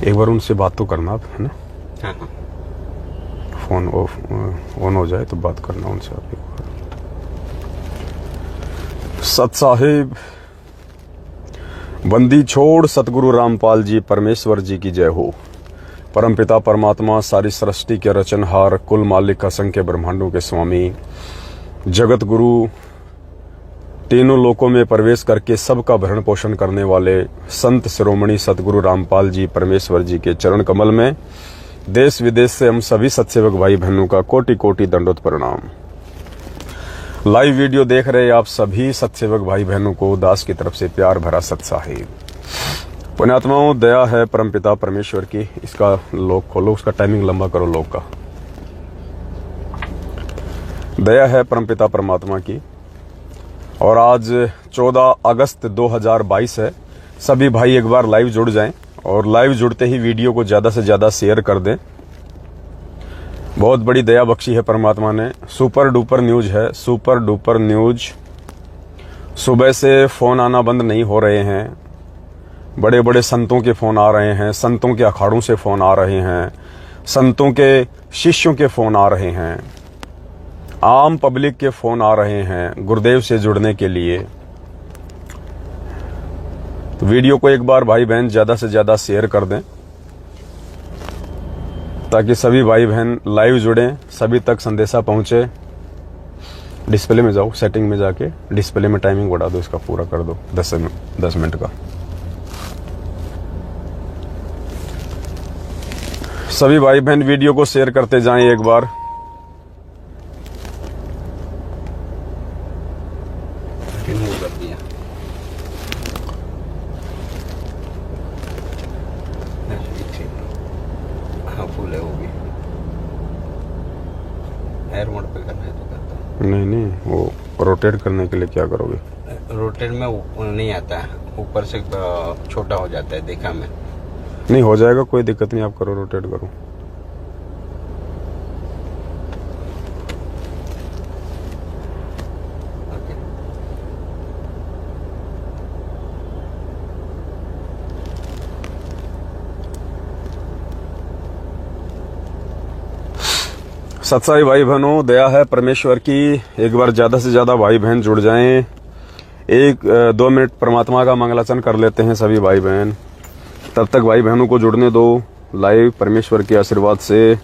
एक बार उनसे बात तो करना आप, है ना? हाँ हाँ। फोन ऑन हो जाए तो बात करना उनसे आप एक बार। सत साहिब, बंदी छोड़ सतगुरु रामपाल जी परमेश्वर जी की जय हो। परमपिता परमात्मा, सारी सृष्टि के रचनहार, कुल मालिक, असंख्य ब्रह्मांडों के स्वामी, जगत गुरु, तीनों लोकों में प्रवेश करके सबका भरण पोषण करने वाले संत शिरोमणि सतगुरु रामपाल जी परमेश्वर जी के चरण कमल में देश विदेश से हम सभी सत्सेवक भाई बहनों का कोटि कोटि दंडोत प्रणाम। लाइव वीडियो देख रहे आप सभी सत्सेवक भाई बहनों को दास की तरफ से प्यार भरा सत साहिब। पुण्यात्माओं, दया है परमपिता परमेश्वर की। इसका लॉक खोलो, उसका टाइमिंग लंबा करो लॉक का। दया है परमपिता परमात्मा की। और आज 14 अगस्त 2022 है। सभी भाई एक बार लाइव जुड़ जाएं और लाइव जुड़ते ही वीडियो को ज़्यादा से ज़्यादा शेयर कर दें। बहुत बड़ी दया बख्शी है परमात्मा ने। सुपर डुपर न्यूज है, सुपर डुपर न्यूज। सुबह से फ़ोन आना बंद नहीं हो रहे हैं। बड़े बड़े संतों के फ़ोन आ रहे हैं, संतों के अखाड़ों से फ़ोन आ रहे हैं, संतों के शिष्यों के फ़ोन आ रहे हैं, आम पब्लिक के फ़ोन आ रहे हैं गुरुदेव से जुड़ने के लिए। तो वीडियो को एक बार भाई बहन ज़्यादा से ज़्यादा शेयर कर दें ताकि सभी भाई बहन लाइव जुड़ें, सभी तक संदेशा पहुंचे। डिस्प्ले में जाओ, सेटिंग में जाके डिस्प्ले में टाइमिंग बढ़ा दो, इसका पूरा कर दो 10 मिनट का। सभी भाई बहन वीडियो को शेयर करते जाएं एक बार। कर दिया। हाँ, फुल है वो भी। एयर मोड पे करना है तो करता हूँ। नहीं, वो रोटेट करने के लिए क्या करोगे? रोटेट में नहीं आता है, ऊपर से छोटा हो जाता है, देखा मैं। नहीं, हो जाएगा, कोई दिक्कत नहीं। आप करो, रोटेट करो। सत्साई भाई बहनों, दया है परमेश्वर की। एक बार ज़्यादा से ज़्यादा भाई बहन जुड़ जाएं। 1-2 मिनट परमात्मा का मंगलाचरण कर लेते हैं सभी भाई बहन। तब तक भाई बहनों को जुड़ने दो लाइव परमेश्वर के आशीर्वाद से,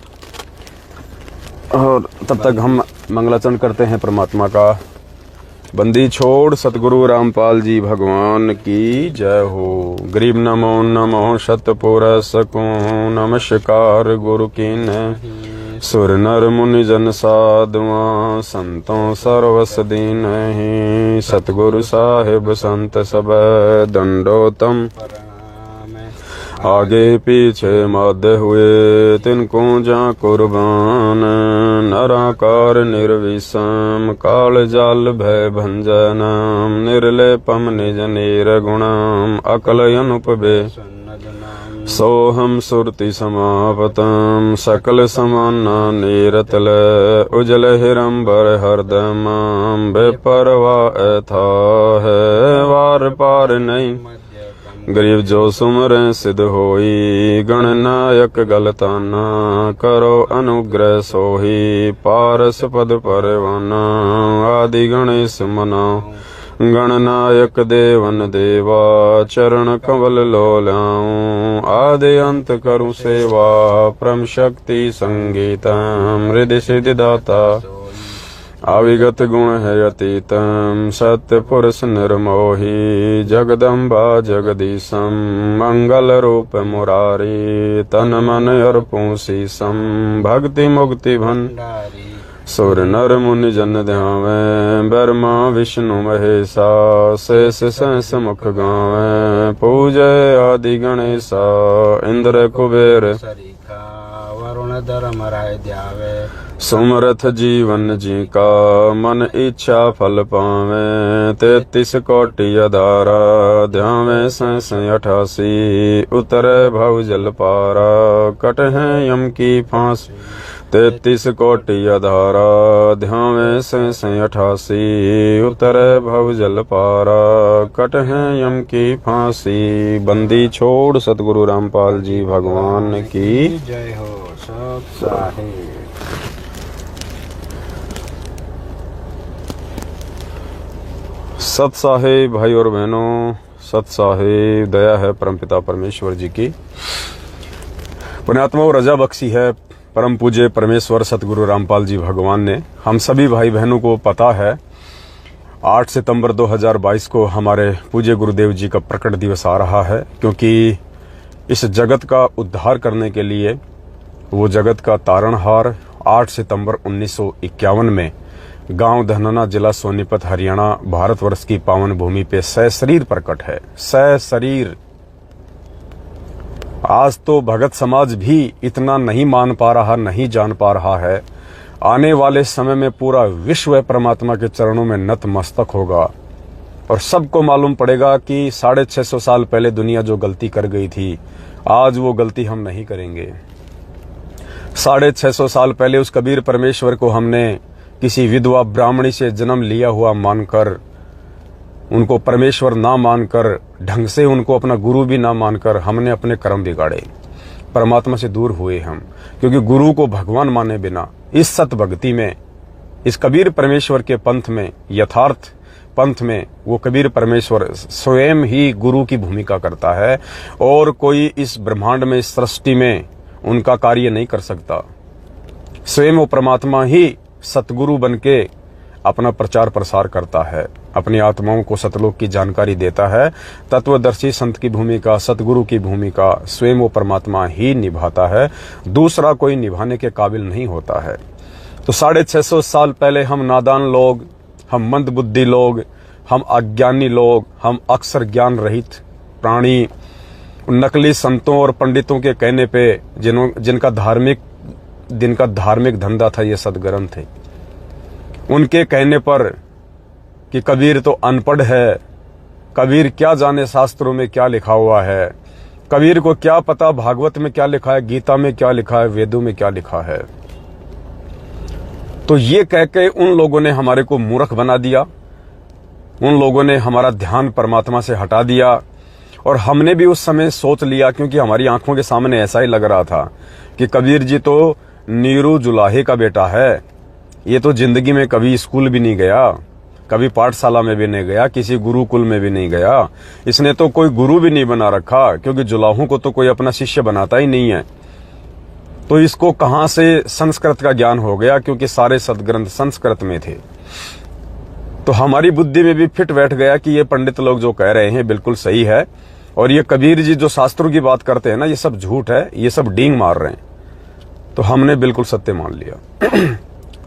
और तब तक हम मंगलाचरण करते हैं परमात्मा का। बंदी छोड़ सतगुरु रामपाल जी भगवान की जय हो। गरीब नमो नमो शतपुरष को नमस्कार गुरु कीन। सुर नर मुनि जन साधुआ संतों सर्वस दीन ही। सतगुरु साहिब संत सब दंडोतम। आगे पीछे मध्य हुए तिनको जा कुर्बान। नराकार निर्विषम काल जाल भय भंजनम। निर्लेपम निज निर्गुणम अकल अनुपबे। सोहम सुरति समापतम सकल समाना नीरतल। उजल हिरंबर हरदमाम बेपरवा था है वार पार नहीं। गरीब जो सुमरें सिद्ध होई। गणनायक गलताना करो अनुग्रह सोही। पारस पद परवाना आदि गणेश मनाओ। गणनायक देवन देवा चरण कमल लोलाऊं। आदि अंत करु सेवा परम शक्ति संगीतम। हृदय सिद्धि दाता अविगत गुण है अतीतम। सत्य पुरुष निर्मोही जगदम्बा जगदीशम। मंगल रूप मुरारी तन मन अर्पूं शीसम। भक्ति मुक्ति भंडारी सुर नर मुनि जन ध्यावे। ब्रह्मा विष्णु महेशा शेष सहस मुख गावे। पूजे आदि गणेशा इंद्र कुबेर वरुण धर्म राय ध्यावे। सुमरथ जीवन जी का मन इच्छा फल पावे 33 कोटि अधारा ध्यावे 88 उतरे भव जल पारा कट है यम की फांस 33 कोटि अधारा ध्यावे 88 उतरे भव जल पारा कट है यम की फांसी। बंदी छोड़ सतगुरु रामपाल जी भगवान की जय हो। सब साहेब सत साहेब भाई और बहनों, सत साहेब दया है परमपिता परमेश्वर जी की। पुण्यात्मा रजा बख्शी है परम पूज्य परमेश्वर सतगुरु रामपाल जी भगवान ने। हम सभी भाई बहनों को पता है 8 सितंबर 2022 को हमारे पूज्य गुरुदेव जी का प्रकट दिवस आ रहा है, क्योंकि इस जगत का उद्धार करने के लिए वो जगत का तारणहार 8 सितंबर 1951 में गांव धनाना, जिला सोनीपत, हरियाणा, भारतवर्ष की पावन भूमि पे सशरीर प्रकट है। सशरीर। आज तो भगत समाज भी इतना नहीं मान पा रहा, नहीं जान पा रहा है। आने वाले समय में पूरा विश्व परमात्मा के चरणों में नतमस्तक होगा और सबको मालूम पड़ेगा कि 650 साल पहले दुनिया जो गलती कर गई थी, आज वो गलती हम नहीं करेंगे। 650 साल पहले उस कबीर परमेश्वर को हमने किसी विधवा ब्राह्मणी से जन्म लिया हुआ मानकर, उनको परमेश्वर ना मानकर, ढंग से उनको अपना गुरु भी ना मानकर हमने अपने कर्म बिगाड़े, परमात्मा से दूर हुए हम। क्योंकि गुरु को भगवान माने बिना इस सत भक्ति में, इस कबीर परमेश्वर के पंथ में, यथार्थ पंथ में, वो कबीर परमेश्वर स्वयं ही गुरु की भूमिका करता है और कोई इस ब्रह्मांड में, इस सृष्टि में उनका कार्य नहीं कर सकता। स्वयं वो परमात्मा ही सतगुरु बनके अपना प्रचार प्रसार करता है, अपनी आत्माओं को सतलोक की जानकारी देता है। तत्वदर्शी संत की भूमिका, सतगुरु की भूमिका स्वयं वो परमात्मा ही निभाता है, दूसरा कोई निभाने के काबिल नहीं होता है। तो 650 साल पहले हम नादान लोग, हम मंद बुद्धि लोग, हम अज्ञानी लोग, हम अक्सर ज्ञान रहित प्राणी नकली संतों और पंडितों के कहने पे, जिनका धार्मिक धंधा था ये सदग्रंथ थे, उनके कहने पर कि कबीर तो अनपढ़ है, कबीर क्या जाने शास्त्रों में क्या लिखा हुआ है, कबीर को क्या पता भागवत में क्या लिखा है, गीता में क्या लिखा है, वेदों में क्या लिखा है। तो ये कह के उन लोगों ने हमारे को मूर्ख बना दिया, उन लोगों ने हमारा ध्यान परमात्मा से हटा दिया। और हमने भी उस समय सोच लिया, क्योंकि हमारी आंखों के सामने ऐसा ही लग रहा था कि कबीर जी तो नीरू जुलाहे का बेटा है, ये तो जिंदगी में कभी स्कूल भी नहीं गया, कभी पाठशाला में भी नहीं गया, किसी गुरुकुल में भी नहीं गया, इसने तो कोई गुरु भी नहीं बना रखा, क्योंकि जुलाहों को तो कोई अपना शिष्य बनाता ही नहीं है। तो इसको कहां से संस्कृत का ज्ञान हो गया, क्योंकि सारे सदग्रंथ संस्कृत में थे। तो हमारी बुद्धि में भी फिट बैठ गया कि ये पंडित लोग जो कह रहे हैं बिल्कुल सही है, और ये कबीर जी जो शास्त्रों की बात करते हैं ना, ये सब झूठ है, ये सब डींग मार रहे हैं। तो हमने बिल्कुल सत्य मान लिया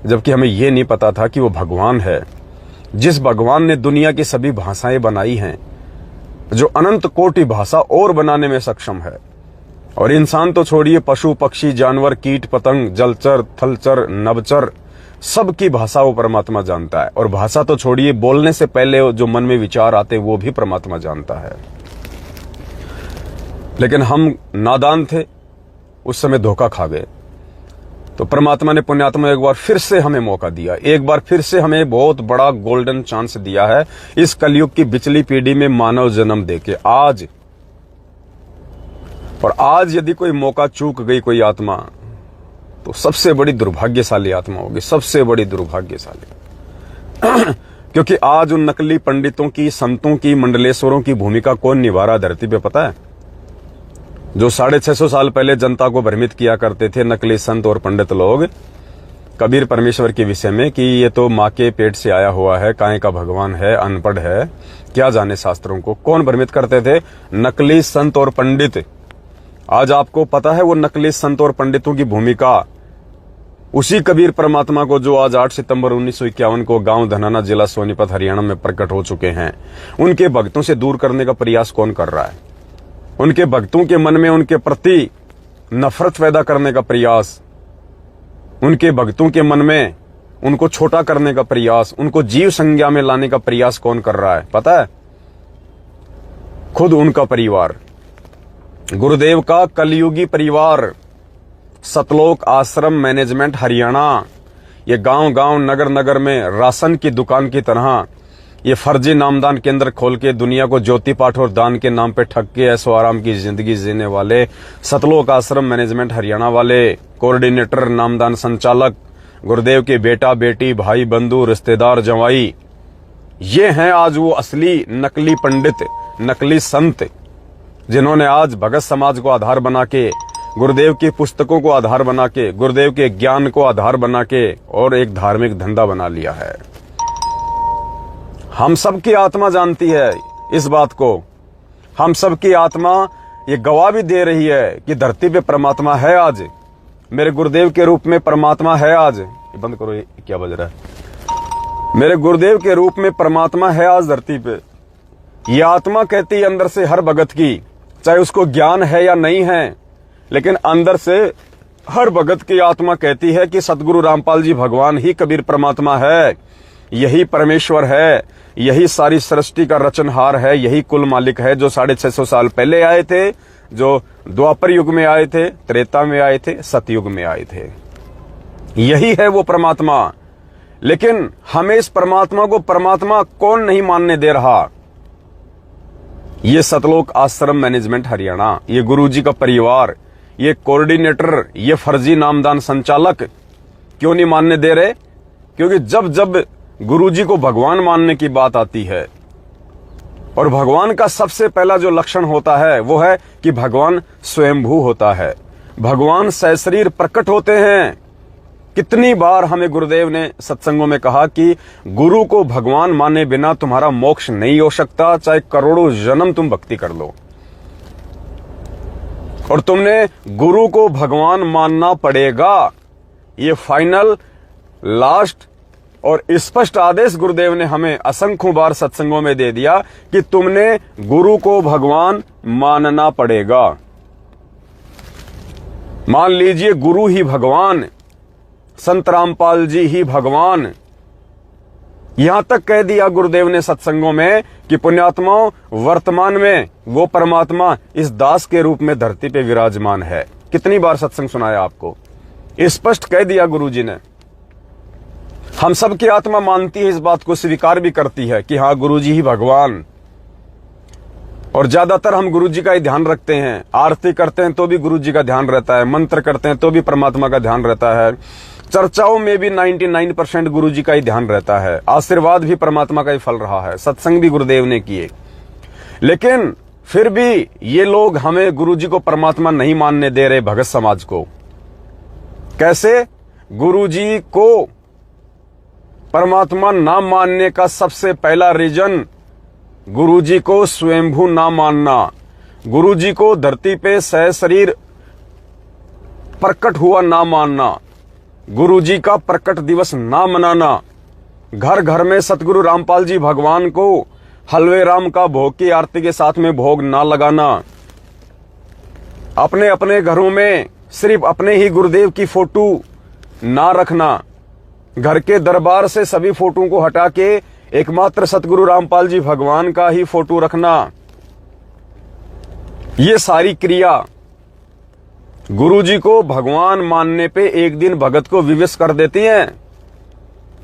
जबकि हमें ये नहीं पता था कि वो भगवान है, जिस भगवान ने दुनिया की सभी भाषाएं बनाई हैं, जो अनंत कोटि भाषा और बनाने में सक्षम है। और इंसान तो छोड़िए, पशु पक्षी जानवर कीट पतंग जलचर थलचर नभचर सबकी भाषा वो परमात्मा जानता है। और भाषा तो छोड़िए, बोलने से पहले जो मन में विचार आते वो भी परमात्मा जानता है। लेकिन हम नादान थे, उस समय धोखा खा गए। तो परमात्मा ने पुण्यात्मा एक बार फिर से हमें मौका दिया, एक बार फिर से हमें बहुत बड़ा गोल्डन चांस दिया है इस कलयुग की बिचली पीढ़ी में मानव जन्म देके आज। और आज यदि कोई मौका चूक गई कोई आत्मा, तो सबसे बड़ी दुर्भाग्यशाली आत्मा होगी, सबसे बड़ी दुर्भाग्यशाली क्योंकि आज उन नकली पंडितों की, संतों की, मंडलेश्वरों की भूमिका कौन निभा रहा धरती पे पता है? जो 650 साल पहले जनता को भ्रमित किया करते थे नकली संत और पंडित लोग कबीर परमेश्वर के विषय में कि ये तो माँ के पेट से आया हुआ है, काहे का भगवान है, अनपढ़ है, क्या जाने शास्त्रों को। कौन भ्रमित करते थे? नकली संत और पंडित। आज आपको पता है वो नकली संत और पंडितों की भूमिका उसी कबीर परमात्मा को जो आज 8 सितंबर 1951 को गांव धनाना, जिला सोनीपत, हरियाणा में प्रकट हो चुके हैं, उनके भक्तों से दूर करने का प्रयास कौन कर रहा है? उनके भक्तों के मन में उनके प्रति नफरत पैदा करने का प्रयास उनके भक्तों के मन में उनको छोटा करने का प्रयास, उनको जीव संज्ञा में लाने का प्रयास कौन कर रहा है पता है? खुद उनका परिवार, गुरुदेव का कलयुगी परिवार, सतलोक आश्रम मैनेजमेंट हरियाणा। ये गांव-गांव, नगर-नगर में राशन की दुकान की तरह ये फर्जी नामदान केंद्र खोल के दुनिया को ज्योति पाठ और दान के नाम पे ठग के ऐसो आराम की जिंदगी जीने वाले सतलोक आश्रम मैनेजमेंट हरियाणा वाले कोऑर्डिनेटर, नामदान संचालक, गुरुदेव के बेटा बेटी, भाई बंधु, रिश्तेदार, जवाई, ये हैं आज वो असली नकली पंडित, नकली संत, जिन्होंने आज भगत समाज को आधार बना के, गुरुदेव की पुस्तकों को आधार बना के, गुरुदेव के ज्ञान को आधार बना के और एक धार्मिक धंधा बना लिया है। हम सबकी आत्मा जानती है इस बात को। हम सबकी आत्मा ये गवाह भी दे रही है कि धरती पे परमात्मा है आज, मेरे गुरुदेव के रूप में परमात्मा है आज। ये बंद करो, ये क्या बज रहा है? मेरे गुरुदेव के रूप में परमात्मा है आज धरती पे। ये आत्मा कहती है अंदर से हर भगत की, चाहे उसको ज्ञान है या नहीं है, लेकिन अंदर से हर भगत की आत्मा कहती है कि सतगुरु रामपाल जी भगवान ही कबीर परमात्मा है, यही परमेश्वर है, यही सारी सृष्टि का रचनहार है, यही कुल मालिक है, जो 650 साल पहले आए थे, जो द्वापर युग में आए थे, त्रेता में आए थे, सतयुग में आए थे। यही है वो परमात्मा। लेकिन हमें इस परमात्मा को परमात्मा कौन नहीं मानने दे रहा? ये सतलोक आश्रम मैनेजमेंट हरियाणा, ये गुरुजी का परिवार, ये कोऑर्डिनेटर, ये फर्जी नामदान संचालक क्यों नहीं मानने दे रहे? क्योंकि जब जब गुरुजी को भगवान मानने की बात आती है, और भगवान का सबसे पहला जो लक्षण होता है वो है कि भगवान स्वयंभू होता है, भगवान सशरीर प्रकट होते हैं। कितनी बार हमें गुरुदेव ने सत्संगों में कहा कि गुरु को भगवान माने बिना तुम्हारा मोक्ष नहीं हो सकता, चाहे करोड़ों जन्म तुम भक्ति कर लो। और तुमने गुरु को भगवान मानना पड़ेगा। ये फाइनल, लास्ट और स्पष्ट आदेश गुरुदेव ने हमें असंख्यों बार सत्संगों में दे दिया कि तुमने गुरु को भगवान मानना पड़ेगा। मान लीजिए गुरु ही भगवान, संत रामपाल जी ही भगवान। यहां तक कह दिया गुरुदेव ने सत्संगों में कि पुण्यात्माओं, वर्तमान में वो परमात्मा इस दास के रूप में धरती पे विराजमान है। कितनी बार सत्संग सुनाया आपको? स्पष्ट कह दिया गुरुजी ने। हम सबकी आत्मा मानती है, इस बात को स्वीकार भी करती है कि हाँ गुरुजी ही भगवान। और ज्यादातर हम गुरुजी का ही ध्यान रखते हैं। आरती करते हैं तो भी गुरुजी का ध्यान रहता है, मंत्र करते हैं तो भी परमात्मा का ध्यान रहता है, चर्चाओं में भी 99% गुरुजी का ही ध्यान रहता है, आशीर्वाद भी परमात्मा का ही फल रहा है, सत्संग भी गुरुदेव ने किए। लेकिन फिर भी ये लोग हमें गुरुजी को परमात्मा नहीं मानने दे रहे, भगत समाज को। कैसे? गुरुजी को परमात्मा ना मानने का सबसे पहला रीजन, गुरुजी को स्वयंभू ना मानना, गुरुजी को धरती पे सशरीर प्रकट हुआ ना मानना, गुरुजी का प्रकट दिवस ना मनाना, घर घर में सतगुरु रामपाल जी भगवान को हलवे राम का भोग की आरती के साथ में भोग ना लगाना, अपने अपने घरों में सिर्फ अपने ही गुरुदेव की फोटो ना रखना, घर के दरबार से सभी फोटो को हटा के एकमात्र सतगुरु रामपाल जी भगवान का ही फोटो रखना। ये सारी क्रिया गुरुजी को भगवान मानने पे एक दिन भगत को विवश कर देती हैं।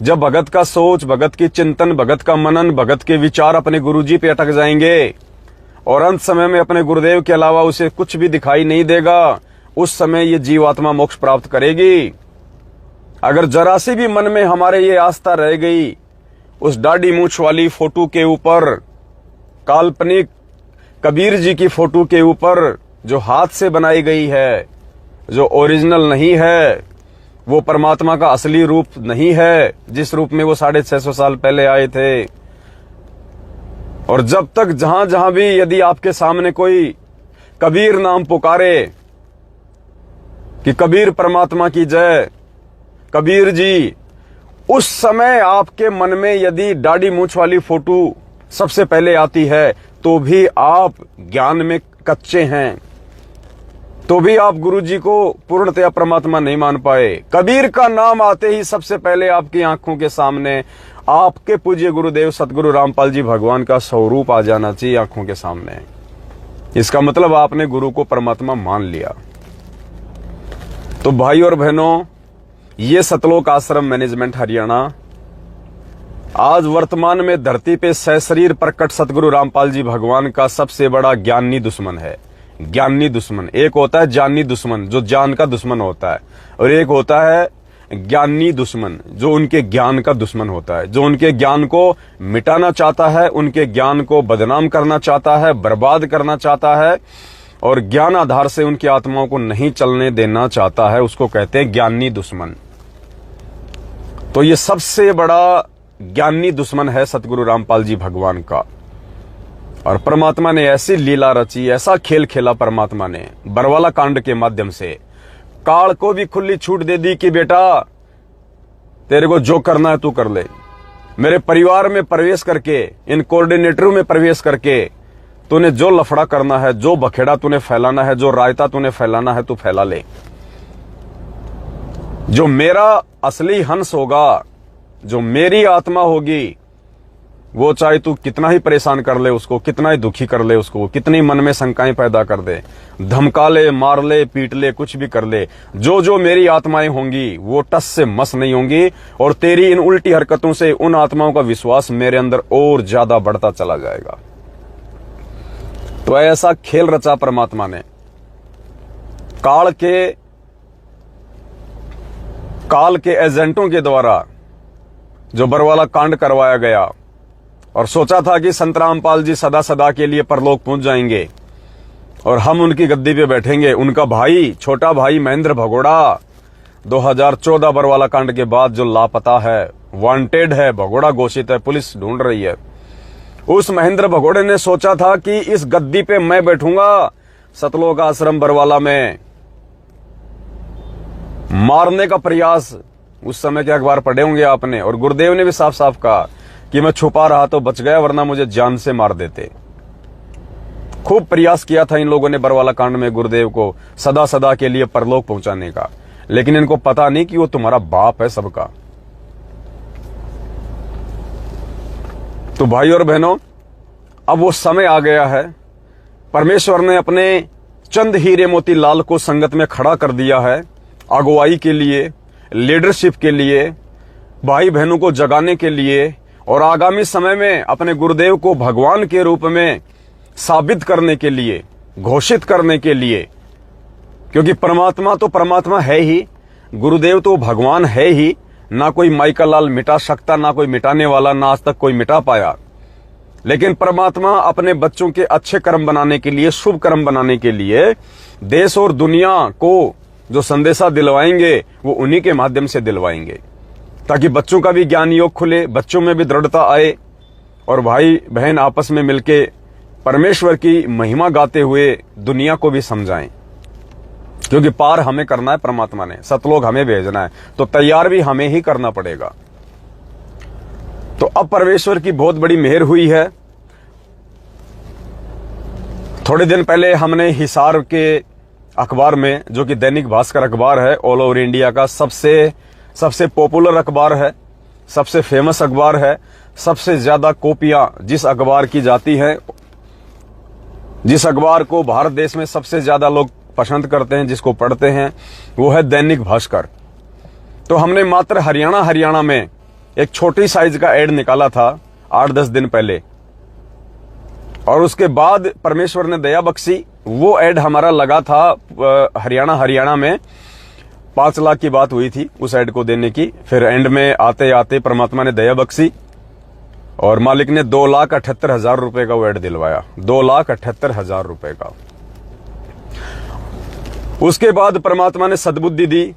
जब भगत का सोच, भगत की चिंतन, भगत का मनन, भगत के विचार अपने गुरुजी पे अटक जाएंगे और अंत समय में अपने गुरुदेव के अलावा उसे कुछ भी दिखाई नहीं देगा, उस समय ये जीवात्मा मोक्ष प्राप्त करेगी। अगर जरा सी भी मन में हमारे ये आस्था रह गई उस दाढ़ी मूंछ वाली फोटो के ऊपर, काल्पनिक कबीर जी की फोटो के ऊपर, जो हाथ से बनाई गई है, जो ओरिजिनल नहीं है, वो परमात्मा का असली रूप नहीं है, जिस रूप में वो 650 साल पहले आए थे। और जब तक जहां जहां भी यदि आपके सामने कोई कबीर नाम पुकारे कि कबीर परमात्मा की जय, कबीर जी, उस समय आपके मन में यदि दाढ़ी मूंछ वाली फोटो सबसे पहले आती है तो भी आप ज्ञान में कच्चे हैं। तो भी आप गुरु जी को पूर्णतया परमात्मा नहीं मान पाए। कबीर का नाम आते ही सबसे पहले आपकी आंखों के सामने आपके पूज्य गुरुदेव सतगुरु रामपाल जी भगवान का स्वरूप आ जाना चाहिए आंखों के सामने। इसका मतलब आपने गुरु को परमात्मा मान लिया। तो भाई और बहनों, ये सतलोक आश्रम मैनेजमेंट हरियाणा आज वर्तमान में धरती पे सशरीर प्रकट सतगुरु रामपाल जी भगवान का सबसे बड़ा ज्ञानी दुश्मन है। ज्ञानी दुश्मन, एक होता है जानी दुश्मन जो जान का दुश्मन होता है, और एक होता है ज्ञानी दुश्मन जो उनके ज्ञान का दुश्मन होता है, जो उनके ज्ञान को मिटाना चाहता है, उनके ज्ञान को बदनाम करना चाहता है, बर्बाद करना चाहता है, और ज्ञान आधार से उनकी आत्माओं को नहीं चलने देना चाहता है। उसको कहते हैं ज्ञानी दुश्मन। तो ये सबसे बड़ा ज्ञानी दुश्मन है सतगुरु रामपाल जी भगवान का। और परमात्मा ने ऐसी लीला रची, ऐसा खेल खेला परमात्मा ने बरवाला कांड के माध्यम से। काल को भी खुली छूट दे दी कि बेटा तेरे को जो करना है तू कर ले। मेरे परिवार में प्रवेश करके, इन कोऑर्डिनेटरों में प्रवेश करके तूने जो लफड़ा करना है, जो बखेड़ा तूने फैलाना है, जो रायता तूने फैलाना है, तू फैला ले। जो मेरा असली हंस होगा, जो मेरी आत्मा होगी, वो चाहे तू कितना ही परेशान कर ले उसको, कितना ही दुखी कर ले उसको, कितनी मन में शंकाएं पैदा कर दे, धमका ले, मार ले, पीट ले, कुछ भी कर ले, जो जो मेरी आत्माएं होंगी वो टस से मस नहीं होंगी। और तेरी इन उल्टी हरकतों से उन आत्माओं का विश्वास मेरे अंदर और ज्यादा बढ़ता चला जाएगा। तो ऐसा खेल रचा परमात्मा ने। काल के एजेंटों के द्वारा जो बरवाला कांड करवाया गया, और सोचा था कि संत रामपाल जी सदा सदा के लिए परलोक पहुंच जाएंगे और हम उनकी गद्दी पे बैठेंगे। उनका भाई, छोटा भाई महेंद्र भगोड़ा 2014 बरवाला कांड के बाद जो लापता है, वांटेड है, भगोड़ा घोषित है, पुलिस ढूंढ रही है। उस महेंद्र भगोड़े ने सोचा था कि इस गद्दी पे मैं बैठूंगा सतलोक आश्रम बरवाला में। मारने का प्रयास, उस समय के अखबार पढ़े होंगे आपने, और गुरुदेव ने भी साफ साफ कहा कि मैं छुपा रहा तो बच गया, वरना मुझे जान से मार देते। खूब प्रयास किया था इन लोगों ने बरवाला कांड में गुरुदेव को सदा सदा के लिए परलोक पहुंचाने का, लेकिन इनको पता नहीं कि वो तुम्हारा बाप है सबका। तो भाई और बहनों, अब वो समय आ गया है। परमेश्वर ने अपने चंद हीरे मोती लाल को संगत में खड़ा कर दिया है, अगुवाई के लिए, लीडरशिप के लिए, भाई बहनों को जगाने के लिए, और आगामी समय में अपने गुरुदेव को भगवान के रूप में साबित करने के लिए, घोषित करने के लिए। क्योंकि परमात्मा तो परमात्मा है ही, गुरुदेव तो भगवान है ही, ना कोई माइका लाल मिटा सकता, ना कोई मिटाने वाला, ना आज तक कोई मिटा पाया। लेकिन परमात्मा अपने बच्चों के अच्छे कर्म बनाने के लिए, शुभ कर्म बनाने के लिए देश और दुनिया को जो संदेशा दिलवाएंगे वो उन्हीं के माध्यम से दिलवाएंगे, ताकि बच्चों का भी ज्ञान योग खुले, बच्चों में भी दृढ़ता आए, और भाई बहन आपस में मिलके परमेश्वर की महिमा गाते हुए दुनिया को भी समझाएं। क्योंकि पार हमें करना है, परमात्मा ने सतलोक हमें भेजना है, तो तैयार भी हमें ही करना पड़ेगा। तो अब परमेश्वर की बहुत बड़ी मेहर हुई है। थोड़े दिन पहले हमने हिसार के अखबार में, जो कि दैनिक भास्कर अखबार है, ऑल ओवर इंडिया का सबसे पॉपुलर अखबार है, सबसे फेमस अखबार है, सबसे ज्यादा कॉपियां जिस अखबार की जाती हैं, जिस अखबार को भारत देश में सबसे ज्यादा लोग पसंद करते हैं, जिसको पढ़ते हैं, वो है दैनिक भास्कर। तो हमने मात्र हरियाणा में एक छोटी साइज का एड निकाला था 8-10 दिन पहले, और उसके बाद परमेश्वर ने दया बख्शी, वो एड हमारा लगा था हरियाणा में 5 लाख की बात हुई थी उस एड को देने की। फिर एंड में आते आते परमात्मा ने दया बख्शी और मालिक ने 2,78,000 रुपए का वो एड दिलवाया, 2,78,000 रुपए का। उसके बाद परमात्मा ने सद्बुद्धि दी,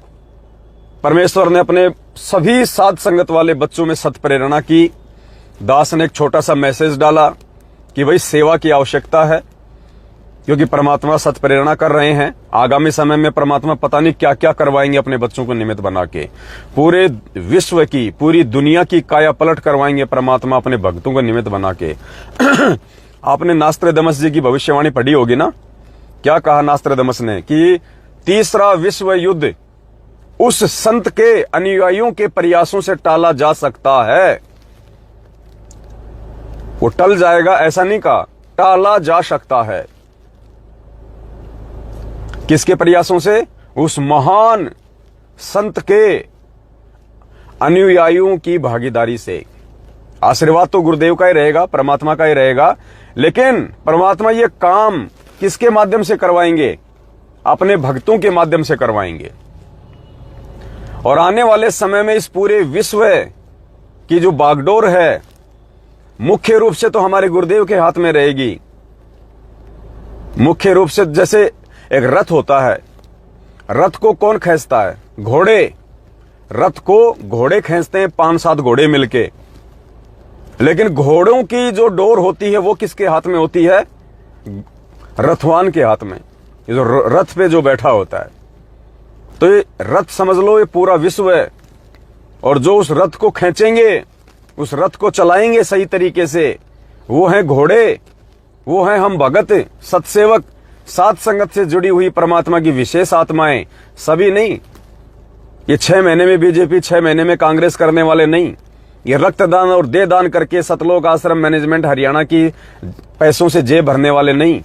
परमेश्वर ने अपने सभी साध संगत वाले बच्चों में सत्प्रेरणा की। दास ने एक छोटा सा मैसेज डाला कि भाई सेवा की आवश्यकता है, क्योंकि परमात्मा सत्प्रेरणा कर रहे हैं। आगामी समय में परमात्मा पता नहीं क्या क्या करवाएंगे अपने बच्चों को निमित्त बना के, पूरे विश्व की, पूरी दुनिया की काया पलट करवाएंगे परमात्मा अपने भक्तों को निमित्त बना के। आपने नास्ट्रेडमस जी की भविष्यवाणी पढ़ी होगी ना, क्या कहा नास्त्रदमस ने कि तीसरा विश्व युद्ध उस संत के अनुयायियों के प्रयासों से टाला जा सकता है। वो टल जाएगा ऐसा नहीं कहा, टाला जा सकता है। किसके प्रयासों से? उस महान संत के अनुयायियों की भागीदारी से। आशीर्वाद तो गुरुदेव का ही रहेगा, परमात्मा का ही रहेगा, लेकिन परमात्मा ये काम किसके माध्यम से करवाएंगे? अपने भक्तों के माध्यम से करवाएंगे। और आने वाले समय में इस पूरे विश्व की जो बागडोर है मुख्य रूप से तो हमारे गुरुदेव के हाथ में रहेगी। मुख्य रूप से जैसे एक रथ होता है, रथ को कौन खींचता है? घोड़े। रथ को घोड़े खींचते हैं, 5-7 घोड़े मिलके, लेकिन घोड़ों की जो डोर होती है वो किसके हाथ में होती है? रथवान के हाथ में, ये जो रथ पे जो बैठा होता है। तो ये रथ समझ लो ये पूरा विश्व है, और जो उस रथ को खींचेंगे, उस रथ को चलाएंगे सही तरीके से, वो हैं घोड़े, वो हैं हम भगत, सत्सेवक, सात संगत से जुड़ी हुई परमात्मा की विशेष आत्माएं। सभी नहीं, ये 6 महीने में बीजेपी, 6 महीने में कांग्रेस करने वाले नहीं। ये रक्तदान और देह दान करके सतलोक आश्रम मैनेजमेंट हरियाणा की पैसों से जेब भरने वाले नहीं।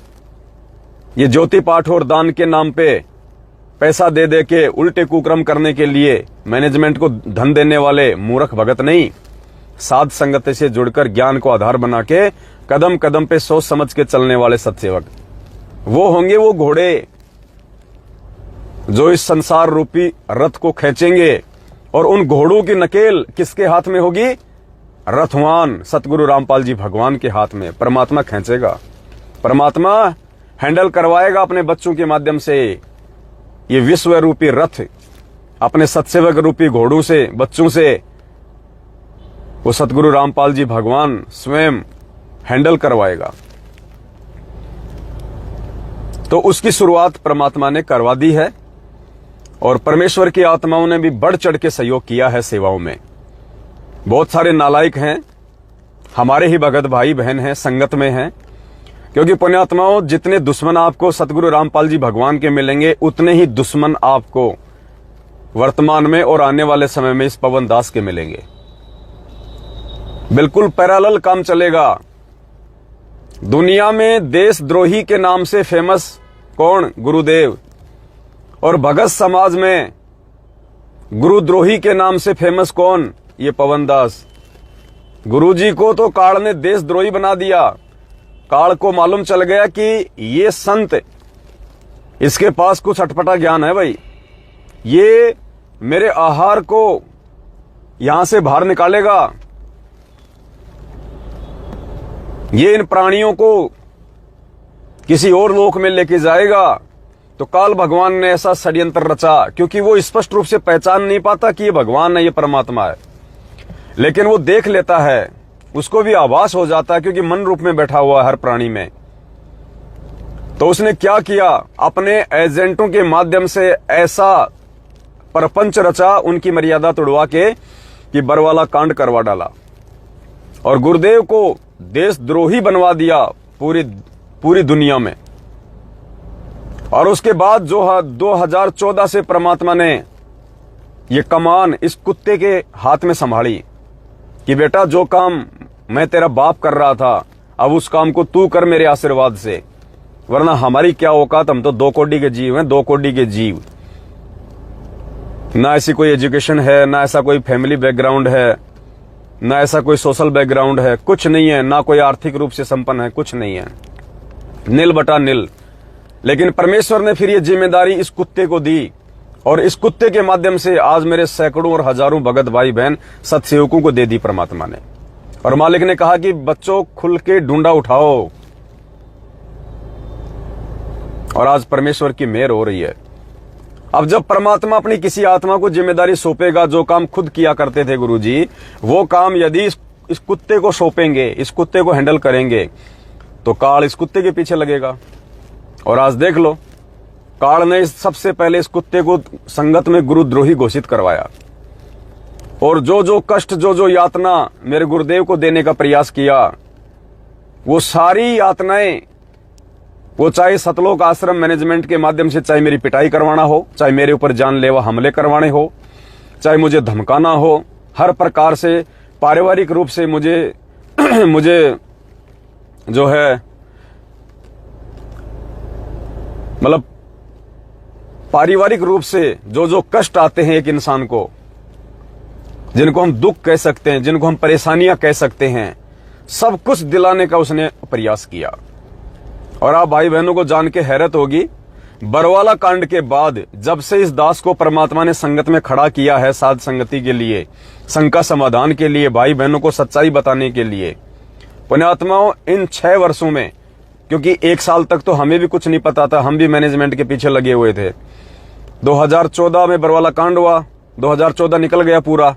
ये ज्योति पाठ और दान के नाम पे पैसा दे दे के उल्टे कुक्रम करने के लिए मैनेजमेंट को धन देने वाले मूर्ख भगत नहीं। साध संगत से जुड़कर ज्ञान को आधार बना के कदम कदम पे सोच समझ के चलने वाले सत्सेवक, वो होंगे वो घोड़े जो इस संसार रूपी रथ को खींचेंगे। और उन घोड़ों की नकेल किसके हाथ में होगी? रथवान सतगुरु रामपाल जी भगवान के हाथ में। परमात्मा खींचेगा, परमात्मा हैंडल करवाएगा अपने बच्चों के माध्यम से ये विश्व रूपी रथ, अपने सत्सेवक रूपी घोड़ों से, बच्चों से वो सतगुरु रामपाल जी भगवान स्वयं हैंडल करवाएगा। तो उसकी शुरुआत परमात्मा ने करवा दी है, और परमेश्वर की आत्माओं ने भी बढ़ चढ़ के सहयोग किया है सेवाओं में। बहुत सारे नालायक हैं, हमारे ही भगत भाई बहन हैं, संगत में हैं, क्योंकि पुण्यात्माओं जितने दुश्मन आपको सतगुरु रामपाल जी भगवान के मिलेंगे, उतने ही दुश्मन आपको वर्तमान में और आने वाले समय में इस पवन दास के मिलेंगे। बिल्कुल पैरेलल काम चलेगा। दुनिया में देशद्रोही के नाम से फेमस कौन? गुरुदेव। और भगत समाज में गुरुद्रोही के नाम से फेमस कौन? ये पवन दास। गुरुजी को तो काल ने देशद्रोही बना दिया। काल को मालूम चल गया कि ये संत, इसके पास कुछ अटपटा ज्ञान है भाई, ये मेरे आहार को यहां से बाहर निकालेगा, ये इन प्राणियों को किसी और लोक में लेके जाएगा। तो काल भगवान ने ऐसा षड्यंत्र रचा, क्योंकि वो स्पष्ट रूप से पहचान नहीं पाता कि ये भगवान है, ये परमात्मा है, लेकिन वो देख लेता है, उसको भी आभास हो जाता है, क्योंकि मन रूप में बैठा हुआ है हर प्राणी में। तो उसने क्या किया? अपने एजेंटों के माध्यम से ऐसा परपंच रचा, उनकी मर्यादा तोड़वा के कि बरवाला कांड करवा डाला, और गुरुदेव को देशद्रोही बनवा दिया पूरी दुनिया में। और उसके बाद जो 2014 से परमात्मा ने ये कमान इस कुत्ते के हाथ में संभाली कि बेटा जो काम मैं तेरा बाप कर रहा था, अब उस काम को तू कर मेरे आशीर्वाद से, वरना हमारी क्या औकात, हम तो 2 कोटि के जीव हैं, 2 कोटि के जीव। ना ऐसी कोई एजुकेशन है, ना ऐसा कोई फैमिली बैकग्राउंड है, ना ऐसा कोई सोशल बैकग्राउंड है, कुछ नहीं है, ना कोई आर्थिक रूप से संपन्न है, कुछ नहीं है, नील बटा नील। लेकिन परमेश्वर ने फिर ये जिम्मेदारी इस कुत्ते को दी, और इस कुत्ते के माध्यम से आज मेरे सैकड़ों और हजारों भगत भाई बहन सत्सेवकों को दे दी परमात्मा ने। और मालिक ने कहा कि बच्चों खुल के ढूंढा उठाओ, और आज परमेश्वर की मेहर हो रही है। अब जब परमात्मा अपनी किसी आत्मा को जिम्मेदारी सौंपेगा, जो काम खुद किया करते थे गुरुजी, वो काम यदि इस कुत्ते को सौंपेंगे, इस कुत्ते को हैंडल करेंगे, तो काल इस कुत्ते के पीछे लगेगा। और आज देख लो, काल ने सबसे पहले इस कुत्ते को संगत में गुरुद्रोही घोषित करवाया, और जो जो कष्ट, जो जो यातना मेरे गुरुदेव को देने का प्रयास किया, वो सारी यातनाएं वो चाहे सतलोक आश्रम मैनेजमेंट के माध्यम से चाहे मेरी पिटाई करवाना हो, चाहे मेरे ऊपर जानलेवा हमले करवाने हो, चाहे मुझे धमकाना हो, हर प्रकार से पारिवारिक रूप से मुझे मुझे जो है मतलब पारिवारिक रूप से जो जो कष्ट आते हैं एक इंसान को, जिनको हम दुख कह सकते हैं, जिनको हम परेशानियां कह सकते हैं, सब कुछ दिलाने का उसने प्रयास किया। और आप भाई बहनों को जान के हैरत होगी, बरवाला कांड के बाद जब से इस दास को परमात्मा ने संगत में खड़ा किया है, साध संगति के लिए, शंका समाधान के लिए, भाई बहनों को सच्चाई बताने के लिए, पुण्यात्माओं इन 6 वर्षों में, क्योंकि 1 साल तक तो हमें भी कुछ नहीं पता था, हम भी मैनेजमेंट के पीछे लगे हुए थे। 2014 में बरवाला कांड हुआ, 2014 निकल गया पूरा,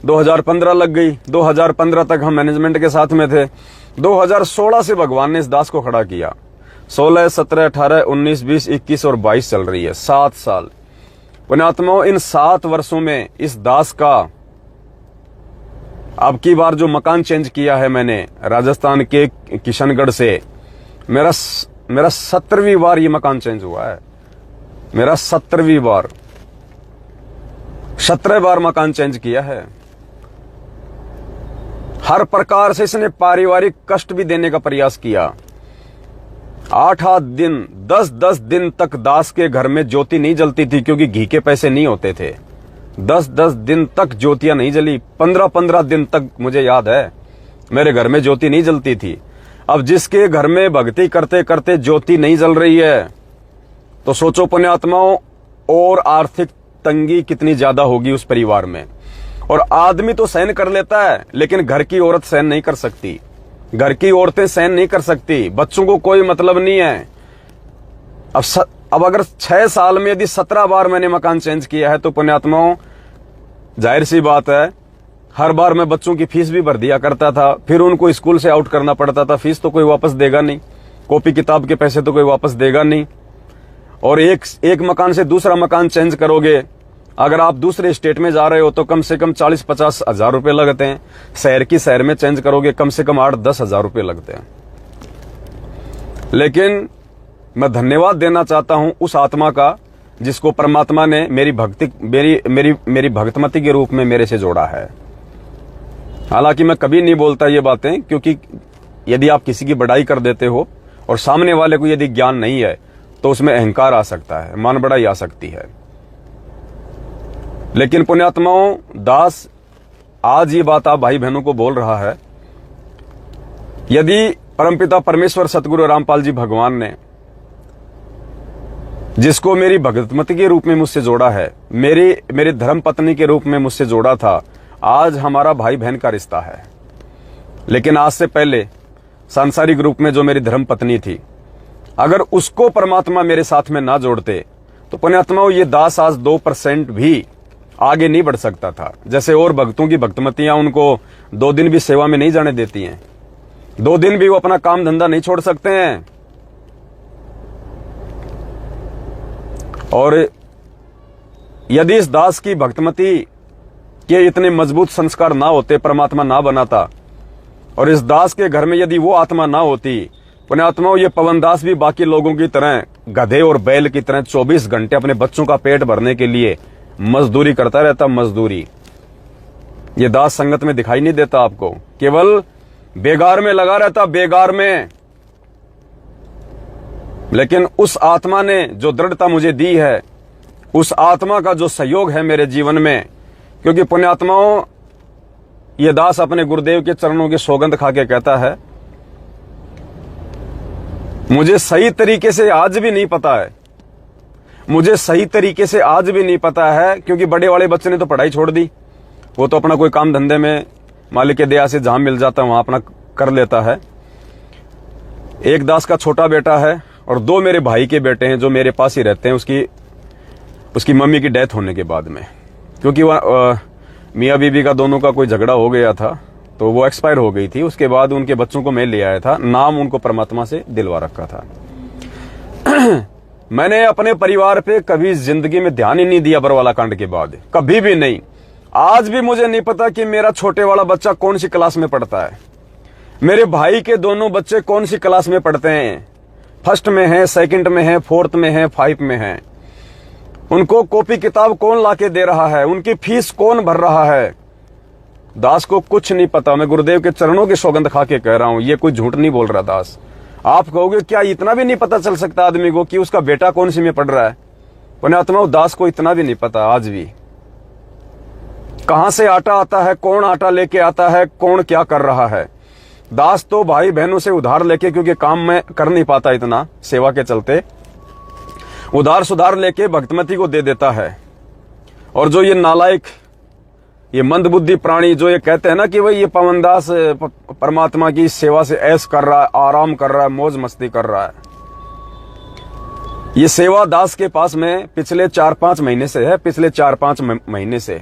2015 लग गई, 2015 तक हम मैनेजमेंट के साथ में थे। 2016 से भगवान ने इस दास को खड़ा किया। 16, 17, 18, 19, 20, 21 और 22 चल रही है, 7 साल। पुण्यात्माओं इन 7 वर्षों में इस दास का अब की बार जो मकान चेंज किया है मैंने राजस्थान के किशनगढ़ से, मेरा 17वीं बार ये मकान चेंज हुआ है। मेरा 17वीं बार, 17 बार मकान चेंज किया है। हर प्रकार से इसने पारिवारिक कष्ट भी देने का प्रयास किया। 8-8 दिन, 10-10 दिन तक दास के घर में ज्योति नहीं जलती थी, क्योंकि घी के पैसे नहीं होते थे। 10-10 दिन तक ज्योतियां नहीं जली। 15-15 दिन तक मुझे याद है मेरे घर में ज्योति नहीं जलती थी। अब जिसके घर में भक्ति करते करते ज्योति नहीं जल रही है, तो सोचो पुण्यात्माओं और आर्थिक तंगी कितनी ज्यादा होगी उस परिवार में। और आदमी तो सहन कर लेता है, लेकिन घर की औरत सहन नहीं कर सकती, घर की औरतें सहन नहीं कर सकती। बच्चों को कोई मतलब नहीं है। अब अगर 6 साल में यदि 17 बार मैंने मकान चेंज किया है, तो पुण्यात्माओं जाहिर सी बात है, हर बार मैं बच्चों की फीस भी भर दिया करता था, फिर उनको स्कूल से आउट करना पड़ता था। फीस तो कोई वापस देगा नहीं, कॉपी किताब के पैसे तो कोई वापस देगा नहीं। और एक मकान से दूसरा मकान चेंज करोगे, अगर आप दूसरे स्टेट में जा रहे हो तो कम से कम 40-50 हजार रुपए लगते हैं। शहर की शहर में चेंज करोगे कम से कम 8-10 हजार रुपए लगते हैं। लेकिन मैं धन्यवाद देना चाहता हूं उस आत्मा का जिसको परमात्मा ने मेरी भक्तमती के रूप में मेरे से जोड़ा है। हालांकि मैं कभी नहीं बोलता ये बातें, क्योंकि यदि आप किसी की बड़ाई कर देते हो और सामने वाले को यदि ज्ञान नहीं है, तो उसमें अहंकार आ सकता है, मान बढ़ाई आ सकती है। लेकिन पुण्यात्माओं, दास आज ये बात आप भाई बहनों को बोल रहा है। यदि परमपिता परमेश्वर सतगुरु रामपाल जी भगवान ने, जिसको मेरी भगतमती के रूप में मुझसे जोड़ा है, मेरी धर्म पत्नी के रूप में मुझसे जोड़ा था, आज हमारा भाई बहन का रिश्ता है। लेकिन आज से पहले सांसारिक रूप में जो मेरी धर्म पत्नी थी, अगर उसको परमात्मा मेरे साथ में ना जोड़ते, तो पुण्यात्माओं ये दास आज 2% भी आगे नहीं बढ़ सकता था। जैसे और भक्तों की भक्तमतियां उनको 2 दिन भी सेवा में नहीं जाने देती हैं, 2 दिन भी वो अपना काम धंधा नहीं छोड़ सकते हैं। और यदि इस दास की भक्तमती के इतने मजबूत संस्कार ना होते, परमात्मा ना बनाता, और इस दास के घर में यदि वो आत्मा ना होती, पुण्यात्माओं ये पवन दास भी बाकी लोगों की तरह गधे और बैल की तरह 24 घंटे अपने बच्चों का पेट भरने के लिए मजदूरी करता रहता। मजदूरी ये दास संगत में दिखाई नहीं देता आपको, केवल बेगार में लगा रहता, बेगार में। लेकिन उस आत्मा ने जो दृढ़ता मुझे दी है, उस आत्मा का जो सहयोग है मेरे जीवन में, क्योंकि पुण्यात्माओं ये दास अपने गुरुदेव के चरणों की सौगंध खा के कहता है, मुझे सही तरीके से आज भी नहीं पता है, मुझे सही तरीके से आज भी नहीं पता है, क्योंकि बड़े वाले बच्चे ने तो पढ़ाई छोड़ दी, वो तो अपना कोई काम धंधे में मालिक के दया से जहां मिल जाता है वहां अपना कर लेता है। एक दास का छोटा बेटा है और 2 मेरे भाई के बेटे हैं जो मेरे पास ही रहते हैं, उसकी मम्मी की डेथ होने के बाद में, क्योंकि वह मियाँ बीबी का दोनों का कोई झगड़ा हो गया था, तो वो एक्सपायर हो गई थी। उसके बाद उनके बच्चों को मैं ले आया था, नाम उनको परमात्मा से दिलवा रखा था। मैंने अपने परिवार पे कभी जिंदगी में ध्यान ही नहीं दिया बरवाला कांड के बाद, कभी भी नहीं। आज भी मुझे नहीं पता कि मेरा छोटे वाला बच्चा कौन सी क्लास में पढ़ता है, मेरे भाई के दोनों बच्चे कौन सी क्लास में पढ़ते हैं, फर्स्ट में हैं, सेकंड में हैं, फोर्थ में हैं, 5 में हैं। उनको कॉपी किताब कौन लाके दे रहा है, उनकी फीस कौन भर रहा है, दास को कुछ नहीं पता। मैं गुरुदेव के चरणों की सौगंध खा के कह रहा हूं, ये कोई झूठ नहीं बोल रहा दास। आप कहोगे क्या इतना भी नहीं पता चल सकता आदमी को कि उसका बेटा कौन सी में पढ़ रहा है? पुण्यात्मा, दास को इतना भी नहीं पता आज भी। कहां से आटा आता है, कौन आटा लेके आता है, कौन क्या कर रहा है। दास तो भाई बहनों से उधार लेके, क्योंकि काम में कर नहीं पाता इतना सेवा के चलते, उधार सुधार लेके भक्तमती को दे देता है। और जो ये नालायक, ये मंदबुद्धि प्राणी जो ये कहते हैं ना कि भाई ये पवनदास परमात्मा की सेवा से ऐश कर रहा है, आराम कर रहा है, मौज मस्ती कर रहा है, ये सेवा दास के पास में पिछले 4-5 महीने से है, पिछले 4-5 महीने से।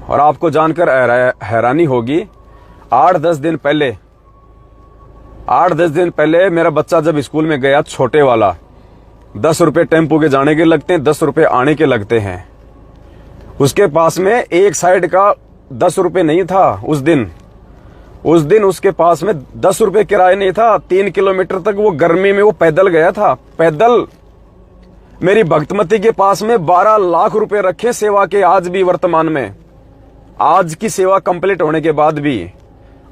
और आपको जानकर हैरानी होगी, 8-10 दिन पहले मेरा बच्चा जब स्कूल में गया, छोटे वाला, 10 रुपए टेम्पो के जाने के लगते हैं, 10 रुपए आने के लगते हैं। उसके पास में एक साइड का 10 रुपए नहीं था उस दिन उसके पास में 10 रुपए किराया नहीं था। 3 किलोमीटर तक वो गर्मी में वो पैदल गया था, पैदल। मेरी भक्तमती के पास में 12 लाख रुपए रखे सेवा के, आज भी वर्तमान में, आज की सेवा कंप्लीट होने के बाद भी,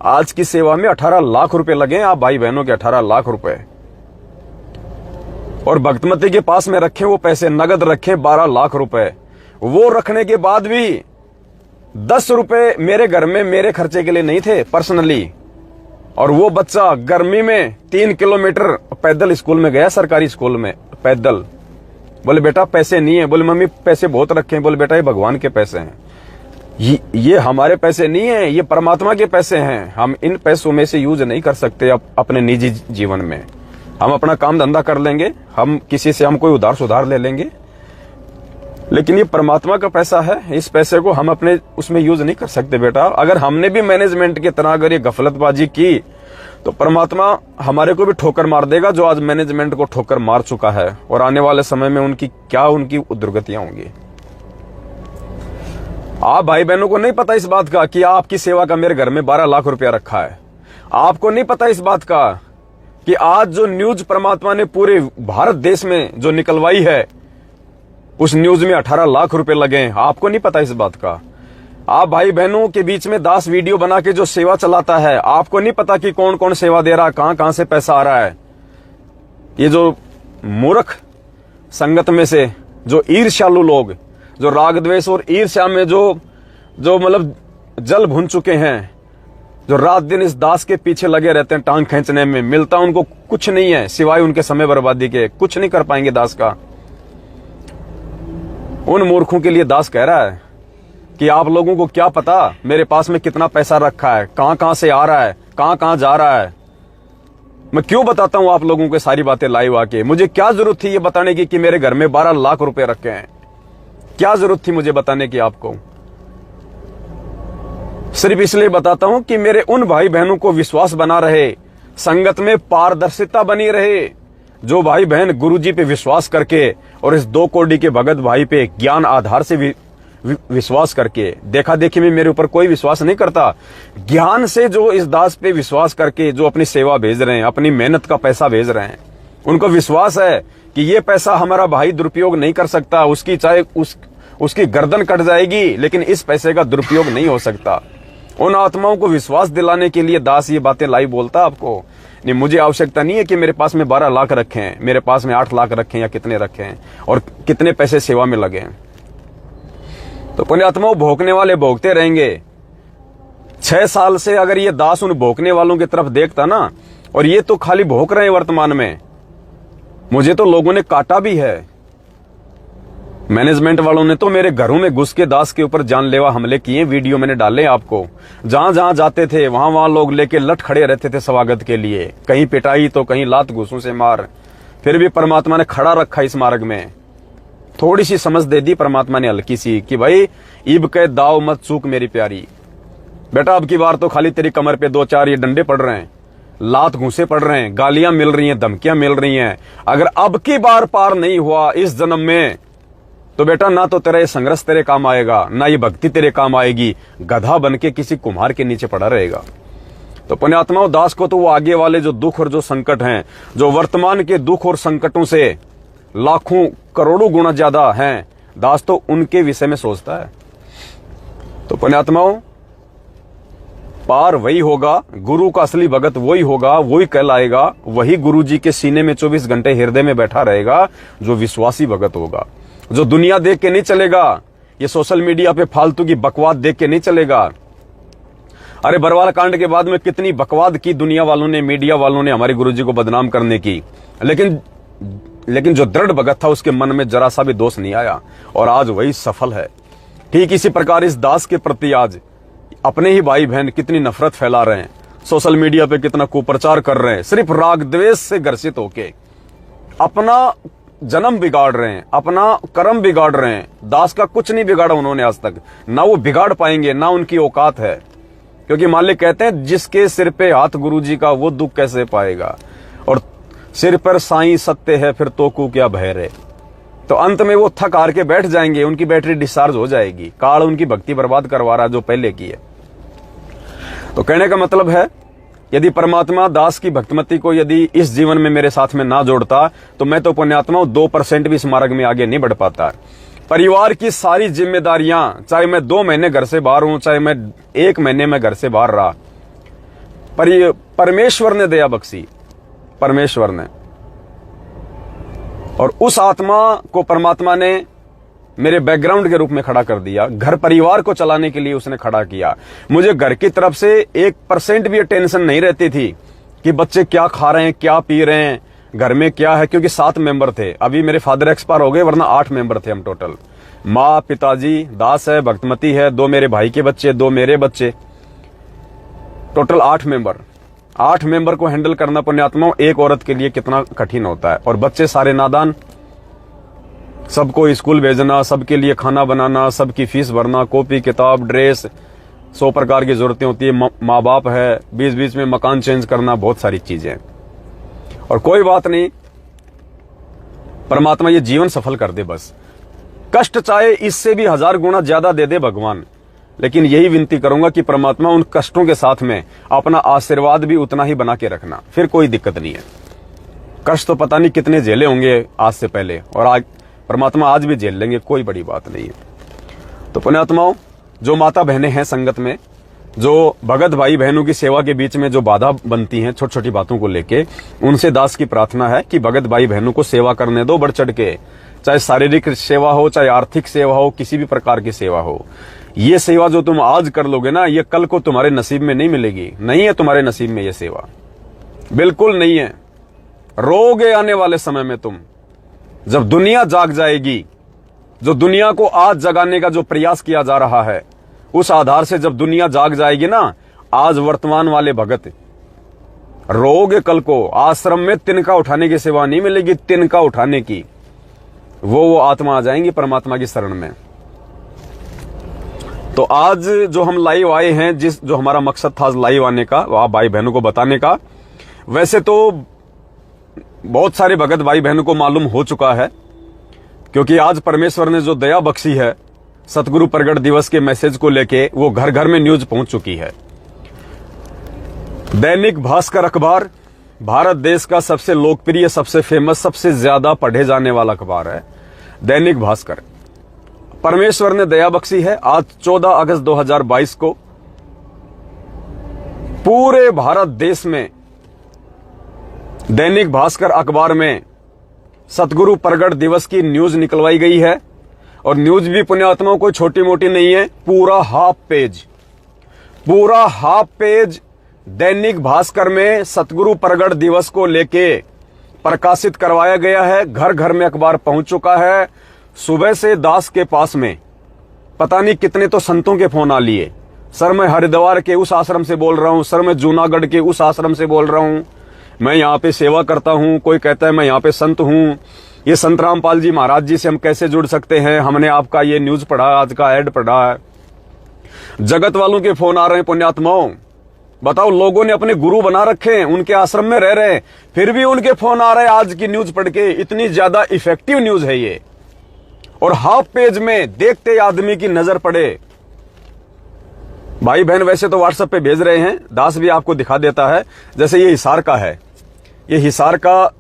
आज की सेवा में 18 लाख रुपए लगे। आप भाई बहनों के 18 लाख रुपए। और भक्तमती के पास में रखे वो पैसे, नगद रखे 12 लाख रुपए। वो रखने के बाद भी 10 रुपए मेरे घर में मेरे खर्चे के लिए नहीं थे पर्सनली। और वो बच्चा गर्मी में 3 किलोमीटर पैदल स्कूल में गया, सरकारी स्कूल में पैदल। बोले बेटा पैसे नहीं है। बोले मम्मी पैसे बहुत रखे हैं। बोले बेटा ये भगवान के पैसे हैं, ये हमारे पैसे नहीं है, ये परमात्मा के पैसे हैं। हम इन पैसों में से यूज नहीं कर सकते अपने निजी जीवन में। हम अपना काम धंधा कर लेंगे, हम किसी से हम कोई उधार सुधार ले लेंगे, लेकिन ये परमात्मा का पैसा है, इस पैसे को हम अपने उसमें यूज नहीं कर सकते बेटा। अगर हमने भी मैनेजमेंट की तरह अगर ये गफलतबाजी की तो परमात्मा हमारे को भी ठोकर मार देगा, जो आज मैनेजमेंट को ठोकर मार चुका है। और आने वाले समय में उनकी दुर्गतियां होंगी। आप भाई बहनों को नहीं पता इस बात का कि आपकी सेवा का मेरे घर में 12 लाख रुपया रखा है। आपको नहीं पता इस बात का कि आज जो न्यूज परमात्मा ने पूरे भारत देश में जो निकलवाई है, उस न्यूज में 18 लाख रुपए लगे हैं। आपको नहीं पता इस बात का। आप भाई बहनों के बीच में दास वीडियो बना के जो सेवा चलाता है, आपको नहीं पता कि कौन कौन सेवा दे रहा है, कहां से पैसा आ रहा है। ये जो मूर्ख संगत में से जो ईर्ष्यालु लोग, जो राग द्वेष और ईर्ष्या में जो मतलब जल भुन चुके हैं, जो रात दिन इस दास के पीछे लगे रहते हैं, टांग खींचने में, मिलता उनको कुछ नहीं है सिवाय उनके समय बर्बादी के। कुछ नहीं कर पाएंगे दास का। उन मूर्खों के लिए दास कह रहा है कि आप लोगों को क्या पता मेरे पास में कितना पैसा रखा है, कहां से आ रहा है, कहां जा रहा है। मैं क्यों बताता हूं आप लोगों को सारी बातें लाइव आके? मुझे क्या जरूरत थी ये बताने की कि मेरे घर में 12 लाख रुपए रखे हैं? क्या जरूरत थी मुझे बताने की आपको? सिर्फ इसलिए बताता हूं कि मेरे उन भाई बहनों को विश्वास बना रहे, संगत में पारदर्शिता बनी रहे। जो भाई बहन गुरुजी पे विश्वास करके और इस 2 कोड़ी के भगत भाई पे ज्ञान आधार से विश्वास करके, देखा देखी में मेरे ऊपर कोई विश्वास नहीं करता, ज्ञान से जो इस दास पे विश्वास करके जो अपनी सेवा भेज रहे हैं, अपनी मेहनत का पैसा भेज रहे हैं, उनको विश्वास है कि ये पैसा हमारा भाई दुरुपयोग नहीं कर सकता। उसकी चाहे उसकी गर्दन कट जाएगी, लेकिन इस पैसे का दुरुपयोग नहीं हो सकता। उन आत्माओं को विश्वास दिलाने के लिए दास ये बातें लाइव बोलता आपको। नहीं, मुझे आवश्यकता नहीं है कि मेरे पास में 12 लाख रखे हैं, मेरे पास में 8 लाख रखे हैं या कितने रखे हैं और कितने पैसे सेवा में लगे हैं। तो पुण्यात्माओं, भोंकने वाले भोंकते रहेंगे। 6 साल से अगर ये दास उन भोंकने वालों की तरफ देखता ना, और ये तो खाली भोंक रहे हैं वर्तमान में, मुझे तो लोगों ने काटा भी है। मैनेजमेंट वालों ने तो मेरे घरों में घुस के दास के ऊपर जानलेवा हमले किए, वीडियो मैंने डाले आपको। जहां जहां जाते थे वहां लोग लेके लट खड़े रहते थे स्वागत के लिए, कहीं पिटाई तो कहीं लात घूसों से मार। फिर भी परमात्मा ने खड़ा रखा इस मार्ग में। थोड़ी सी समझ दे दी परमात्मा ने, हल्की सी, कि भाई ईब के दाव मत चूक मेरी प्यारी बेटा। अब की बार तो खाली तेरी कमर पे 2-4 ये डंडे पड़ रहे हैं, लात घूसे पड़ रहे हैं, गालियां मिल रही हैं, धमकियां मिल रही हैं। अगर अब की बार पार नहीं हुआ इस जन्म में, तो बेटा ना तो तेरा ये संघर्ष तेरे काम आएगा, ना ये भक्ति तेरे काम आएगी। गधा बन के किसी कुम्हार के नीचे पड़ा रहेगा। तो पुण्यात्माओं, दास को तो वो आगे वाले जो दुख और जो संकट हैं, जो वर्तमान के दुख और संकटों से लाखों करोड़ों गुना ज्यादा हैं, दास तो उनके विषय में सोचता है। तो पुण्यात्माओं, पार वही होगा, गुरु का असली भगत वही होगा, वही कहलाएगा, वही गुरु जी के सीने में 24 घंटे हृदय में बैठा रहेगा, जो विश्वासी भगत होगा, जो दुनिया देख के नहीं चलेगा, ये सोशल मीडिया पे फालतू की बकवाद देख के नहीं चलेगा। अरे बरवाला कांड के बाद में कितनी बकवाद की दुनिया वालों ने, मीडिया वालों ने हमारे गुरुजी को बदनाम करने की, लेकिन जो दृढ़ भगत था उसके मन में जरा सा भी दोष नहीं आया और आज वही सफल है। ठीक इसी प्रकार इस दास के प्रति आज अपने ही भाई बहन कितनी नफरत फैला रहे हैं, सोशल मीडिया पे कितना कुप्रचार कर रहे हैं, सिर्फ राग द्वेष से ग्रसित होके अपना जन्म बिगाड़ रहे हैं, अपना कर्म बिगाड़ रहे हैं। दास का कुछ नहीं बिगाड़ा उन्होंने आज तक, ना वो बिगाड़ पाएंगे, ना उनकी औकात है, क्योंकि मालिक कहते हैं जिसके सिर पे हाथ गुरुजी का वो दुख कैसे पाएगा, और सिर पर साईं सत्य है फिर तो को क्या भय रे। तो अंत में वो थक हार के बैठ जाएंगे, उनकी बैटरी डिस्चार्ज हो जाएगी, काल उनकी भक्ति बर्बाद करवा रहा है जो पहले की है। तो कहने का मतलब है, यदि परमात्मा दास की भक्तिमती को यदि इस जीवन में मेरे साथ में ना जोड़ता तो मैं तो पुण्यात्मा 2% भी इस मार्ग में आगे नहीं बढ़ पाता। परिवार की सारी जिम्मेदारियां, चाहे मैं 2 महीने घर से बाहर हूं, चाहे मैं 1 महीने में घर से बाहर रहा, परमेश्वर ने दया बख्शी, परमेश्वर ने, और उस आत्मा को परमात्मा ने मेरे बैकग्राउंड के रूप में खड़ा कर दिया। घर परिवार को चलाने के लिए उसने खड़ा किया। मुझे घर की तरफ से 1% भी टेंशन नहीं रहती थी कि बच्चे क्या खा रहे हैं, क्या पी रहे हैं, घर में क्या है, क्योंकि 7 मेंबर थे। अभी मेरे फादर एक्सपायर हो गए, वरना 8 मेंबर थे हम टोटल। माँ, पिताजी, दास है, भक्तमती है, 2 मेरे भाई के बच्चे, 2 मेरे बच्चे, टोटल 8 मेंबर। 8 मेंबर को हैंडल करना पुण्यात्माओं एक औरत के लिए कितना कठिन होता है। और बच्चे सारे नादान, सबको स्कूल भेजना, सबके लिए खाना बनाना, सबकी फीस भरना, कॉपी किताब ड्रेस, 100 प्रकार की जरूरतें होती है। माँ बाप है, बीच बीच में मकान चेंज करना, बहुत सारी चीजें। और कोई बात नहीं, परमात्मा ये जीवन सफल कर दे बस। कष्ट चाहे इससे भी 1000 गुना ज्यादा दे दे भगवान, लेकिन यही विनती करूंगा कि परमात्मा उन कष्टों के साथ में अपना आशीर्वाद भी उतना ही बना के रखना, फिर कोई दिक्कत नहीं है। कष्ट तो पता नहीं कितने झेले होंगे आज से पहले, और आज परमात्मा आज भी झेल लेंगे, कोई बड़ी बात नहीं है। तो पुण्यात्माओं, जो माता बहनें हैं संगत में, जो भगत भाई बहनों की सेवा के बीच में जो बाधा बनती हैं छोटी छोटी बातों को लेके, उनसे दास की प्रार्थना है कि भगत भाई बहनों को सेवा करने दो बढ़ चढ़ के, चाहे शारीरिक सेवा हो, चाहे आर्थिक सेवा हो, किसी भी प्रकार की सेवा हो। ये सेवा जो तुम आज कर लोगे ना, ये कल को तुम्हारे नसीब में नहीं मिलेगी, नहीं है तुम्हारे नसीब में ये सेवा, बिल्कुल नहीं है। रोगे आने वाले समय में तुम, जब दुनिया जाग जाएगी, जो दुनिया को आज जगाने का जो प्रयास किया जा रहा है, उस आधार से जब दुनिया जाग जाएगी ना, आज वर्तमान वाले भगत रोगे कल को आश्रम में तिनका उठाने की सेवा नहीं मिलेगी, तिनका उठाने की, वो आत्मा आ जाएंगी परमात्मा की शरण में। तो आज जो हम लाइव आए हैं, जो हमारा मकसद था लाइव आने का, आप भाई बहनों को बताने का, वैसे तो बहुत सारे भगत भाई बहनों को मालूम हो चुका है, क्योंकि आज परमेश्वर ने जो दया बख्शी है सतगुरु प्रगट दिवस के मैसेज को लेके, वो घर घर में न्यूज पहुंच चुकी है। दैनिक भास्कर अखबार भारत देश का सबसे लोकप्रिय, सबसे फेमस, सबसे ज्यादा पढ़े जाने वाला अखबार है दैनिक भास्कर। परमेश्वर ने दया बख्शी है, आज 14 अगस्त 2022 को पूरे भारत देश में दैनिक भास्कर अखबार में सतगुरु प्रगट दिवस की न्यूज निकलवाई गई है। और न्यूज भी पुण्यात्माओं कोई छोटी मोटी नहीं है, पूरा हाफ पेज दैनिक भास्कर में सतगुरु प्रगट दिवस को लेके प्रकाशित करवाया गया है। घर घर में अखबार पहुंच चुका है। सुबह से दास के पास में पता नहीं कितने तो संतों के फोन आ लिए, सर मैं हरिद्वार के उस आश्रम से बोल रहा हूं, सर मैं जूनागढ़ के उस आश्रम से बोल रहा हूं, मैं यहाँ पे सेवा करता हूं, कोई कहता है मैं यहाँ पे संत हूं, ये संत रामपाल जी महाराज जी से हम कैसे जुड़ सकते हैं, हमने आपका ये न्यूज पढ़ा, आज का ऐड पढ़ा है। जगत वालों के फोन आ रहे हैं पुण्यात्माओं। बताओ, लोगों ने अपने गुरु बना रखे हैं, उनके आश्रम में रह रहे हैं, फिर भी उनके फोन आ रहे हैं आज की न्यूज पढ़ के। इतनी ज्यादा इफेक्टिव न्यूज है ये। और हाफ पेज में देखते आदमी की नजर पड़े भाई बहन वैसे तो व्हाट्सएप पे भेज रहे हैं, दास भी आपको दिखा देता है। जैसे ये हिसार का है, ये हिसार का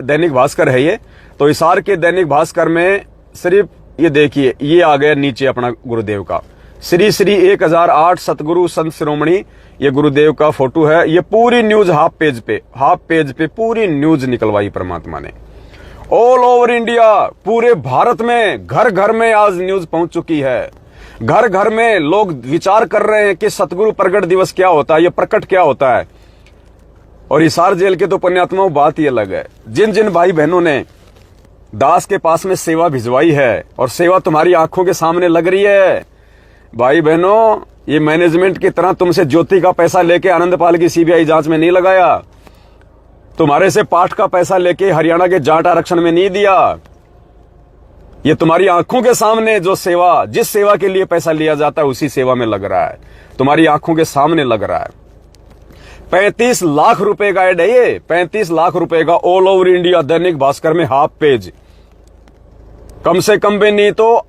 दैनिक भास्कर है ये। तो हिसार के दैनिक भास्कर में सिर्फ ये देखिए, ये आ गया नीचे अपना गुरुदेव का श्री श्री 1008 सतगुरु संत शिरोमणि, ये गुरुदेव का फोटो है। ये पूरी न्यूज हाफ पेज पे पूरी न्यूज निकलवाई परमात्मा ने। ऑल ओवर इंडिया, पूरे भारत में घर घर में आज न्यूज पहुंच चुकी है। घर घर में लोग विचार कर रहे हैं कि सतगुरु प्रगट दिवस क्या होता है, ये प्रकट क्या होता है। और हिसार जेल के तो पुण्यात्माओं बात ही अलग है। जिन जिन भाई बहनों ने दास के पास में सेवा भिजवाई है और सेवा तुम्हारी आंखों के सामने लग रही है, भाई बहनों, ये मैनेजमेंट की तरह तुमसे ज्योति का पैसा लेके आनंदपाल की सीबीआई जांच में नहीं लगाया, तुम्हारे से पाठ का पैसा लेके हरियाणा के जाट आरक्षण में नहीं दिया। ये तुम्हारी आंखों के सामने जो सेवा, जिस सेवा के लिए पैसा लिया जाता है उसी सेवा में लग रहा है, तुम्हारी आंखों के सामने लग रहा है। 35 लाख रुपए का एड है ये, 35 लाख रुपए का all over India Dainik Bhaskar में हाफ पेज। कम से कम भी नहीं तो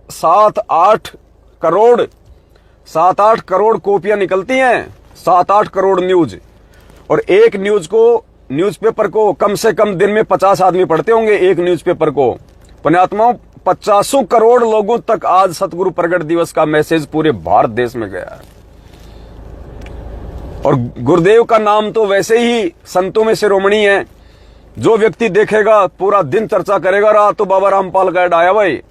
7-8 करोड़ कॉपियां निकलती हैं, 7-8 करोड़ न्यूज। और एक न्यूज़पेपर को कम से कम दिन में 50 आदमी पढ़ते होंगे एक न्यूज़पेपर को। पुण्यात्माओं, 50 करोड़ लोगों तक आज सतगुरु प्रगट दिवस का मैसेज पूरे भारत देश में गया है। और गुरुदेव का नाम तो वैसे ही संतों में शिरोमणि है। जो व्यक्ति देखेगा पूरा दिन चर्चा करेगा, रात तो बाबा रामपाल का ऐड आया भाई,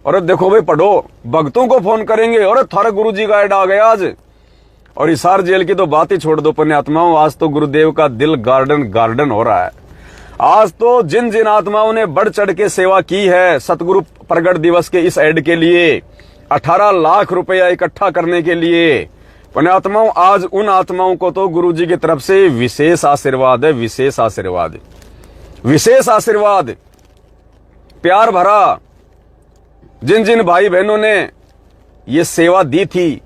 और देखो भाई पढ़ो, भक्तों को फोन करेंगे और थारा गुरु जी का ऐड आ गया आज। और हिसार जेल की तो बात ही छोड़ दो पुण्यात्माओं, आज तो गुरुदेव का दिल गार्डन हो रहा है। आज तो जिन जिन आत्माओं ने बढ़ चढ़ के सेवा की है सतगुरु प्रगट दिवस के इस ऐड के लिए, 18 लाख रुपया इकट्ठा करने के लिए, पुण्यात्माओं, आज उन आत्माओं को तो गुरु जी की तरफ से विशेष आशीर्वाद है, विशेष आशीर्वाद, प्यार भरा। जिन जिन भाई बहनों ने ये सेवा दी थी,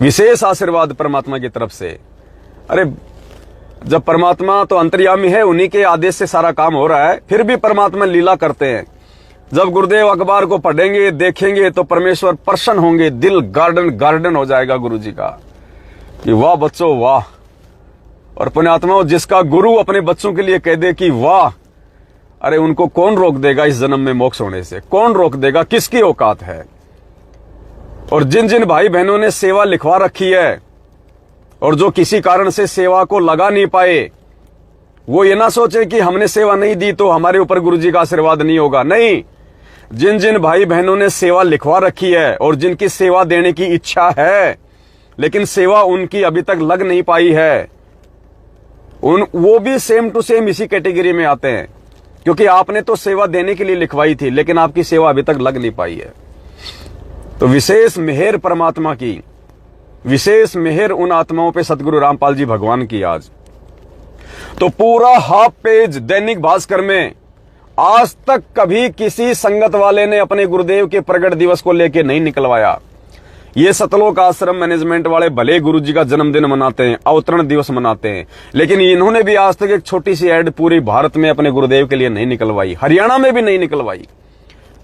विशेष आशीर्वाद परमात्मा की तरफ से। अरे जब परमात्मा तो अंतर्यामी है, उन्हीं के आदेश से सारा काम हो रहा है, फिर भी परमात्मा लीला करते हैं। जब गुरुदेव अखबार को पढ़ेंगे, देखेंगे तो परमेश्वर प्रसन्न होंगे, दिल गार्डन हो जाएगा गुरु जी का कि वाह बच्चों वाह। और पुण्यात्माओं, जिसका गुरु अपने बच्चों के लिए कह दे कि वाह, अरे उनको कौन रोक देगा इस जन्म में मोक्ष होने से, कौन रोक देगा, किसकी औकात है। और जिन जिन भाई बहनों ने सेवा लिखवा रखी है और जो किसी कारण से सेवा को लगा नहीं पाए, वो ये ना सोचे कि हमने सेवा नहीं दी तो हमारे ऊपर गुरुजी का आशीर्वाद नहीं होगा। नहीं, जिन जिन भाई बहनों ने सेवा लिखवा रखी है और जिनकी सेवा देने की इच्छा है लेकिन सेवा उनकी अभी तक लग नहीं पाई है, वो भी सेम टू सेम इसी कैटेगरी में आते हैं, क्योंकि आपने तो सेवा देने के लिए लिखवाई थी लेकिन आपकी सेवा अभी तक लग नहीं पाई है। तो विशेष मेहर परमात्मा की, विशेष मेहर उन आत्माओं पे सतगुरु रामपाल जी भगवान की आज। तो पूरा हाफ पेज दैनिक भास्कर में आज तक कभी किसी संगत वाले ने अपने गुरुदेव के प्रगट दिवस को लेके नहीं निकलवाया। ये सतलोक आश्रम मैनेजमेंट वाले भले गुरु जी का जन्मदिन मनाते हैं, अवतरण दिवस मनाते हैं, लेकिन इन्होंने भी आज तक एक छोटी सी ऐड पूरी भारत में अपने गुरुदेव के लिए नहीं निकलवाई, हरियाणा में भी नहीं निकलवाई।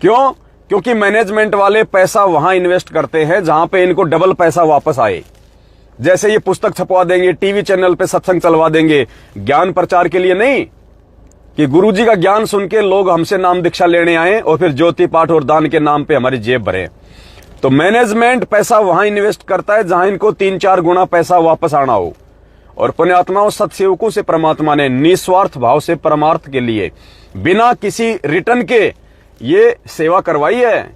क्यों? क्योंकि मैनेजमेंट वाले पैसा वहां इन्वेस्ट करते हैं जहां पे इनको डबल पैसा वापस आए। जैसे ये पुस्तक छपवा देंगे, टीवी चैनल पे सत्संग चलवा देंगे, ज्ञान प्रचार के लिए नहीं कि गुरुजी का ज्ञान सुन के लोग हमसे नाम दीक्षा लेने आए और फिर ज्योति पाठ और दान के नाम पे हमारी जेब भरे। तो मैनेजमेंट पैसा वहां इन्वेस्ट करता है जहां इनको 3-4 गुना पैसा वापस आना हो। और पुण्यात्माओं, सत्सेवकों से परमात्मा ने निस्वार्थ भाव से परमार्थ के लिए बिना किसी रिटर्न के ये सेवा करवाई है।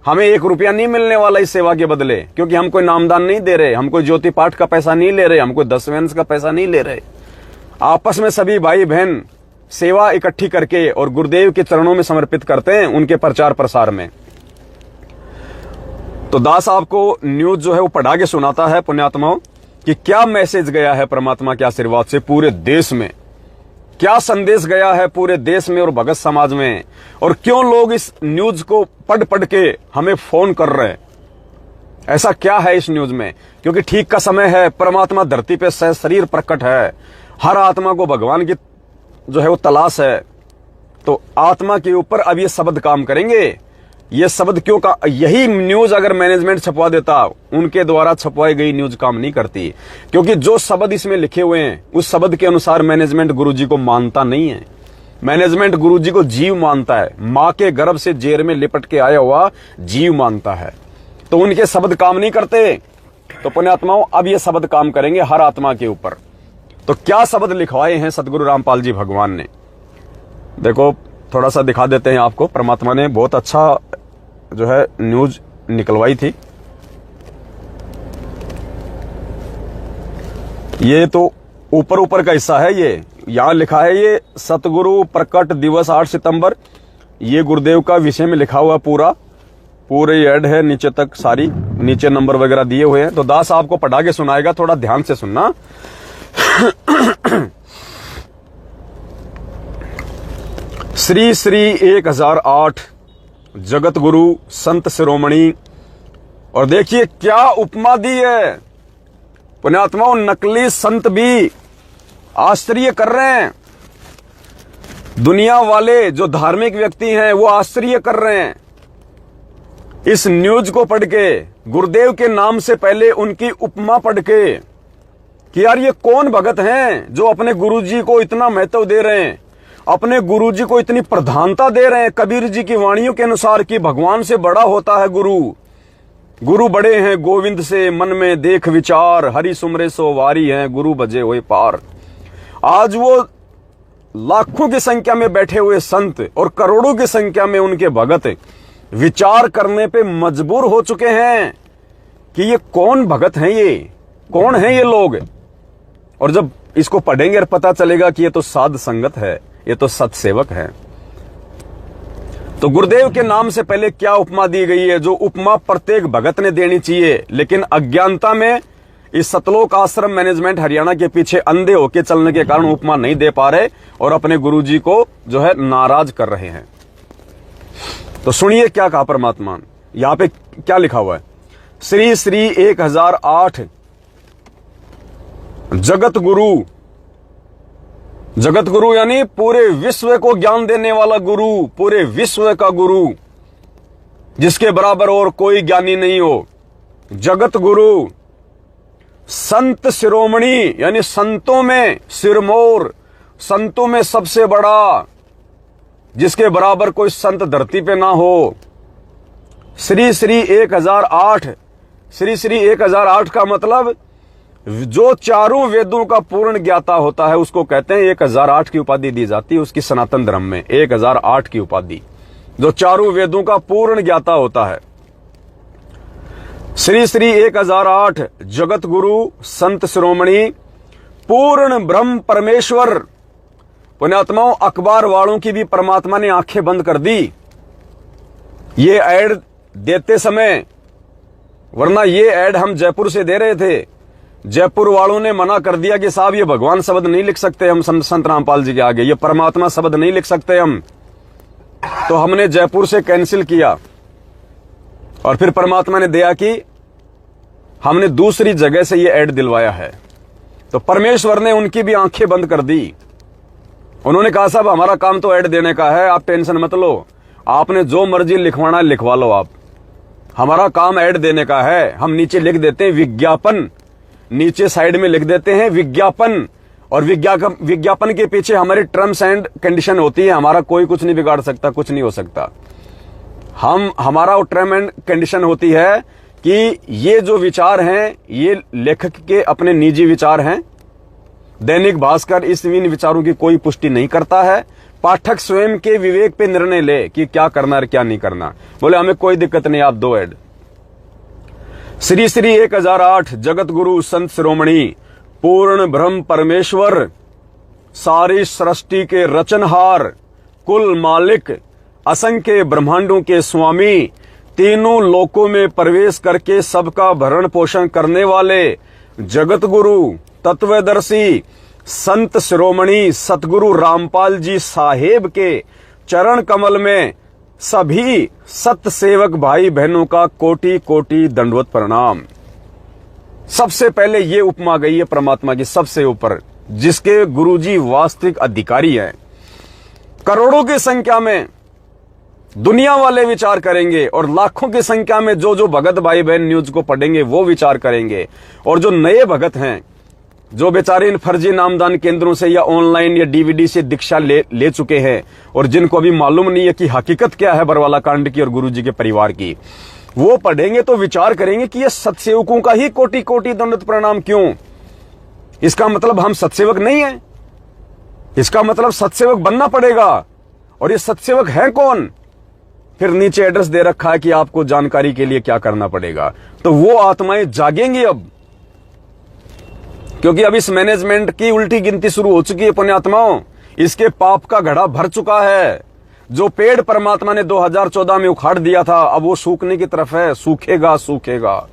हमें 1 रुपया नहीं मिलने वाला इस सेवा के बदले, क्योंकि हम कोई नामदान नहीं दे रहे, हम कोई ज्योति पाठ का पैसा नहीं ले रहे, हम कोई 10 वेंस का पैसा नहीं ले रहे। आपस में सभी भाई बहन सेवा इकट्ठी करके और गुरुदेव के चरणों में समर्पित करते हैं उनके प्रचार प्रसार में। तो दास आपको न्यूज जो है वो पढ़ा के सुनाता है पुण्यात्माओं कि क्या मैसेज गया है परमात्मा के आशीर्वाद से पूरे देश में, क्या संदेश गया है पूरे देश में और भगत समाज में, और क्यों लोग इस न्यूज को पढ़ के हमें फोन कर रहे हैं। ऐसा क्या है इस न्यूज में? क्योंकि ठीक का समय है, परमात्मा धरती पे शरीर प्रकट है, हर आत्मा को भगवान की जो है वो तलाश है। तो आत्मा के ऊपर अब ये शब्द काम करेंगे ये शब्द क्यों का, यही न्यूज अगर मैनेजमेंट छपवा देता, उनके द्वारा छपवाई गई न्यूज काम नहीं करती, क्योंकि जो शब्द इसमें लिखे हुए हैं उस शब्द के अनुसार मैनेजमेंट गुरुजी को मानता नहीं है। मैनेजमेंट गुरुजी को जीव मानता है, मां के गर्भ से जेर में लिपट के आया हुआ जीव मानता है, तो उनके शब्द काम नहीं करते। तो पुण्यात्माओं, अब ये शब्द काम करेंगे हर आत्मा के ऊपर। तो क्या शब्द लिखवाए हैं सतगुरु रामपाल जी भगवान ने, देखो थोड़ा सा दिखा देते हैं आपको। परमात्मा ने बहुत अच्छा जो है न्यूज निकलवाई थी। ये तो ऊपर ऊपर का हिस्सा है, ये यहां लिखा है ये सतगुरु प्रकट दिवस 8 सितंबर, ये गुरुदेव का विषय में लिखा हुआ पूरे ऐड है, नीचे तक सारी, नीचे नंबर वगैरह दिए हुए हैं। तो दास आपको पढ़ा के सुनाएगा, थोड़ा ध्यान से सुनना। श्री श्री 1008 जगत गुरु संत शिरोमणि, और देखिए क्या उपमा दी है पुण्यात्माओं, नकली संत भी आश्चर्य कर रहे हैं। दुनिया वाले जो धार्मिक व्यक्ति हैं वो आश्चर्य कर रहे हैं इस न्यूज को पढ़ के, गुरुदेव के नाम से पहले उनकी उपमा पढ़ के, कि यार ये कौन भगत हैं जो अपने गुरुजी को इतना महत्व दे रहे हैं, अपने गुरुजी को इतनी प्रधानता दे रहे हैं। कबीर जी की वाणियों के अनुसार कि भगवान से बड़ा होता है गुरु, गुरु बड़े हैं गोविंद से, मन में देख विचार, हरि सुमरे सो वारी हैं, गुरु बजे हुए पार। आज वो लाखों की संख्या में बैठे हुए संत और करोड़ों की संख्या में उनके भगत विचार करने पे मजबूर हो चुके हैं कि ये कौन भगत हैं, ये कौन है ये लोग। और जब इसको पढ़ेंगे और पता चलेगा कि ये तो साध संगत है, ये तो सत्सेवक है। तो गुरुदेव के नाम से पहले क्या उपमा दी गई है, जो उपमा प्रत्येक भगत ने देनी चाहिए, लेकिन अज्ञानता में इस सतलोक आश्रम मैनेजमेंट हरियाणा के पीछे अंधे होके चलने के कारण उपमा नहीं दे पा रहे और अपने गुरुजी को जो है नाराज कर रहे हैं। तो सुनिए क्या कहा परमात्मा, यहां पे क्या लिखा हुआ है। श्री श्री 1008 जगत गुरु, जगत गुरु यानी पूरे विश्व को ज्ञान देने वाला गुरु, पूरे विश्व का गुरु, जिसके बराबर और कोई ज्ञानी नहीं हो। जगत गुरु संत शिरोमणि यानी संतों में सिरमौर, संतों में सबसे बड़ा, जिसके बराबर कोई संत धरती पे ना हो। श्री श्री 1008, श्री श्री 1008 का मतलब जो चारों वेदों का पूर्ण ज्ञाता होता है उसको कहते हैं 1008 की उपाधि दी जाती है उसकी सनातन धर्म में, 1008 की उपाधि, जो चारों वेदों का पूर्ण ज्ञाता होता है। श्री श्री 1008 जगत गुरु संत शिरोमणि पूर्ण ब्रह्म परमेश्वर। पुण्यात्माओं, अखबार वालों की भी परमात्मा ने आंखें बंद कर दी ये ऐड देते समय, वरना ये ऐड हम जयपुर से दे रहे थे। जयपुर वालों ने मना कर दिया कि साहब ये भगवान शब्द नहीं लिख सकते हम संत रामपाल जी के आगे, ये परमात्मा शब्द नहीं लिख सकते हम। तो हमने जयपुर से कैंसिल किया और फिर परमात्मा ने दया की, हमने दूसरी जगह से ये ऐड दिलवाया है। तो परमेश्वर ने उनकी भी आंखें बंद कर दी। उन्होंने कहा साहब हमारा काम तो ऐड देने का है, आप टेंशन मत लो, आपने जो मर्जी लिखवाना है लिखवा लो आप, हमारा काम ऐड देने का है। हम नीचे लिख देते हैं विज्ञापन, नीचे साइड में लिख देते हैं विज्ञापन, और विज्ञापन के पीछे हमारी टर्म्स एंड कंडीशन होती है, हमारा कोई कुछ नहीं बिगाड़ सकता, कुछ नहीं हो सकता। हमारा टर्म एंड कंडीशन होती है कि ये जो विचार हैं ये लेखक के अपने निजी विचार हैं। दैनिक भास्कर इन विचारों की कोई पुष्टि नहीं करता है। पाठक स्वयं के विवेक पे निर्णय ले कि क्या करना और क्या नहीं करना। बोले हमें कोई दिक्कत नहीं, आप दो ऐड। श्री श्री 1008 जगत गुरु संत शिरोमणि पूर्ण ब्रह्म परमेश्वर, सारी सृष्टि के रचनहार, कुल मालिक, असंख्य ब्रह्मांडों के स्वामी, तीनों लोकों में प्रवेश करके सबका भरण पोषण करने वाले जगत गुरु तत्वदर्शी संत शिरोमणि सतगुरु रामपाल जी साहेब के चरण कमल में सभी सत्य सेवक भाई बहनों का कोटि कोटि दंडवत प्रणाम। सबसे पहले ये उपमा गई है परमात्मा की सबसे ऊपर, जिसके गुरुजी वास्तविक अधिकारी हैं। करोड़ों की संख्या में दुनिया वाले विचार करेंगे, और लाखों की संख्या में जो जो भगत भाई बहन न्यूज को पढ़ेंगे वो विचार करेंगे। और जो नए भगत हैं, जो बेचारे इन फर्जी नामदान केंद्रों से या ऑनलाइन या डीवीडी से दीक्षा ले चुके हैं, और जिनको अभी मालूम नहीं है कि हकीकत क्या है बरवाला कांड की और गुरुजी के परिवार की, वो पढ़ेंगे तो विचार करेंगे कि ये सत्सेवकों का ही कोटि कोटि दंडवत प्रणाम क्यों। इसका मतलब हम सत्सेवक नहीं है, इसका मतलब सत्सेवक बनना पड़ेगा। और ये सत्सेवक है कौन? फिर नीचे एड्रेस दे रखा है कि आपको जानकारी के लिए क्या करना पड़ेगा। तो वो आत्माएं जागेंगी अब, क्योंकि अब इस मैनेजमेंट की उल्टी गिनती शुरू हो चुकी है पुण्यात्माओं। इसके पाप का घड़ा भर चुका है। जो पेड़ परमात्मा ने 2014 में उखाड़ दिया था, अब वो सूखने की तरफ है, सूखेगा सूखेगा।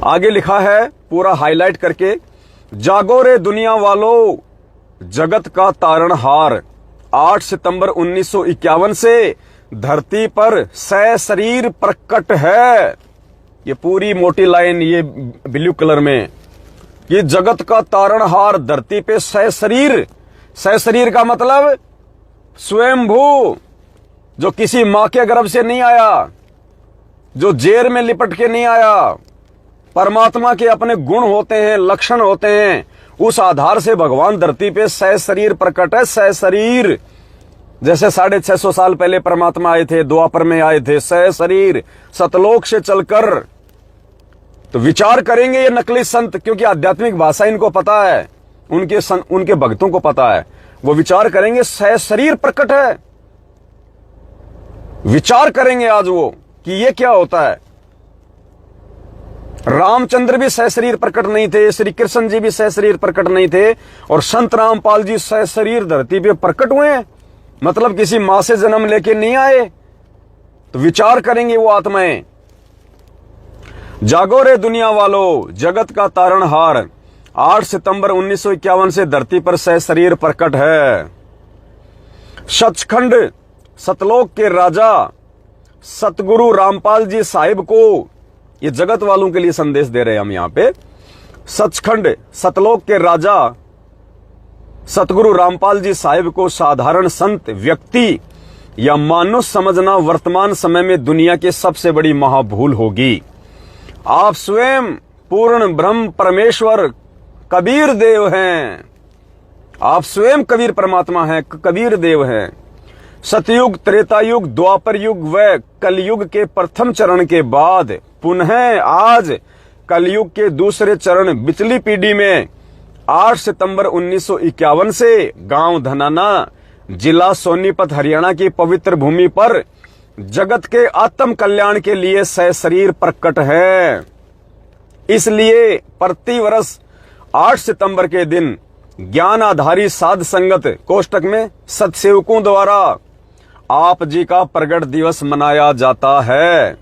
आगे लिखा है पूरा हाईलाइट करके, जागो रे दुनिया वालों, जगत का तारणहार 8 सितंबर 1951 से धरती पर सशरीर प्रकट है। ये पूरी मोटी लाइन ये ब्लू कलर में, ये जगत का तारणहार धरती पे सशरीर। सशरीर का मतलब स्वयंभू, जो किसी मां के गर्भ से नहीं आया, जो जेर में लिपट के नहीं आया। परमात्मा के अपने गुण होते हैं, लक्षण होते हैं, उस आधार से भगवान धरती पे सशरीर प्रकट है। सशरीर जैसे 650 साल पहले परमात्मा आए थे, द्वापर में आए थे, सशरीर सतलोक से चलकर। तो विचार करेंगे ये नकली संत, क्योंकि आध्यात्मिक भाषा इनको पता है, उनके भक्तों को पता है। वो विचार करेंगे सशरीर प्रकट है। विचार करेंगे आज वो कि ये क्या होता है। रामचंद्र भी सशरीर प्रकट नहीं थे, श्री कृष्ण जी भी सशरीर प्रकट नहीं थे, और संत रामपाल जी सशरीर धरती पे प्रकट हुए हैं, मतलब किसी मां से जन्म लेके नहीं आए। तो विचार करेंगे वो आत्माएं। जागो रे दुनिया वालों, जगत का तारणहार 8 सितंबर 1951 से धरती पर सशरीर प्रकट है। सचखंड सतलोक के राजा सतगुरु रामपाल जी साहिब को, ये जगत वालों के लिए संदेश दे रहे हैं हम यहां पे। सचखंड सतलोक के राजा सतगुरु रामपाल जी साहिब को साधारण संत व्यक्ति या मानुष समझना वर्तमान समय में दुनिया की सबसे बड़ी महाभूल होगी। आप स्वयं पूर्ण ब्रह्म परमेश्वर कबीर देव हैं। आप स्वयं कबीर परमात्मा हैं, कबीर देव हैं। सतयुग, त्रेता युग, द्वापर युग व कलयुग के प्रथम चरण के बाद पुनः आज कलयुग के दूसरे चरण बिचली पीढ़ी में 8 सितंबर 1951 से गांव धनाना, जिला सोनीपत, हरियाणा की पवित्र भूमि पर जगत के आत्म कल्याण के लिए सशरीर प्रकट है। इसलिए प्रतिवर्ष 8 सितंबर के दिन ज्ञान आधारी साध संगत कोष्टक में सत्सेवकों द्वारा आप जी का प्रगट दिवस मनाया जाता है।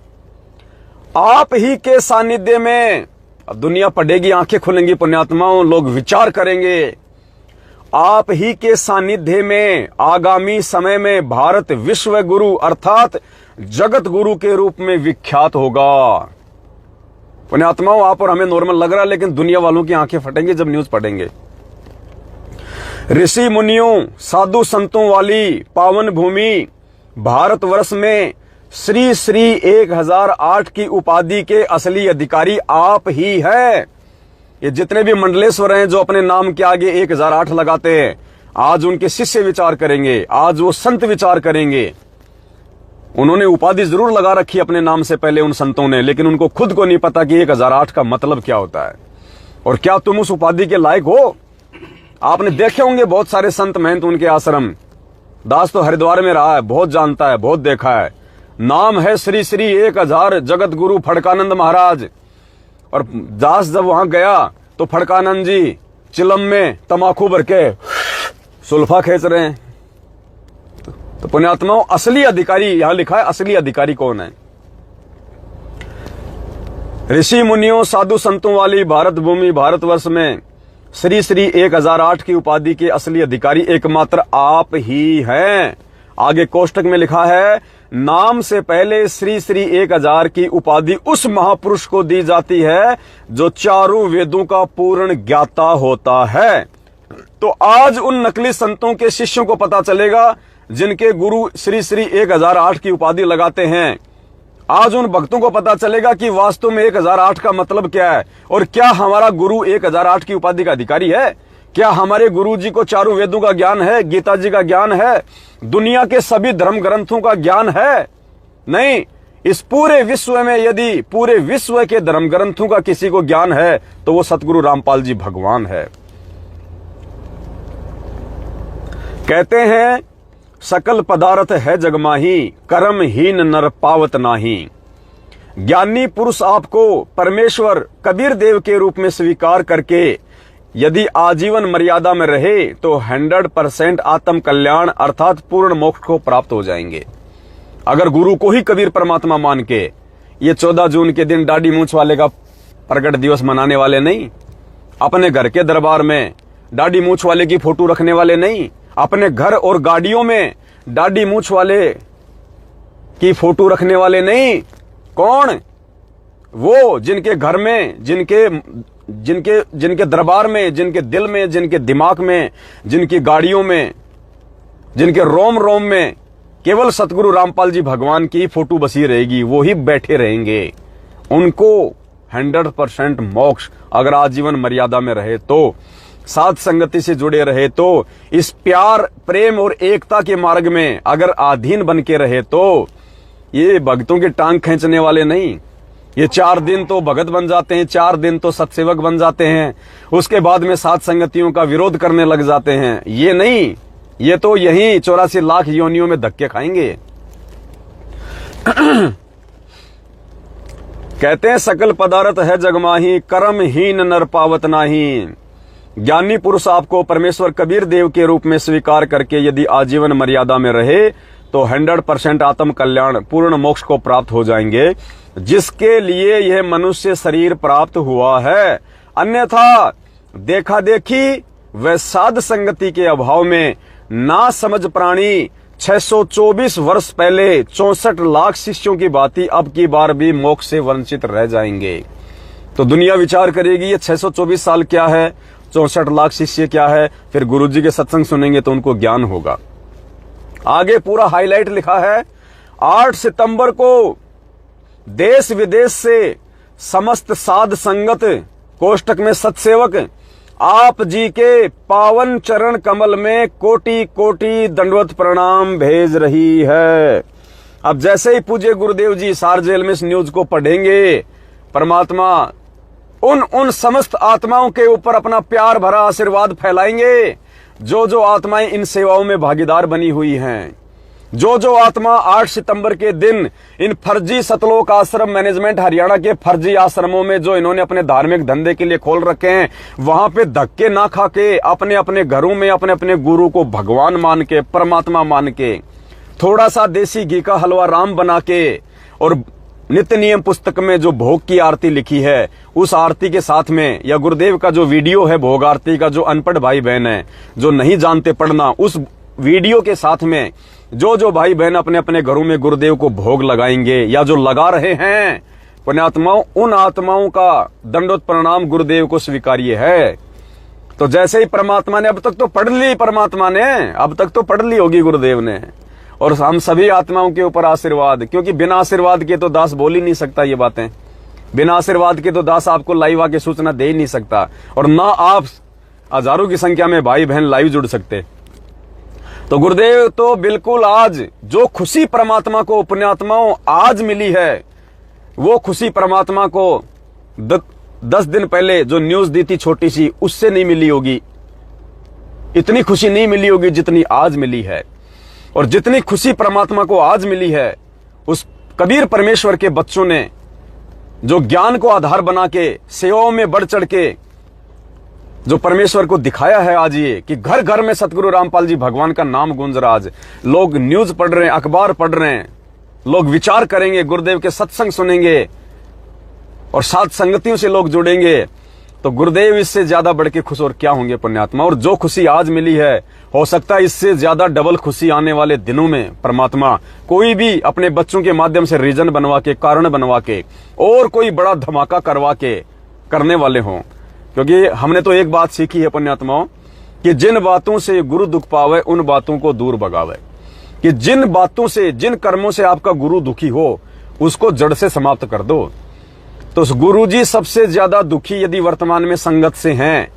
आप ही के सानिध्य में अब दुनिया पढ़ेगी, आंखें खुलेंगी पुण्यात्माओं, लोग विचार करेंगे। आप ही के सानिध्य में आगामी समय में भारत विश्व गुरु अर्थात जगत गुरु के रूप में विख्यात होगा। पुण्यात्माओं, आप और हमें नॉर्मल लग रहा है, लेकिन दुनिया वालों की आंखें फटेंगी जब न्यूज पढ़ेंगे। ऋषि मुनियों, साधु संतों वाली पावन भूमि भारतवर्ष में श्री श्री 1008 की उपाधि के असली अधिकारी आप ही हैं। ये जितने भी मंडलेश्वर हैं जो अपने नाम के आगे 1008 लगाते हैं, आज उनके शिष्य विचार करेंगे, आज वो संत विचार करेंगे। उन्होंने उपाधि जरूर लगा रखी अपने नाम से पहले उन संतों ने, लेकिन उनको खुद को नहीं पता कि 1008 का मतलब क्या होता है और क्या तुम उस उपाधि के लायक हो। आपने देखे होंगे बहुत सारे संत महंत, उनके आश्रम। दास तो हरिद्वार में रहा है, बहुत जानता है, बहुत देखा है। नाम है श्री श्री 1000 जगत गुरु फड़कानंद महाराज। और दास जब वहां गया तो फड़कानंद जी चिलम में तमाकू भर के सुल्फा खींच रहे हैं। तो पुण्यात्माओं, असली अधिकारी यहां लिखा है, असली अधिकारी कौन है? ऋषि मुनियों, साधु संतों वाली भारत भूमि भारतवर्ष में श्री श्री 1008 की उपाधि के असली अधिकारी एकमात्र आप ही हैं। आगे कोष्टक में लिखा है, नाम से पहले श्री श्री 1000 की उपाधि उस महापुरुष को दी जाती है जो चारों वेदों का पूर्ण ज्ञाता होता है। तो आज उन नकली संतों के शिष्यों को पता चलेगा जिनके गुरु श्री श्री 1008 की उपाधि लगाते हैं, आज उन भक्तों को पता चलेगा कि वास्तव में 1008 का मतलब क्या है और क्या हमारा गुरु 1008 की उपाधि का अधिकारी है। क्या हमारे गुरु जी को चारों वेदों का ज्ञान है, गीता जी का ज्ञान है, दुनिया के सभी धर्म ग्रंथों का ज्ञान है? नहीं। इस पूरे विश्व में यदि पूरे विश्व के धर्म ग्रंथों का किसी को ज्ञान है तो वो सतगुरु रामपाल जी भगवान है। कहते हैं सकल पदार्थ है जगमाही, कर्महीन नर पावत नाही। ज्ञानी पुरुष आपको परमेश्वर कबीर देव के रूप में स्वीकार करके यदि आजीवन मर्यादा में रहे तो 100% आत्म कल्याण अर्थात पूर्ण मोक्ष को प्राप्त हो जाएंगे। अगर गुरु को ही कबीर परमात्मा मान के ये 14 जून के दिन दाढ़ी मूंछ वाले का प्रकट दिवस मनाने वाले नहीं, अपने घर के दरबार में दाढ़ी मूंछ वाले की फोटो रखने वाले नहीं, अपने घर और गाड़ियों में दाढ़ी मूंछ वाले की फोटो रखने वाले नहीं। कौन? वो जिनके घर में, जिनके दरबार में, जिनके दिल में, जिनके दिमाग में, जिनकी गाड़ियों में, जिनके रोम रोम में केवल सतगुरु रामपाल जी भगवान की फोटो बसी रहेगी, वो ही बैठे रहेंगे। उनको 100% मोक्ष, अगर आजीवन मर्यादा में रहे तो, साथ संगति से जुड़े रहे तो, इस प्यार प्रेम और एकता के मार्ग में अगर अधीन बन के रहे तो, ये भक्तों की टांग खींचने वाले नहीं। ये 4 दिन तो भगत बन जाते हैं, 4 दिन तो सत्सेवक बन जाते हैं, उसके बाद में साथ संगतियों का विरोध करने लग जाते हैं। ये नहीं, ये तो यही 84 लाख योनियों में धक्के खाएंगे। कहते हैं सकल पदार्थ है जगमाही, कर्महीन नर पावत नाही। ज्ञानी पुरुष आपको परमेश्वर कबीर देव के रूप में स्वीकार करके यदि आजीवन मर्यादा में रहे तो 100% आत्म कल्याण पूर्ण मोक्ष को प्राप्त हो जाएंगे, जिसके लिए यह मनुष्य शरीर प्राप्त हुआ है। अन्यथा देखा देखी व साध संगति के अभाव में ना समझ प्राणी 624 वर्ष पहले 64 लाख शिष्यों की भांति अब की बार भी मोक्ष से वंचित रह जाएंगे। तो दुनिया विचार करेगी ये 624 साल क्या है, 64 लाख शिष्य क्या है। फिर गुरुजी के सत्संग सुनेंगे तो उनको ज्ञान होगा। आगे पूरा हाईलाइट लिखा है, 8 सितंबर को देश विदेश से समस्त साध संगत कोष्टक में सत्सेवक आप जी के पावन चरण कमल में कोटि कोटि दंडवत प्रणाम भेज रही है। अब जैसे ही पूज्य गुरुदेव जी सार जेल में इस न्यूज को पढ़ेंगे, परमात्मा उन समस्त आत्माओं के ऊपर अपना प्यार भरा आशीर्वाद फैलाएंगे जो आत्माएं इन सेवाओं में भागीदार बनी हुई हैं। जो आत्मा 8 सितंबर के दिन इन फर्जी सतलोक आश्रम मैनेजमेंट हरियाणा के फर्जी आश्रमों में जो इन्होंने अपने धार्मिक धंधे के लिए खोल रखे हैं, वहां पे धक्के ना खा के अपने अपने घरों में अपने अपने गुरु को भगवान मान के, परमात्मा मान के, थोड़ा सा देसी घी का हलवा राम बना के और नित्य नियम पुस्तक में जो भोग की आरती लिखी है उस आरती के साथ में, या गुरुदेव का जो वीडियो है भोग आरती का, जो अनपढ़ भाई बहन है जो नहीं जानते पढ़ना, उस वीडियो के साथ में जो भाई बहन अपने अपने घरों में गुरुदेव को भोग लगाएंगे या जो लगा रहे हैं पुण्यात्माओं, उन आत्माओं का दंडोत प्रणाम गुरुदेव को स्वीकार्य है। तो जैसे ही परमात्मा ने अब तक तो पढ़ ली, परमात्मा ने अब तक तो पढ़ ली होगी गुरुदेव ने, और हम सभी आत्माओं के ऊपर आशीर्वाद, क्योंकि बिना आशीर्वाद के तो दास बोल ही नहीं सकता ये बातें। बिना आशीर्वाद के तो दास आपको लाइव आके सूचना दे ही नहीं सकता, और ना आप हजारों की संख्या में भाई बहन लाइव जुड़ सकते। तो गुरुदेव तो बिल्कुल आज जो खुशी परमात्मा को पुण्यात्माओं आज मिली है, वो खुशी परमात्मा को 10 दिन पहले जो न्यूज दी थी छोटी सी, उससे नहीं मिली होगी। इतनी खुशी नहीं मिली होगी जितनी आज मिली है। और जितनी खुशी परमात्मा को आज मिली है, उस कबीर परमेश्वर के बच्चों ने जो ज्ञान को आधार बना के सेवाओं में बढ़ चढ़ के जो परमेश्वर को दिखाया है आज, ये कि घर घर में सतगुरु रामपाल जी भगवान का नाम गूंज रहा। आज लोग न्यूज पढ़ रहे हैं, अखबार पढ़ रहे हैं, लोग विचार करेंगे, गुरुदेव के सत्संग सुनेंगे और साथ संगतियों से लोग जुड़ेंगे। तो गुरुदेव इससे ज्यादा बढ़ के खुश और क्या होंगे पुण्यात्मा। और जो खुशी आज मिली है, हो सकता है इससे ज्यादा डबल खुशी आने वाले दिनों में परमात्मा कोई भी अपने बच्चों के माध्यम से रीजन बनवा के, कारण बनवा के और कोई बड़ा धमाका करवा के करने वाले हों। क्योंकि हमने तो एक बात सीखी है पुण्यात्माओं कि जिन बातों से गुरु दुख पावे उन बातों को दूर भगावे। कि जिन बातों से, जिन कर्मों से आपका गुरु दुखी हो, उसको जड़ से समाप्त कर दो। तो गुरु जी सबसे ज्यादा दुखी यदि वर्तमान में संगत से हैं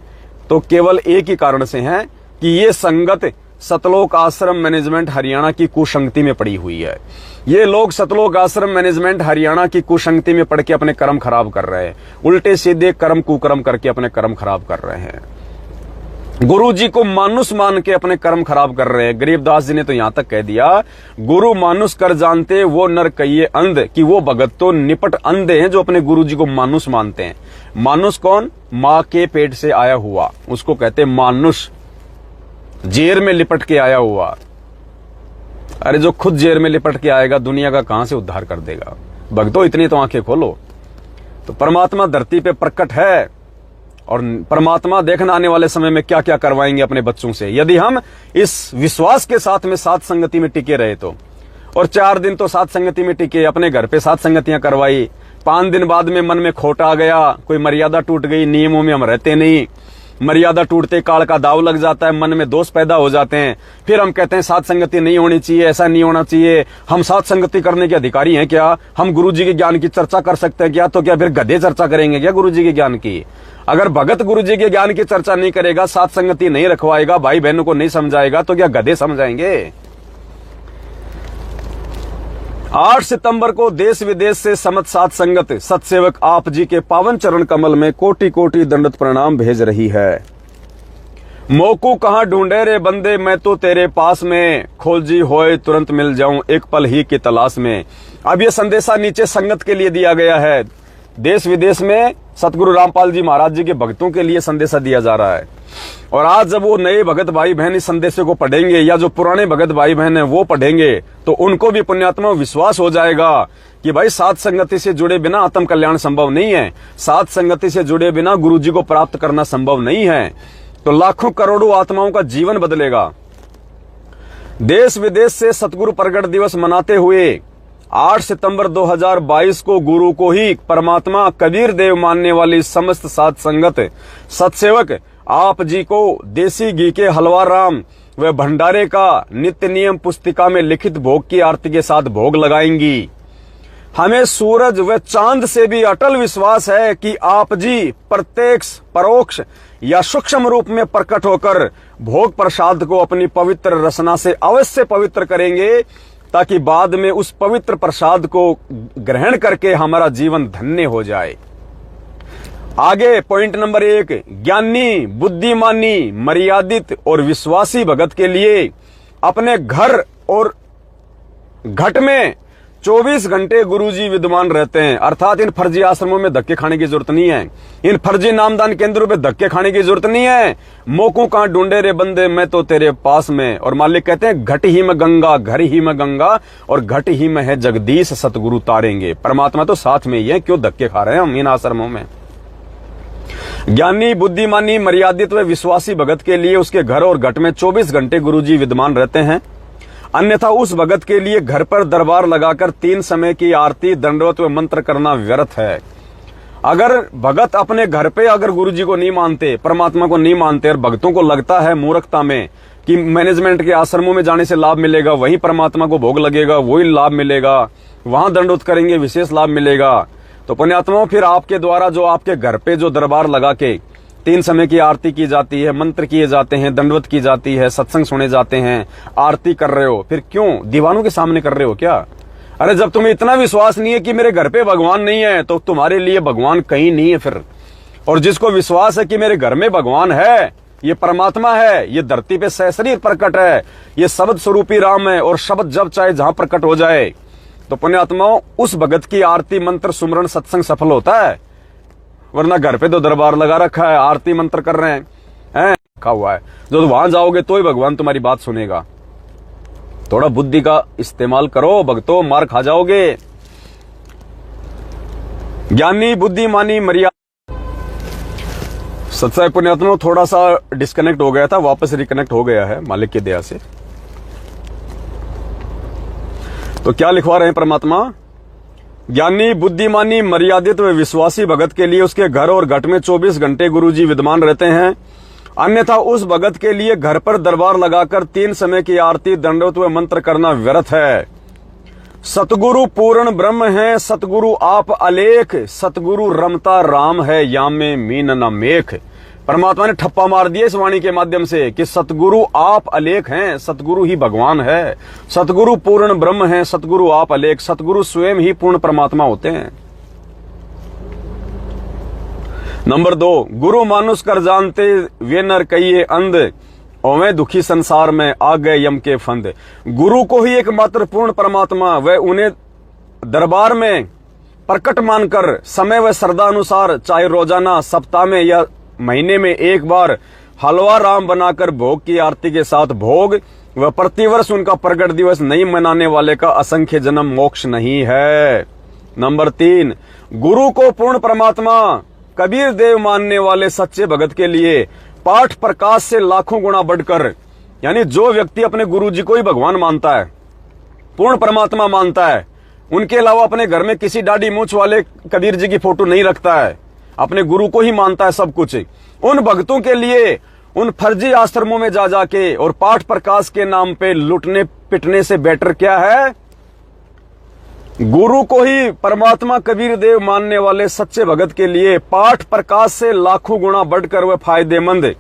तो केवल एक ही कारण से हैं कि ये संगत सतलोक आश्रम मैनेजमेंट हरियाणा की कुसंगति में पड़ी हुई है। ये लोग सतलोक आश्रम मैनेजमेंट हरियाणा की कुसंगति में पड़ के अपने कर्म खराब कर रहे हैं, उल्टे सीधे कर्म कुकर्म करके अपने कर्म खराब कर रहे हैं, गुरु जी को मानुष मान के अपने कर्म खराब कर रहे हैं। गरीबदास जी ने तो यहां तक कह दिया, गुरु मानुष कर जानते वो नर कहिए अंध, कि वो भगत तो निपट अंधे हैं जो अपने गुरु जी को मानुष मानते हैं। मानुष कौन? मां के पेट से आया हुआ, उसको कहते हैं मानुष, जेर में लिपट के आया हुआ। अरे जो खुद जेर में लिपट के आएगा दुनिया का कहां से उद्धार कर देगा? भक्तों इतनी तो आंखें खोलो। तो परमात्मा धरती पे प्रकट है और परमात्मा देखना आने वाले समय में क्या क्या करवाएंगे अपने बच्चों से, यदि हम इस विश्वास के साथ में साथ संगति में टिके रहे तो। और 4 दिन तो साथ संगति में टिके, अपने घर पे साथ संगतियां करवाई, 5 दिन बाद में मन में खोट आ गया, कोई मर्यादा टूट गई, नियमों में हम रहते नहीं, मर्यादा टूटते काल का दाव लग जाता है, मन में दोष पैदा हो जाते हैं, फिर हम कहते हैं साथ संगति नहीं होनी चाहिए, ऐसा नहीं होना चाहिए, हम साथ संगति करने के अधिकारी हैं क्या? हम गुरु जी के ज्ञान की चर्चा कर सकते हैं क्या? तो क्या फिर गधे चर्चा करेंगे क्या गुरु जी के ज्ञान की? अगर भगत गुरु जी के ज्ञान की चर्चा नहीं करेगा, साथ संगति नहीं रखवाएगा, भाई बहनों को नहीं समझाएगा, तो क्या गधे समझाएंगे? 8 सितंबर को देश विदेश से समत साथ संगत सत्सेवक आप जी के पावन चरण कमल में कोटि कोटि दंडवत प्रणाम भेज रही है। मोकू कहां ढूंढे रे बंदे, मैं तो तेरे पास में, खोजी होए तुरंत मिल जाऊं एक पल ही की तलाश में। अब यह संदेशा नीचे संगत के लिए दिया गया है। देश विदेश में सतगुरु रामपाल जी महाराज जी के भक्तों के लिए संदेशा दिया जा रहा है। और आज जब वो नए भगत भाई बहन इस संदेश को पढ़ेंगे, या जो पुराने भगत भाई बहन है वो पढ़ेंगे, तो उनको भी पुण्यात्मा विश्वास हो जाएगा कि भाई साथ संगति से जुड़े बिना आत्म कल्याण संभव नहीं है, साथ संगति से जुड़े बिना गुरु जी को प्राप्त करना संभव नहीं है। तो लाखों करोड़ों आत्माओं का जीवन बदलेगा। देश विदेश से सतगुरु प्रगट दिवस मनाते हुए 8 सितंबर 2022 को गुरु को ही परमात्मा कबीर देव मानने वाली समस्त साथ संगत सत्सेवक आप जी को देसी घी के हलवा राम व भंडारे का नित्य नियम पुस्तिका में लिखित भोग की आरती के साथ भोग लगाएंगी। हमें सूरज व चांद से भी अटल विश्वास है कि आप जी प्रत्यक्ष, परोक्ष या सूक्ष्म रूप में प्रकट होकर भोग प्रसाद को अपनी पवित्र रसना से अवश्य पवित्र करेंगे, ताकि बाद में उस पवित्र प्रसाद को ग्रहण करके हमारा जीवन धन्य हो जाए। आगे पॉइंट नंबर 1, ज्ञानी, बुद्धिमानी, मर्यादित और विश्वासी भगत के लिए अपने घर और घट में 24 घंटे गुरुजी विद्यमान रहते हैं। अर्थात इन फर्जी आश्रमों में धक्के खाने की जरूरत नहीं है, इन फर्जी नामदान केंद्रों पे धक्के खाने की जरूरत नहीं है। मोकू कहां ढूंढे रे बंदे, मैं तो तेरे पास में। और मालिक कहते हैं घट ही में गंगा, घर ही में गंगा, और घट ही में है जगदीश सतगुरु तारेंगे। परमात्मा तो साथ में ही है, क्यों धक्के खा रहे हैं हम इन आश्रमों में? ज्ञानी, बुद्धिमानी, मर्यादित व विश्वासी भगत के लिए उसके घर और घट में 24 घंटे गुरुजी विद्यमान रहते हैं। अन्यथा उस भगत के लिए घर पर दरबार लगाकर 3 समय की आरती, दंडवत व मंत्र करना व्यर्थ है। अगर भगत अपने घर पे अगर गुरुजी को नहीं मानते, परमात्मा को नहीं मानते, और भक्तों को लगता है मूर्खता में कि मैनेजमेंट के आश्रमों में जाने से लाभ मिलेगा, वहीं परमात्मा को भोग लगेगा, वही लाभ मिलेगा, वहां दंडवत करेंगे विशेष लाभ मिलेगा, तो पुण्यात्माओं फिर आपके द्वारा जो आपके घर पे जो दरबार लगा के 3 समय की आरती की जाती है, मंत्र किए जाते हैं, दंडवत की जाती है, सत्संग सुने जाते हैं, आरती कर रहे हो, फिर क्यों दीवानों के सामने कर रहे हो क्या? अरे जब तुम्हें इतना विश्वास नहीं है कि मेरे घर पे भगवान नहीं है, तो तुम्हारे लिए भगवान कहीं नहीं है फिर। और जिसको विश्वास है कि मेरे घर में भगवान है, ये परमात्मा है, ये धरती पे सशरीर प्रकट है, ये शब्द स्वरूपी राम है, और शब्द जब चाहे जहां प्रकट हो जाए, तो पुण्यात्माओं उस भगत की आरती, मंत्र, सुमरण, सत्संग सफल होता है। वरना घर पे तो दरबार लगा रखा है, आरती मंत्र कर रहे हैं रखा हुआ है, जो वहां जाओगे तो ही भगवान तुम्हारी बात सुनेगा। थोड़ा बुद्धि का इस्तेमाल करो भक्तों, मार खा जाओगे। ज्ञानी, बुद्धिमानी, मर्यादा। सत्साई पुण्यात्माओं थोड़ा सा डिस्कनेक्ट हो गया था, वापस रिकनेक्ट हो गया है मालिक की दया से। तो क्या लिखवा रहे हैं परमात्मा? ज्ञानी, बुद्धिमानी, मर्यादित व विश्वासी भगत के लिए उसके घर और घट में 24 घंटे गुरुजी विद्यमान रहते हैं। अन्यथा उस भगत के लिए घर पर दरबार लगाकर 3 समय की आरती दंडवत व मंत्र करना व्यर्थ है। सतगुरु पूर्ण ब्रह्म है, सतगुरु आप अलेख, सतगुरु रमता राम है, यामे मीन न मेख। परमात्मा ने ठप्पा मार दिया इस वाणी के माध्यम से कि सतगुरु आप अलेख हैं, सतगुरु ही भगवान है, सतगुरु पूर्ण ब्रह्म है, सतगुरु आप अलेख, सतगुरु स्वयं ही पूर्ण परमात्मा होते हैं। नंबर 2, गुरु मानुष कर जानते वे नर कहिए अंध, ओवे दुखी संसार में आ गए यम के फंद। गुरु को ही एकमात्र पूर्ण परमात्मा व उन्हें दरबार में प्रकट मानकर समय व श्रद्धा अनुसार चाहे रोजाना, सप्ताह में या महीने में एक बार हलवा राम बनाकर भोग की आरती के साथ भोग व प्रतिवर्ष उनका प्रकट दिवस नहीं मनाने वाले का असंख्य जन्म मोक्ष नहीं है। नंबर 3, गुरु को पूर्ण परमात्मा कबीर देव मानने वाले सच्चे भगत के लिए पाठ प्रकाश से लाखों गुना बढ़कर, यानी जो व्यक्ति अपने गुरु जी को ही भगवान मानता है, पूर्ण परमात्मा मानता है, उनके अलावा अपने घर में किसी दाढ़ी मूंछ वाले कबीर जी की फोटो नहीं रखता है, अपने गुरु को ही मानता है सब कुछ, उन भक्तों के लिए उन फर्जी आश्रमों में जा जाके और पाठ प्रकाश के नाम पे लुटने पिटने से बेटर क्या है? गुरु को ही परमात्मा कबीर देव मानने वाले सच्चे भगत के लिए पाठ प्रकाश से लाखों गुना बढ़कर वह फायदेमंद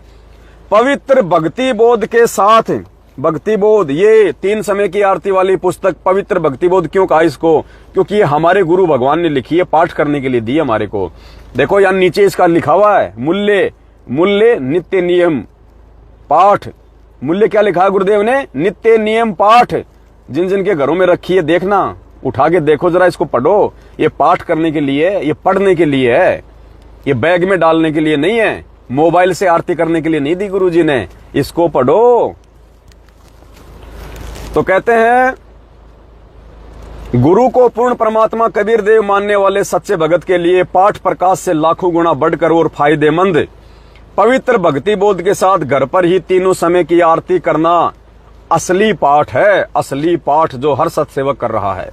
पवित्र भक्ति बोध के साथ, भक्ति बोध, ये 3 समय की आरती वाली पुस्तक पवित्र भक्ति बोध क्यों कहा इसको? क्योंकि ये हमारे गुरु भगवान ने लिखी है, पाठ करने के लिए दी हमारे को। देखो यहां नीचे इसका लिखा हुआ है, मूल्य, मूल्य नित्य नियम पाठ। मूल्य क्या लिखा है गुरुदेव ने? नित्य नियम पाठ। जिन जिन के घरों में रखी है देखना, उठा के देखो जरा, इसको पढ़ो। ये पाठ करने के लिए, ये पढ़ने के लिए है, ये बैग में डालने के लिए नहीं है, मोबाइल से आरती करने के लिए नहीं दी गुरुजी ने, इसको पढ़ो। तो कहते हैं गुरु को पूर्ण परमात्मा कबीर देव मानने वाले सच्चे भगत के लिए पाठ प्रकाश से लाखों गुना बढ़कर और फायदेमंद पवित्र भक्ति बोध के साथ घर पर ही 3 समय की आरती करना असली पाठ है, असली पाठ जो हर सत्सेवक कर रहा है।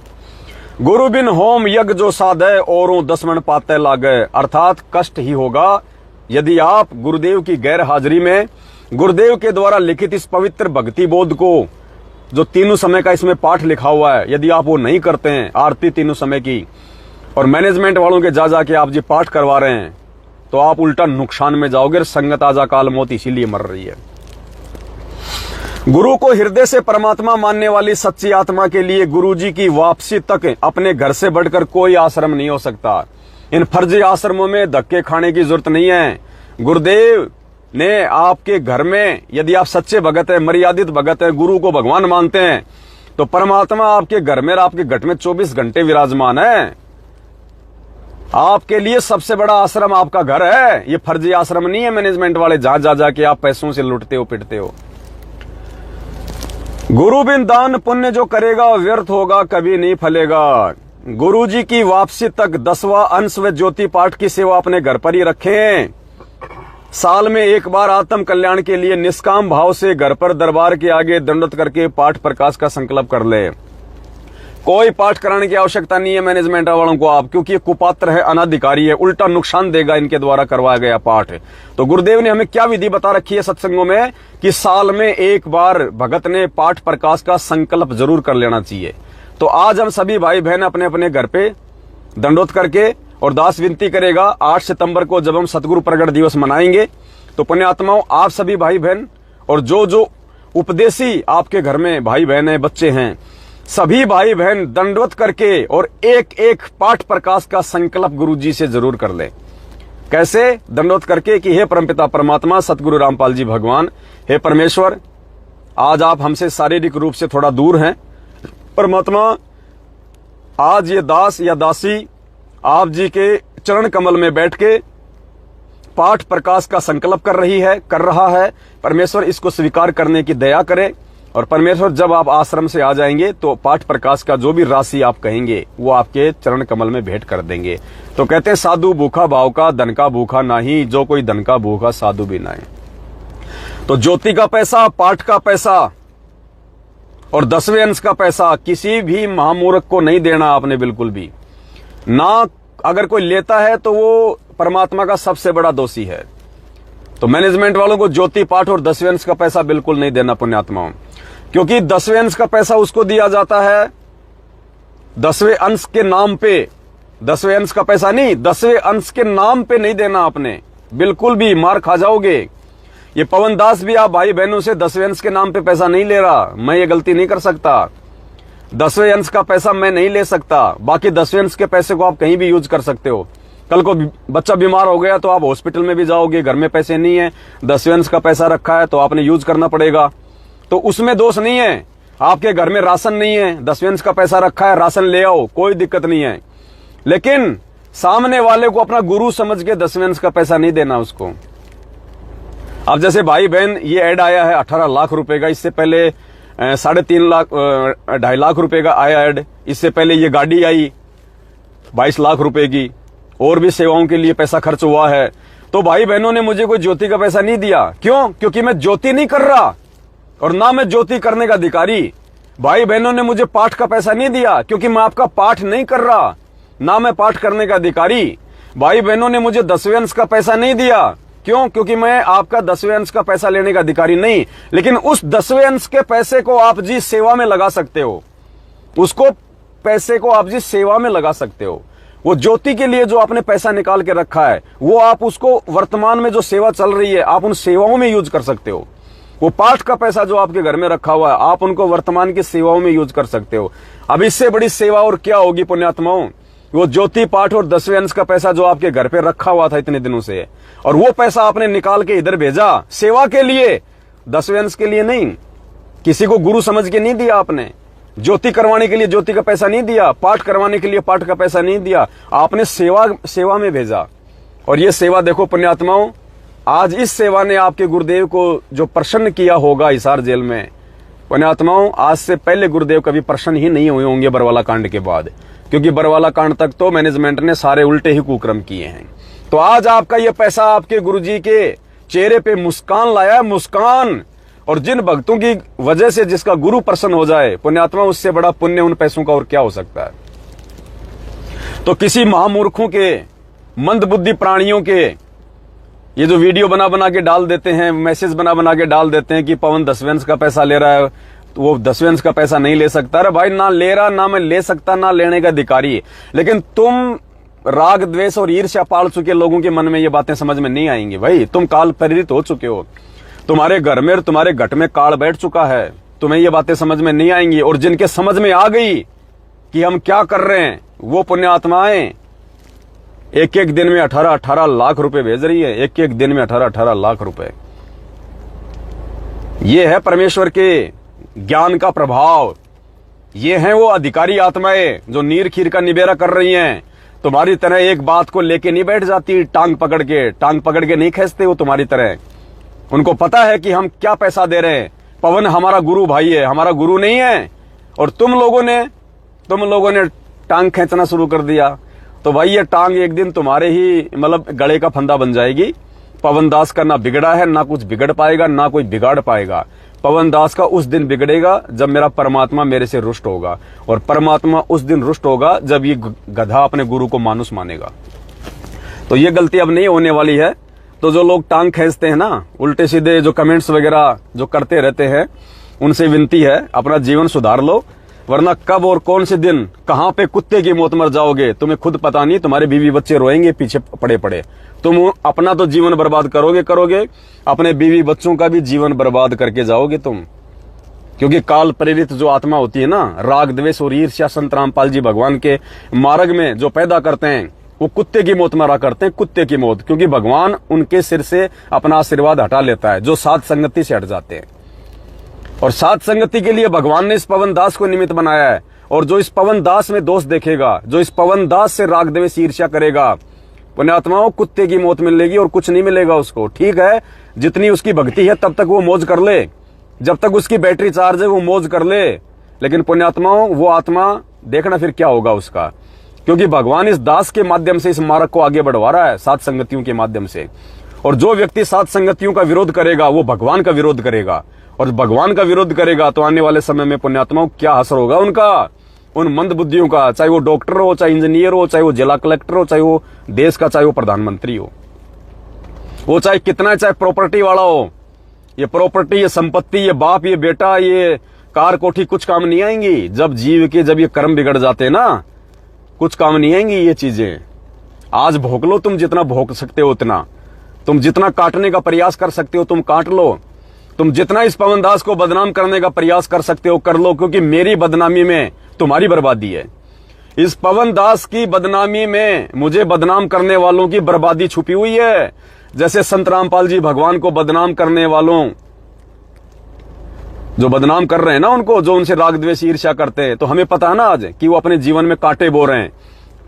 गुरु बिन होम यज्ञ जो साधे औरों 10 मन पाते लागे, अर्थात कष्ट ही होगा यदि आप गुरुदेव की गैर हाजिरी में गुरुदेव के द्वारा लिखित इस पवित्र भक्ति बोध को, जो 3 समय का इसमें पाठ लिखा हुआ है, यदि आप वो नहीं करते हैं आरती 3 समय की, और मैनेजमेंट वालों के जा जाके आप जी पाठ करवा रहे हैं, तो आप उल्टा नुकसान में जाओगे। संगत आजा काल मौत इसीलिए मर रही है। गुरु को हृदय से परमात्मा मानने वाली सच्ची आत्मा के लिए गुरुजी की वापसी तक अपने घर से बढ़कर कोई आश्रम नहीं हो सकता। इन फर्जी आश्रमों में धक्के खाने की जरूरत नहीं है। गुरुदेव ने आपके घर में, यदि आप सच्चे भगत हैं, मर्यादित भगत हैं, गुरु को भगवान मानते हैं, तो परमात्मा आपके घर में, आपके घट में 24 घंटे विराजमान है। आपके लिए सबसे बड़ा आश्रम आपका घर है, ये फर्जी आश्रम नहीं है मैनेजमेंट वाले जहां जा जाके आप पैसों से लुटते हो पिटते हो। गुरु बिन दान पुण्य जो करेगा व्यर्थ होगा, कभी नहीं फलेगा। गुरु जी की वापसी तक 10वां अंश व ज्योति पाठ की सेवा अपने घर पर ही रखें। साल में एक बार आत्म कल्याण के लिए निष्काम भाव से घर पर दरबार के आगे दंडवत करके पाठ प्रकाश का संकल्प कर ले। कोई पाठ कराने की आवश्यकता नहीं है मैनेजमेंट वालों को आप, क्योंकि ये कुपात्र है, अनाधिकारी है, उल्टा नुकसान देगा इनके द्वारा करवाया गया पाठ। तो गुरुदेव ने हमें क्या विधि बता रखी है सत्संगों में कि साल में एक बार भगत ने पाठ प्रकाश का संकल्प जरूर कर लेना चाहिए। तो आज हम सभी भाई बहन अपने अपने घर पे दंडवत करके, और दास विनती करेगा 8 सितंबर को जब हम सतगुरु प्रगट दिवस मनाएंगे, तो पुण्यात्माओं आप सभी भाई बहन और जो जो उपदेशी आपके घर में भाई बहन है, बच्चे हैं, सभी भाई बहन दंडवत करके और एक एक पाठ प्रकाश का संकल्प गुरुजी से जरूर कर ले। कैसे? दंडवत करके कि हे परमपिता परमात्मा सतगुरु रामपाल जी भगवान, हे परमेश्वर, आज आप हमसे शारीरिक रूप से थोड़ा दूर हैं। परमात्मा, आज ये दास या दासी आप जी के चरण कमल में बैठ के पाठ प्रकाश का संकल्प कर रहा है। परमेश्वर इसको स्वीकार करने की दया करे, और परमेश्वर जब आप आश्रम से आ जाएंगे तो पाठ प्रकाश का जो भी राशि आप कहेंगे वो आपके चरण कमल में भेंट कर देंगे। तो कहते हैं साधु भूखा भाव का, धन का भूखा नहीं, जो कोई धन का भूखा साधु भी नहीं। तो ज्योति का पैसा, पाठ का पैसा और 10वें अंश का पैसा किसी भी महामूर्ख को नहीं देना आपने, बिल्कुल भी ना। अगर कोई लेता है तो वो परमात्मा का सबसे बड़ा दोषी है। तो मैनेजमेंट वालों को ज्योति पाठ और 10वें अंश का पैसा बिल्कुल नहीं देना पुण्यात्माओं, क्योंकि 10वें अंश का पैसा उसको दिया जाता है 10वें अंश के नाम पे। 10वें अंश का पैसा नहीं, 10वें अंश के नाम पे नहीं देना आपने, बिल्कुल भी मार खा जाओगे। ये पवन दास भी आप भाई बहनों से 10वें अंश के नाम पे पैसा नहीं ले रहा, मैं ये गलती नहीं कर सकता। 10वें अंश का पैसा मैं नहीं ले सकता, बाकी 10वें अंश के पैसे को आप कहीं भी यूज कर सकते हो। कल को बच्चा बीमार हो गया तो आप हॉस्पिटल में भी जाओगे, घर में पैसे नहीं है, 10वें अंश का पैसा रखा है तो आपने यूज करना पड़ेगा, तो उसमें दोष नहीं है। आपके घर में राशन नहीं है, 10वें अंश का पैसा रखा है, राशन ले आओ, कोई दिक्कत नहीं है। लेकिन सामने वाले को अपना गुरु समझ के 10वें अंश का पैसा नहीं देना उसको। अब जैसे भाई बहन ये ऐड आया है 18 लाख रुपए का, इससे पहले 3.5 लाख 2.5 लाख रुपए का आया ऐड, इससे पहले ये गाड़ी आई 22 लाख रुपए की, और भी सेवाओं के लिए पैसा खर्च हुआ है। तो भाई बहनों ने मुझे कोई ज्योति का पैसा नहीं दिया, क्यों? क्योंकि मैं ज्योति नहीं कर रहा और ना मैं ज्योति करने का अधिकारी। भाई बहनों ने मुझे पाठ का पैसा नहीं दिया, क्योंकि मैं आपका पाठ नहीं कर रहा, ना मैं पाठ करने का अधिकारी। भाई बहनों ने मुझे 10वें अंश का पैसा नहीं दिया, क्यों? क्योंकि मैं आपका 10वें अंश का पैसा लेने का अधिकारी नहीं। लेकिन उस 10वें अंश के पैसे को आप जी सेवा में लगा सकते हो, उसको पैसे को आप जी सेवा में लगा सकते हो। वो ज्योति के लिए जो आपने पैसा निकाल के रखा है, वो आप उसको वर्तमान में जो सेवा चल रही है आप उन सेवाओं में यूज कर सकते हो। वो पाठ का पैसा जो आपके घर में रखा हुआ है आप उनको वर्तमान की सेवाओं में यूज कर सकते हो। अब इससे बड़ी सेवा और क्या होगी पुण्यात्माओं? वो ज्योति पाठ और 10वें अंश का पैसा जो आपके घर पे रखा हुआ था इतने दिनों से, और वो पैसा आपने निकाल के इधर भेजा सेवा के लिए, 10वें अंश के लिए नहीं। किसी को गुरु समझ के नहीं दिया आपने, ज्योति करवाने के लिए ज्योति का पैसा नहीं दिया, पाठ करवाने के लिए पाठ का पैसा नहीं दिया, आपने सेवा में भेजा। और ये सेवा देखो पुण्यात्माओं, आज इस सेवा ने आपके गुरुदेव को जो प्रसन्न किया होगा हिसार जेल में, पुण्यात्माओं आज से पहले गुरुदेव कभी प्रसन्न ही नहीं हुए होंगे बरवाला कांड के बाद, क्योंकि बरवाला कांड तक तो मैनेजमेंट ने सारे उल्टे ही कुकर्म किए हैं। तो आज आपका ये पैसा आपके गुरुजी के चेहरे पे मुस्कान लाया है, मुस्कान। और जिन भक्तों की वजह से जिसका गुरु प्रसन्न हो जाए पुण्यात्मा, उससे बड़ा पुण्य उन पैसों का और क्या हो सकता है। तो किसी महामूर्खों के, मंद बुद्धि प्राणियों के ये जो वीडियो बना बना के डाल देते हैं, मैसेज बना बना के डाल देते हैं कि पवन 10वें अंश का पैसा ले रहा है, तो वो 10वें अंश का पैसा नहीं ले सकता। अरे भाई, ना ले रहा, ना मैं ले सकता, ना लेने का अधिकारी। लेकिन तुम राग द्वेष और ईर्ष्या पाल चुके लोगों के मन में ये बातें समझ में नहीं आएंगी। भाई तुम काल प्रेरित हो चुके हो, तुम्हारे घर में और तुम्हारे घट में काल बैठ चुका है, तुम्हें ये बातें समझ में नहीं आएंगी। और जिनके समझ में आ गई कि हम क्या कर रहे हैं, वो पुण्य आत्माएं एक एक दिन में 18 लाख रुपए भेज रही है, एक एक दिन में 18 लाख रुपए। ये है परमेश्वर के ज्ञान का प्रभाव। ये हैं वो अधिकारी आत्माएं जो नीर खीर का निबेरा कर रही हैं। तुम्हारी तरह एक बात को लेके नहीं बैठ जाती, टांग पकड़ के नहीं खींचते वो तुम्हारी तरह। उनको पता है कि हम क्या पैसा दे रहे हैं। पवन हमारा गुरु भाई है, हमारा गुरु नहीं है। और तुम लोगों ने टांग खींचना शुरू कर दिया, तो भाई ये टांग एक दिन तुम्हारे ही मतलब गले का फंदा बन जाएगी। पवन दास का ना बिगड़ा है, ना कुछ बिगड़ पाएगा, ना कोई बिगाड़ पाएगा। पवन दास का उस दिन बिगड़ेगा जब मेरा परमात्मा मेरे से रुष्ट होगा, और परमात्मा उस दिन रुष्ट होगा जब ये गधा अपने गुरु को मानुस मानेगा। तो ये गलती अब नहीं होने वाली है। तो जो लोग टांग खींचते हैं ना, उल्टे सीधे जो कमेंट्स वगैरह जो करते रहते हैं, उनसे विनती है अपना जीवन सुधार लो, वरना कब और कौन से दिन कहां पे कुत्ते की मौत मर जाओगे तुम्हें खुद पता नहीं। तुम्हारे बीवी बच्चे रोएंगे पीछे पड़े पड़े। तुम अपना तो जीवन बर्बाद करोगे, अपने बीवी बच्चों का भी जीवन बर्बाद करके जाओगे तुम। क्योंकि काल प्रेरित जो आत्मा होती है ना, राग द्वेष और ईर्ष्या संत रामपाल जी भगवान के मार्ग में जो पैदा करते हैं, वो कुत्ते की मौत मरा करते हैं, कुत्ते की मौत। क्योंकि भगवान उनके सिर से अपना आशीर्वाद हटा लेता है जो साध संगति से हट जाते हैं। और साध संगति के लिए भगवान ने इस पवन दास को निमित्त बनाया है। और जो इस पवन दास में दोष देखेगा, जो इस पवन दास से राग द्वेष ईर्ष्या करेगा, पुण्यात्माओं कुत्ते की मौत मिलेगी और कुछ नहीं मिलेगा उसको। ठीक है, जितनी उसकी भक्ति है तब तक वो मौज कर ले, जब तक उसकी बैटरी चार्ज है वो मौज कर ले। लेकिन पुण्यात्माओं वो आत्मा देखना फिर क्या होगा उसका। क्योंकि भगवान इस दास के माध्यम से इस मार्ग को आगे बढ़वा रहा है, साध संगतियों के माध्यम से। और जो व्यक्ति साध संगतियों का विरोध करेगा वो भगवान का विरोध करेगा, और भगवान का विरोध करेगा तो आने वाले समय में पुण्यात्माओं क्या असर होगा उनका, उन मंद बुद्धियों का। चाहे वो डॉक्टर हो, चाहे इंजीनियर हो, चाहे वो जिला कलेक्टर हो, चाहे वो देश का, चाहे वो प्रधानमंत्री हो। वो चाहे कितना, चाहे प्रॉपर्टी वाला हो, ये प्रॉपर्टी, ये संपत्ति, ये बाप, ये बेटा, ये कार कोठी कुछ काम नहीं आएंगी। जब जीव के जब ये कर्म बिगड़ जाते हैं ना, कुछ काम नहीं आएंगी ये चीजें। आज भोग लो तुम जितना भोग सकते हो उतना, तुम जितना काटने का प्रयास कर सकते हो तुम काट लो, तुम जितना इस पवन दास को बदनाम करने का प्रयास कर सकते हो कर लो, क्योंकि मेरी बदनामी में तुम्हारी बर्बादी है। इस पवन दास की बदनामी में मुझे बदनाम करने वालों की बर्बादी छुपी हुई है। जैसे संत रामपाल जी भगवान को बदनाम करने वालों, जो बदनाम कर रहे हैं ना उनको, जो उनसे राग द्वेष ईर्ष्या करते हैं, तो हमें पता है ना आज कि वो अपने जीवन में कांटे बो रहे हैं।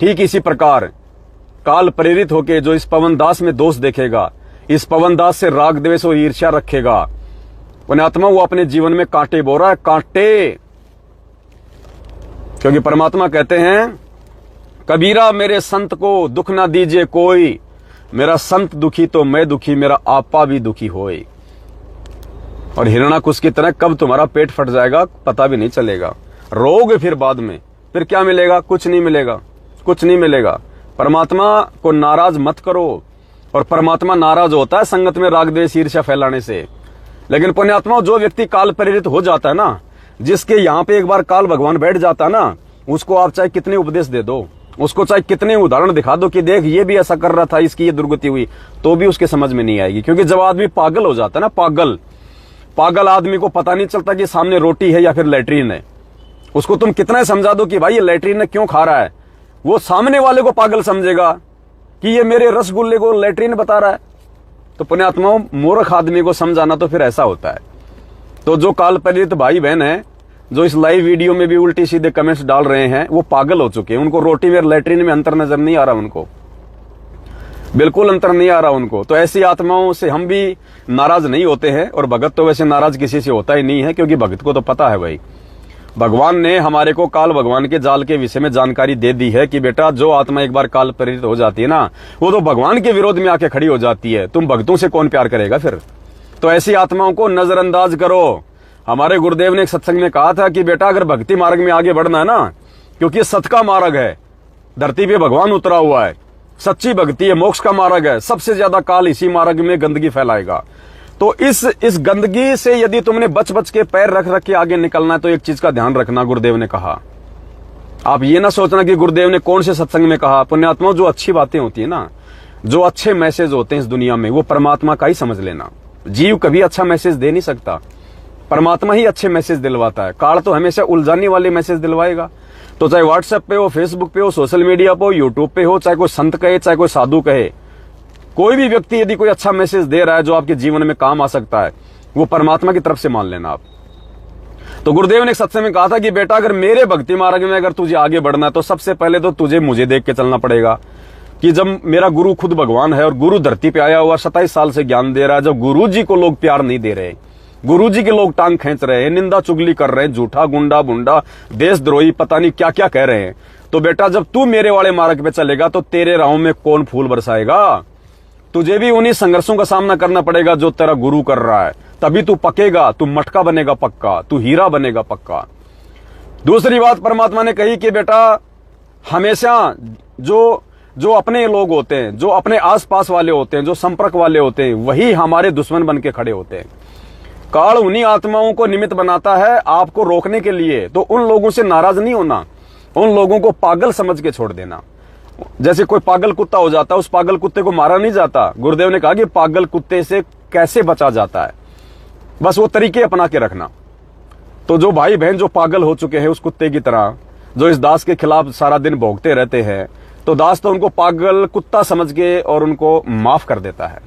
ठीक इसी प्रकार काल प्रेरित होके जो इस पवन दास में दोष देखेगा, इस पवन दास से राग द्वेष और ईर्ष्या रखेगा, पुण्यात्मा वो अपने जीवन में कांटे बो रहा है, कांटे। क्योंकि परमात्मा कहते हैं, कबीरा मेरे संत को दुख ना दीजिए कोई, मेरा संत दुखी तो मैं दुखी, मेरा आपा भी दुखी होए। और हिरणाकुश की तरह कब तुम्हारा पेट फट जाएगा पता भी नहीं चलेगा। रोग फिर बाद में, फिर क्या मिलेगा? कुछ नहीं मिलेगा, कुछ नहीं मिलेगा। परमात्मा को नाराज मत करो। और परमात्मा नाराज होता है संगत में राग द्वेष ईर्ष्या फैलाने से। लेकिन पुण्यात्मा, जो व्यक्ति काल प्रेरित हो जाता है ना, जिसके यहां पे एक बार काल भगवान बैठ जाता है ना, उसको आप चाहे कितने उपदेश दे दो, उसको चाहे कितने उदाहरण दिखा दो कि देख ये भी ऐसा कर रहा था, इसकी ये दुर्गति हुई, तो भी उसके समझ में नहीं आएगी। क्योंकि जब आदमी पागल हो जाता है ना, पागल आदमी को पता नहीं चलता कि सामने रोटी है या फिर लैट्रीन है। उसको तुम कितना समझा दो कि भाई ये लैट्रीन है क्यों खा रहा है, वो सामने वाले को पागल समझेगा कि ये मेरे रसगुल्ले को लैट्रीन बता रहा है। तो पुण्यात्माओं, मूर्ख आदमी को समझाना तो फिर ऐसा होता है। तो जो काल प्रेरित भाई बहन है, जो इस लाइव वीडियो में भी उल्टी सीधे कमेंट्स डाल रहे हैं, वो पागल हो चुके हैं। उनको रोटी में लैट्रीन में अंतर नजर नहीं आ रहा, उनको बिल्कुल अंतर नहीं आ रहा उनको। तो ऐसी आत्माओं से हम भी नाराज नहीं होते हैं। और भगत तो वैसे नाराज किसी से होता ही नहीं है, क्योंकि भगत को तो पता है भाई, भगवान ने हमारे को काल भगवान के जाल के विषय में जानकारी दे दी है कि बेटा जो आत्मा एक बार काल प्रेरित हो जाती है ना, वो तो भगवान के विरोध में आके खड़ी हो जाती है। तुम भक्तों से कौन प्यार करेगा फिर? तो ऐसी आत्माओं को नजरअंदाज करो। हमारे गुरुदेव ने एक सत्संग में कहा था कि बेटा अगर भक्ति मार्ग में आगे बढ़ना है ना, क्योंकि सत का मार्ग है, धरती पे भगवान उतरा हुआ है, सच्ची भक्ति है, मोक्ष का मार्ग है, सबसे ज्यादा काल इसी मार्ग में गंदगी फैलाएगा। तो इस गंदगी से यदि तुमने बच बच के पैर रख रख के आगे निकलना है, तो एक चीज का ध्यान रखना, गुरुदेव ने कहा। आप ये ना सोचना कि गुरुदेव ने कौन से सत्संग में कहा। पुण्यात्मा, जो अच्छी बातें होती है ना, जो अच्छे मैसेज होते हैं इस दुनिया में, वो परमात्मा का ही समझ लेना। जीव कभी अच्छा मैसेज दे नहीं सकता, परमात्मा ही अच्छे मैसेज दिलवाता है। काल तो हमेशा उलझाने वाले मैसेज दिलवाएगा। तो चाहे व्हाट्सएप पे हो, फेसबुक पे हो, सोशल मीडिया पे हो, यूट्यूब पे हो, चाहे कोई संत कहे चाहे कोई साधु कहे, कोई भी व्यक्ति यदि कोई अच्छा मैसेज दे रहा है जो आपके जीवन में काम आ सकता है, वो परमात्मा की तरफ से मान लेना आप। तो गुरुदेव ने एक सत्संग में कहा था कि बेटा अगर मेरे भक्ति मार्ग में अगर तुझे आगे बढ़ना है, तो सबसे पहले तो तुझे मुझे देख के चलना पड़ेगा कि जब मेरा गुरु खुद भगवान है और गुरु धरती पे आया हुआ 27 साल से ज्ञान दे रहा है, जब गुरु जी को लोग प्यार नहीं दे रहे, गुरु जी के लोग टांग खींच रहे हैं, निंदा चुगली कर रहे हैं, झूठा गुंडा बुंडा देशद्रोही पता नहीं क्या क्या कह रहे हैं, तो बेटा जब तू मेरे वाले मार्ग पे चलेगा तो तेरे राहों में कौन फूल बरसाएगा? तुझे भी उन्हीं संघर्षों का सामना करना पड़ेगा जो तेरा गुरु कर रहा है। तभी तू पकेगा, तू मटका बनेगा पक्का, तू हीरा बनेगा पक्का। दूसरी बात परमात्मा ने कही कि बेटा हमेशा जो अपने लोग होते हैं, जो अपने आसपास वाले होते हैं, जो संपर्क वाले होते हैं, वही हमारे दुश्मन बन के खड़े होते हैं। काल उन्हीं आत्माओं को निमित्त बनाता है आपको रोकने के लिए। तो उन लोगों से नाराज नहीं होना, उन लोगों को पागल समझ के छोड़ देना। जैसे कोई पागल कुत्ता हो जाता है, उस पागल कुत्ते को मारा नहीं जाता। गुरुदेव ने कहा कि पागल कुत्ते से कैसे बचा जाता है, बस वो तरीके अपना के रखना। तो जो भाई बहन जो पागल हो चुके हैं उस कुत्ते की तरह, जो इस दास के खिलाफ सारा दिन भौंकते रहते हैं, तो दास तो उनको पागल कुत्ता समझ के और उनको माफ कर देता है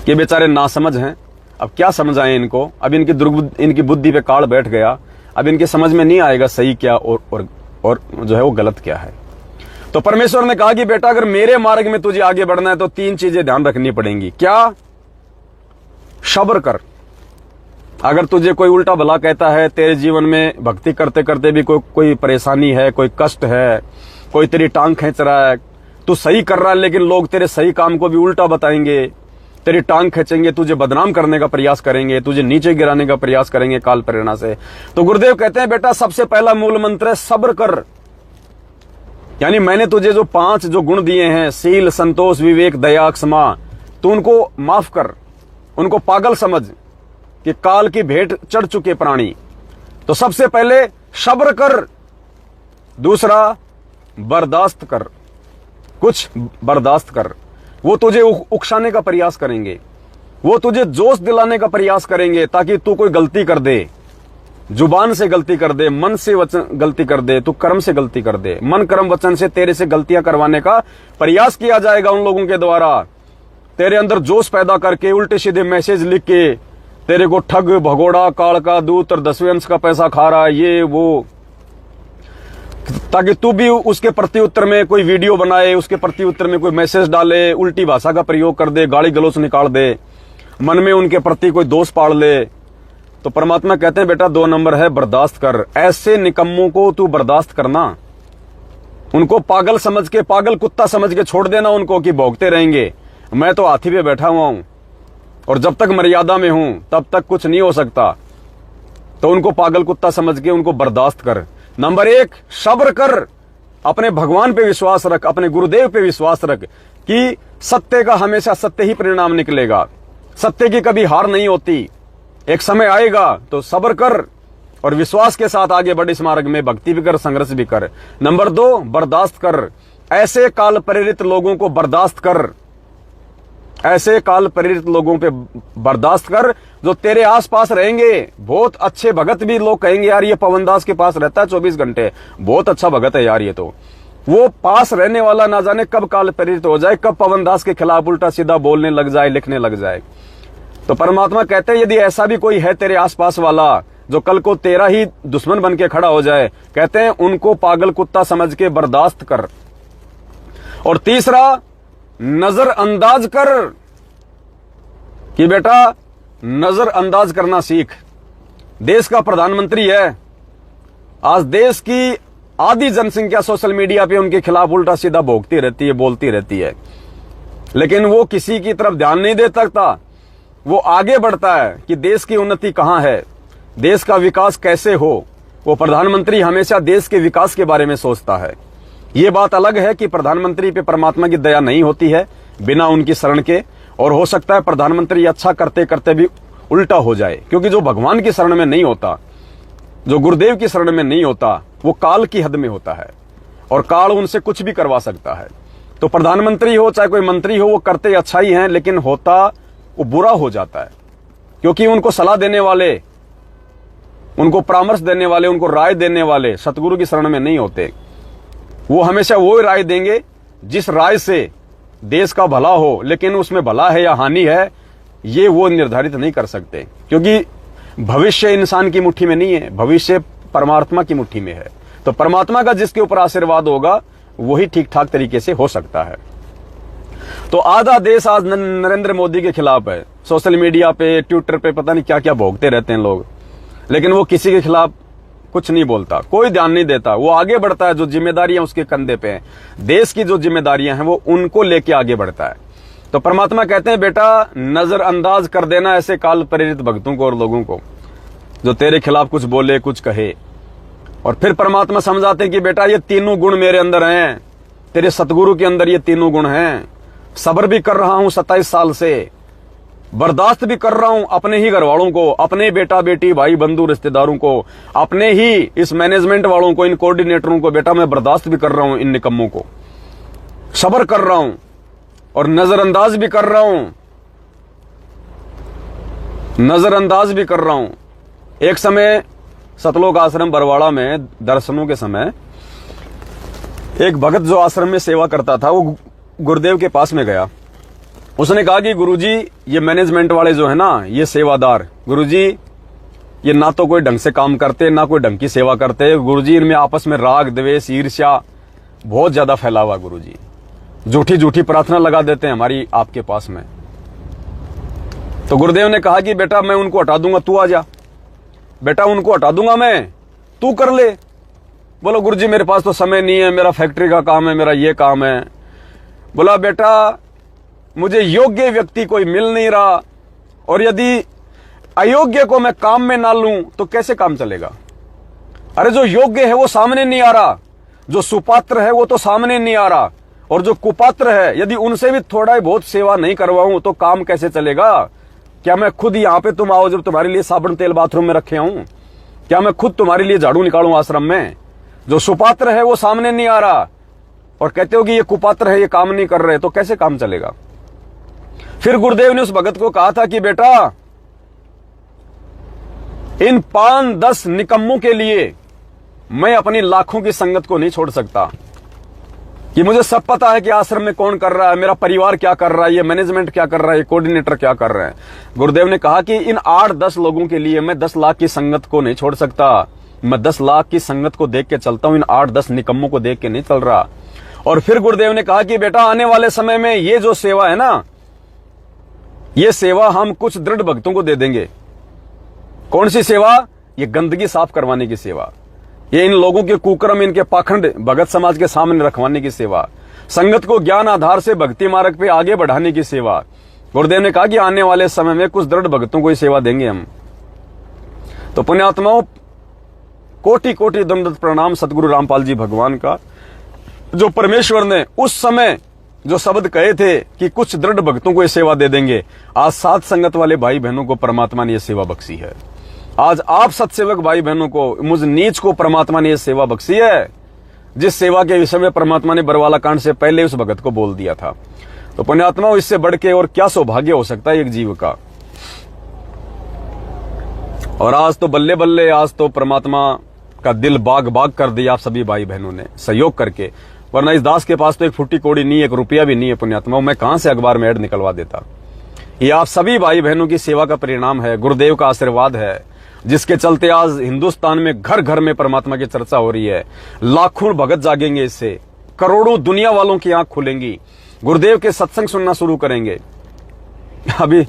कि बेचारे नासमझ हैं, अब क्या समझाएं इनको, अब इनकी बुद्धि पे काल बैठ गया, अब इनके समझ में नहीं आएगा सही क्या और जो है वो गलत क्या है। तो परमेश्वर ने कहा कि बेटा अगर मेरे मार्ग में तुझे आगे बढ़ना है तो 3 चीजें ध्यान रखनी पड़ेंगी। क्या? सब्र कर। अगर तुझे कोई उल्टा भला कहता है, तेरे जीवन में भक्ति करते करते भी कोई परेशानी है, कोई कष्ट है, कोई तेरी टांग खींच रहा है, तू सही कर रहा है लेकिन लोग तेरे सही काम को भी उल्टा बताएंगे, तेरी टांग खींचेंगे, तुझे बदनाम करने का प्रयास करेंगे, तुझे नीचे गिराने का प्रयास करेंगे काल प्रेरणा से, तो गुरुदेव कहते हैं बेटा सबसे पहला मूल मंत्र है सब्र कर। यानी मैंने तुझे जो 5 जो गुण दिए हैं, शील, संतोष, विवेक, दया, क्षमा, तो उनको माफ कर, उनको पागल समझ कि काल की भेंट चढ़ चुके प्राणी। तो सबसे पहले सब्र कर, दूसरा बर्दाश्त कर, कुछ बर्दाश्त कर। वो तुझे उकसाने का प्रयास करेंगे, वो तुझे जोश दिलाने का प्रयास करेंगे ताकि तू कोई गलती कर दे, जुबान से गलती कर दे, मन से वचन गलती कर दे, तू कर्म से गलती कर दे। मन कर्म वचन से तेरे से गलतियां करवाने का प्रयास किया जाएगा उन लोगों के द्वारा। तेरे अंदर जोश पैदा करके उल्टे सीधे मैसेज लिख के तेरे को ठग, भगोड़ा, काल का दूत और 10वें अंश का पैसा खा रहा है, ये वो, ताकि तू भी उसके प्रति उत्तर में कोई वीडियो बनाए, उसके प्रति उत्तर में कोई मैसेज डाले, उल्टी भाषा का प्रयोग कर दे, गाली गलौज निकाल दे, मन में उनके प्रति कोई दोष पाड़ ले। तो परमात्मा कहते हैं बेटा 2 नंबर है बर्दाश्त कर। ऐसे निकम्मों को तू बर्दाश्त करना, उनको पागल समझ के, पागल कुत्ता समझ के छोड़ देना उनको कि भौंकते रहेंगे, मैं तो हाथी पे बैठा हुआ हूं और जब तक मर्यादा में हूं तब तक कुछ नहीं हो सकता। तो उनको पागल कुत्ता समझ के उनको बर्दाश्त कर। नंबर 1 सब्र कर, अपने भगवान पे विश्वास रख, अपने गुरुदेव पे विश्वास रख कि सत्य का हमेशा सत्य ही परिणाम निकलेगा, सत्य की कभी हार नहीं होती। एक समय आएगा तो सब्र कर और विश्वास के साथ आगे बढ़, इस मार्ग में भक्ति भी कर, संघर्ष भी कर। नंबर 2 बर्दाश्त कर, ऐसे काल प्रेरित लोगों को बर्दाश्त कर, ऐसे काल प्रेरित लोगों पे बर्दाश्त कर जो तेरे आसपास रहेंगे। बहुत अच्छे भगत भी लोग कहेंगे यार ये पवनदास के पास रहता है 24 घंटे, बहुत अच्छा भगत है यार ये तो। वो पास रहने वाला ना जाने कब काल प्रेरित हो जाए, कब पवनदास के खिलाफ उल्टा सीधा बोलने लग जाए, लिखने लग जाए। तो परमात्मा कहते हैं यदि ऐसा भी कोई है तेरे आसपास वाला जो कल को तेरा ही दुश्मन बन के खड़ा हो जाए, कहते हैं उनको पागल कुत्ता समझ के बर्दाश्त कर। और तीसरा नजरअंदाज कर कि बेटा नजरअंदाज करना सीख। देश का प्रधानमंत्री है, आज देश की आधी जनसंख्या सोशल मीडिया पे उनके खिलाफ उल्टा सीधा भोंकती रहती है, बोलती रहती है, लेकिन वो किसी की तरफ ध्यान नहीं दे सकता। वो आगे बढ़ता है कि देश की उन्नति कहां है, देश का विकास कैसे हो। वो प्रधानमंत्री हमेशा देश के विकास के बारे में सोचता है। ये बात अलग है कि प्रधानमंत्री पे परमात्मा की दया नहीं होती है बिना उनकी शरण के, और हो सकता है प्रधानमंत्री अच्छा करते करते भी उल्टा हो जाए, क्योंकि जो भगवान की शरण में नहीं होता, जो गुरुदेव की शरण में नहीं होता, वो काल की हद में होता है और काल उनसे कुछ भी करवा सकता है। तो प्रधानमंत्री हो चाहे कोई मंत्री हो, वो करते अच्छा ही हैं, लेकिन होता वो बुरा हो जाता है, क्योंकि उनको सलाह देने वाले, उनको परामर्श देने वाले, उनको राय देने वाले सतगुरु की शरण में नहीं होते। वो हमेशा वो राय देंगे जिस राय से देश का भला हो, लेकिन उसमें भला है या हानि है ये वो निर्धारित नहीं कर सकते, क्योंकि भविष्य इंसान की मुट्ठी में नहीं है, भविष्य परमात्मा की मुट्ठी में है। तो परमात्मा का जिसके ऊपर आशीर्वाद होगा वही ठीक ठाक तरीके से हो सकता है। तो आधा देश आज नरेंद्र मोदी के खिलाफ है, सोशल मीडिया पे, ट्विटर पे पता नहीं क्या क्या भोगते रहते हैं लोग, लेकिन वो किसी के खिलाफ कुछ नहीं बोलता, कोई ध्यान नहीं देता। वो आगे बढ़ता है, जो जिम्मेदारियां उसके कंधे पे हैं, देश की जो जिम्मेदारियां हैं वो उनको लेके आगे बढ़ता है। तो परमात्मा कहते हैं बेटा नजरअंदाज कर देना ऐसे काल प्रेरित भक्तों को और लोगों को जो तेरे खिलाफ कुछ बोले, कुछ कहे। और फिर परमात्मा समझाते हैं कि बेटा ये तीनों गुण मेरे अंदर हैं, तेरे सतगुरु के अंदर ये तीनों गुण हैं। सब्र भी कर रहा हूं 27 साल से, बर्दाश्त भी कर रहा हूं अपने ही घर वालों को, अपने बेटा बेटी भाई बंधु रिश्तेदारों को, अपने ही इस मैनेजमेंट वालों को, इन कोऑर्डिनेटरों को बेटा मैं बर्दाश्त भी कर रहा हूं, इन निकम्मों को सब्र कर रहा हूं और नजरअंदाज भी कर रहा हूं, नजरअंदाज भी कर रहा हूं। एक समय सतलोक आश्रम बरवाड़ा में दर्शनों के समय एक भगत जो आश्रम में सेवा करता था वो गुरुदेव के पास में गया। उसने कहा कि गुरुजी ये मैनेजमेंट वाले जो है ना, ये सेवादार, गुरुजी ये ना तो कोई ढंग से काम करते, ना कोई ढंग की सेवा करते। गुरुजी इनमें आपस में राग द्वेष ईर्ष्या बहुत ज्यादा फैला हुआ। गुरुजी झूठी झूठी प्रार्थना लगा देते हैं हमारी आपके पास में। तो गुरुदेव ने कहा कि बेटा मैं उनको हटा दूंगा, तू आ जा। बेटा उनको हटा दूंगा मैं, तू कर ले। बोलो गुरुजी मेरे पास तो समय नहीं है, मेरा फैक्ट्री का काम है, मेरा ये काम है। बोला बेटा मुझे योग्य व्यक्ति कोई मिल नहीं रहा, और यदि अयोग्य को मैं काम में ना लूं तो कैसे काम चलेगा। अरे जो योग्य है वो सामने नहीं आ रहा, जो सुपात्र है वो तो सामने नहीं आ रहा, और जो कुपात्र है, यदि उनसे भी थोड़ा बहुत सेवा नहीं करवाऊं तो काम कैसे चलेगा? क्या मैं खुद यहाँ पे तुम आओ जब तुम्हारे लिए साबुन तेल बाथरूम में रखे हूं? क्या मैं खुद तुम्हारे लिए झाड़ू निकालूं आश्रम में? जो सुपात्र है वो सामने नहीं आ रहा और कहते हो कि ये कुपात्र है, ये काम नहीं कर रहे, तो कैसे काम चलेगा? फिर गुरुदेव ने उस भगत को कहा था कि बेटा, इन 5-10 निकम्मों के लिए मैं अपनी लाखों की संगत को नहीं छोड़ सकता। कि मुझे सब पता है कि आश्रम में कौन कर रहा है, मेरा परिवार क्या कर रहा है, ये मैनेजमेंट क्या कर रहा है, ये कोऑर्डिनेटर क्या कर रहे हैं। गुरुदेव ने कहा कि इन 8-10 लोगों के लिए मैं 10 लाख की संगत को नहीं छोड़ सकता। मैं 10 लाख की संगत को देख के चलता हूं, इन 8-10 निकम्मों को देख के नहीं चल रहा। और फिर गुरुदेव ने कहा कि बेटा, आने वाले समय में ये जो सेवा है ना, ये सेवा हम कुछ दृढ़ भक्तों को दे देंगे। कौन सी सेवा? ये गंदगी साफ करवाने की सेवा, ये इन लोगों के कुकर्म, इनके पाखंड भगत समाज के सामने रखवाने की सेवा, संगत को ज्ञान आधार से भक्ति मार्ग पे आगे बढ़ाने की सेवा। गुरुदेव ने कहा कि आने वाले समय में कुछ दृढ़ भक्तों को ये सेवा देंगे हम। तो पुण्यात्माओं, कोटि कोटि दंडवत प्रणाम सतगुरु रामपाल जी भगवान का, जो परमेश्वर ने उस समय जो शब्द कहे थे कि कुछ दृढ़ भक्तों को ये सेवा दे देंगे, आज सात संगत वाले भाई बहनों को परमात्मा ने यह सेवा बख्शी है। आज आप सत्सेवक भाई बहनों को, मुझ नीच को परमात्मा ने यह सेवा बख्शी है, जिस सेवा के विषय में परमात्मा ने बरवाला कांड से पहले उस भगत को बोल दिया था। तो पुण्यात्माओं, इससे बढ़ के और क्या सौभाग्य हो सकता है एक जीव का। और आज तो बल्ले बल्ले, आज तो परमात्मा का दिल बाग बाग कर दिया आप सभी भाई बहनों ने सहयोग करके। वरना इस दास के पास तो एक फुट्टी कोड़ी नहीं, एक रुपया भी नहीं है पुण्यात्माओं, मैं कहां से अखबार में ऐड निकलवा देता। ये आप सभी भाई बहनों की सेवा का परिणाम है, गुरुदेव का आशीर्वाद है, जिसके चलते आज हिंदुस्तान में घर घर में परमात्मा की चर्चा हो रही है। लाखों भगत जागेंगे इससे, करोड़ों दुनिया वालों की आंख खुलेंगी, गुरुदेव के सत्संग सुनना शुरू करेंगे। अभी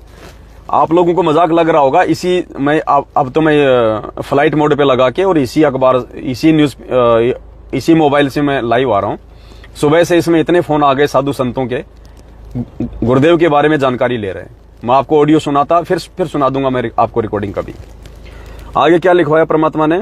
आप लोगों को मजाक लग रहा होगा, इसी मैं अब तो मैं फ्लाइट मोड पे लगा के और इसी अखबार, इसी न्यूज, इसी मोबाइल से मैं लाइव आ रहा हूं। सुबह से इसमें इतने फोन आ गए साधु संतों के, गुरुदेव के बारे में जानकारी ले रहे हैं। मैं आपको ऑडियो सुनाता, फिर सुना दूंगा मैं आपको रिकॉर्डिंग कभी। आगे क्या लिखवाया परमात्मा ने?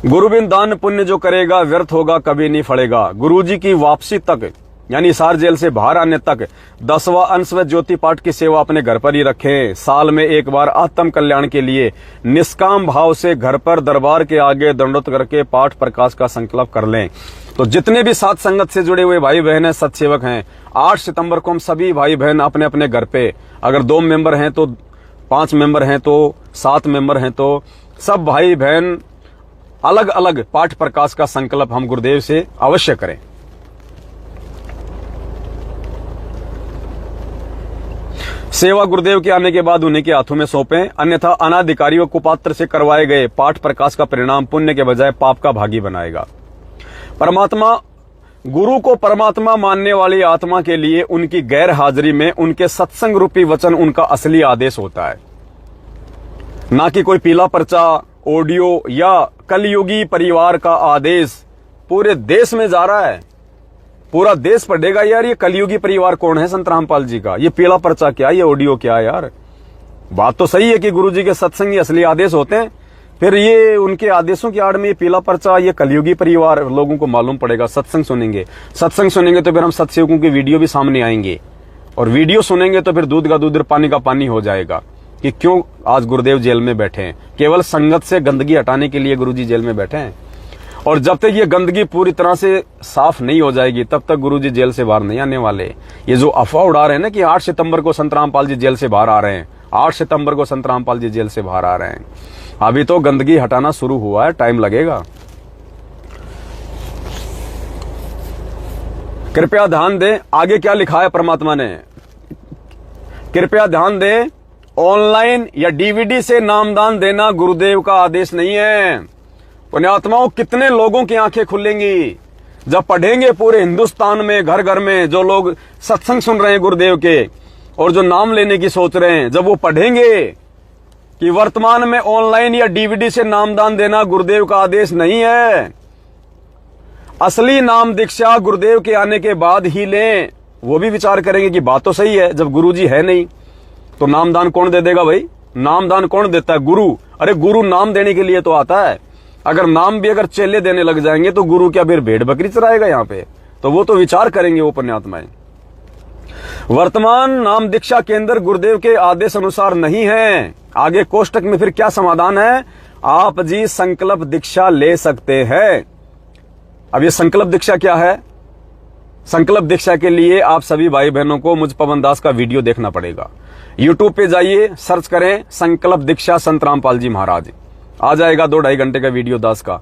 गुरुबिन दान पुण्य जो करेगा व्यर्थ होगा, कभी नहीं फलेगा। गुरुजी की वापसी तक, यानी हिसार जेल से बाहर आने तक 10वां अंश व ज्योति पाठ की सेवा अपने घर पर ही रखें। साल में एक बार आत्म कल्याण के लिए निष्काम भाव से घर पर दरबार के आगे दंडोत करके पाठ प्रकाश का संकल्प कर लें। तो जितने भी सात संगत से जुड़े हुए भाई बहन हैं, सत्सेवक हैं, 8 सितंबर को हम सभी भाई बहन अपने अपने घर पे, अगर 2 मेंबर हैं तो 5 मेंबर हैं तो 7 मेंबर हैं तो सब भाई बहन अलग अलग पाठ प्रकाश का संकल्प हम गुरुदेव से अवश्य करें। सेवा गुरुदेव के आने के बाद उन्हीं के हाथों में सौंपें, अन्यथा अनाधिकारियों को पात्र से करवाए गए पाठ प्रकाश का परिणाम पुण्य के बजाय पाप का भागी बनाएगा। परमात्मा, गुरु को परमात्मा मानने वाली आत्मा के लिए उनकी गैर हाजिरी में उनके सत्संग रूपी वचन उनका असली आदेश होता है, ना कि कोई पीला पर्चा, ऑडियो या कलयुगी परिवार का आदेश पूरे देश में जा रहा है। पूरा देश पढ़ेगा यार ये कलयुगी परिवार कौन है संत रामपाल जी का, ये पीला पर्चा क्या, ये ऑडियो क्या है यार। बात तो सही है कि गुरु जी के सत्संग ही असली आदेश होते हैं, फिर ये उनके आदेशों की आड़ में ये पीला पर्चा, ये कलयुगी परिवार लोगों को मालूम पड़ेगा। सत्संग सुनेंगे तो फिर हम सत्सेवकों की वीडियो भी सामने आएंगे, और वीडियो सुनेंगे तो फिर दूध का दूध पानी का पानी हो जाएगा कि क्यों आज गुरुदेव जेल में बैठे हैं। केवल संगत से गंदगी हटाने के लिए गुरुजी जेल में बैठे हैं, और जब तक ये गंदगी पूरी तरह से साफ नहीं हो जाएगी तब तक गुरुजी जेल से बाहर नहीं आने वाले। ये जो अफवाह उड़ा रहे हैं ना कि 8 सितंबर को संत रामपाल जी जेल से बाहर आ रहे हैं, 8 सितंबर को संत रामपाल जी जेल से बाहर आ रहे हैं, अभी तो गंदगी हटाना शुरू हुआ है, टाइम लगेगा। कृपया ध्यान दें, आगे क्या लिखा है परमात्मा ने, कृपया ध्यान दें, ऑनलाइन या डीवीडी से नामदान देना गुरुदेव का आदेश नहीं है। पुण्यात्माओं, कितने लोगों की आंखें खुलेंगी जब पढ़ेंगे पूरे हिंदुस्तान में घर घर में जो लोग सत्संग सुन रहे हैं गुरुदेव के और जो नाम लेने की सोच रहे हैं, जब वो पढ़ेंगे कि वर्तमान में ऑनलाइन या डीवीडी से नामदान देना गुरुदेव का आदेश नहीं है, असली नाम दीक्षा गुरुदेव के आने के बाद ही लें, वो भी विचार करेंगे कि बात तो सही है, जब गुरुजी है नहीं तो नामदान कौन दे देगा भाई। नामदान कौन देता है? गुरु। अरे गुरु नाम देने के लिए तो आता है, अगर नाम भी अगर चेले देने लग जाएंगे तो गुरु क्या फिर भेड़ बकरी चराएगा यहाँ पे? तो वो तो विचार करेंगे वो पुण्यात्माएं। वर्तमान नाम दीक्षा केंद्र गुरुदेव के आदेश अनुसार नहीं है। आगे कोष्टक में फिर क्या समाधान है, आप जी संकल्प दीक्षा ले सकते हैं। अब ये संकल्प दीक्षा क्या है? संकल्प दीक्षा के लिए आप सभी भाई बहनों को मुझ पवन दास का वीडियो देखना पड़ेगा। यूट्यूब पे जाइए, सर्च करें संकल्प दीक्षा संत रामपाल जी महाराज, आ जाएगा 2-2.5 घंटे का वीडियो दास का।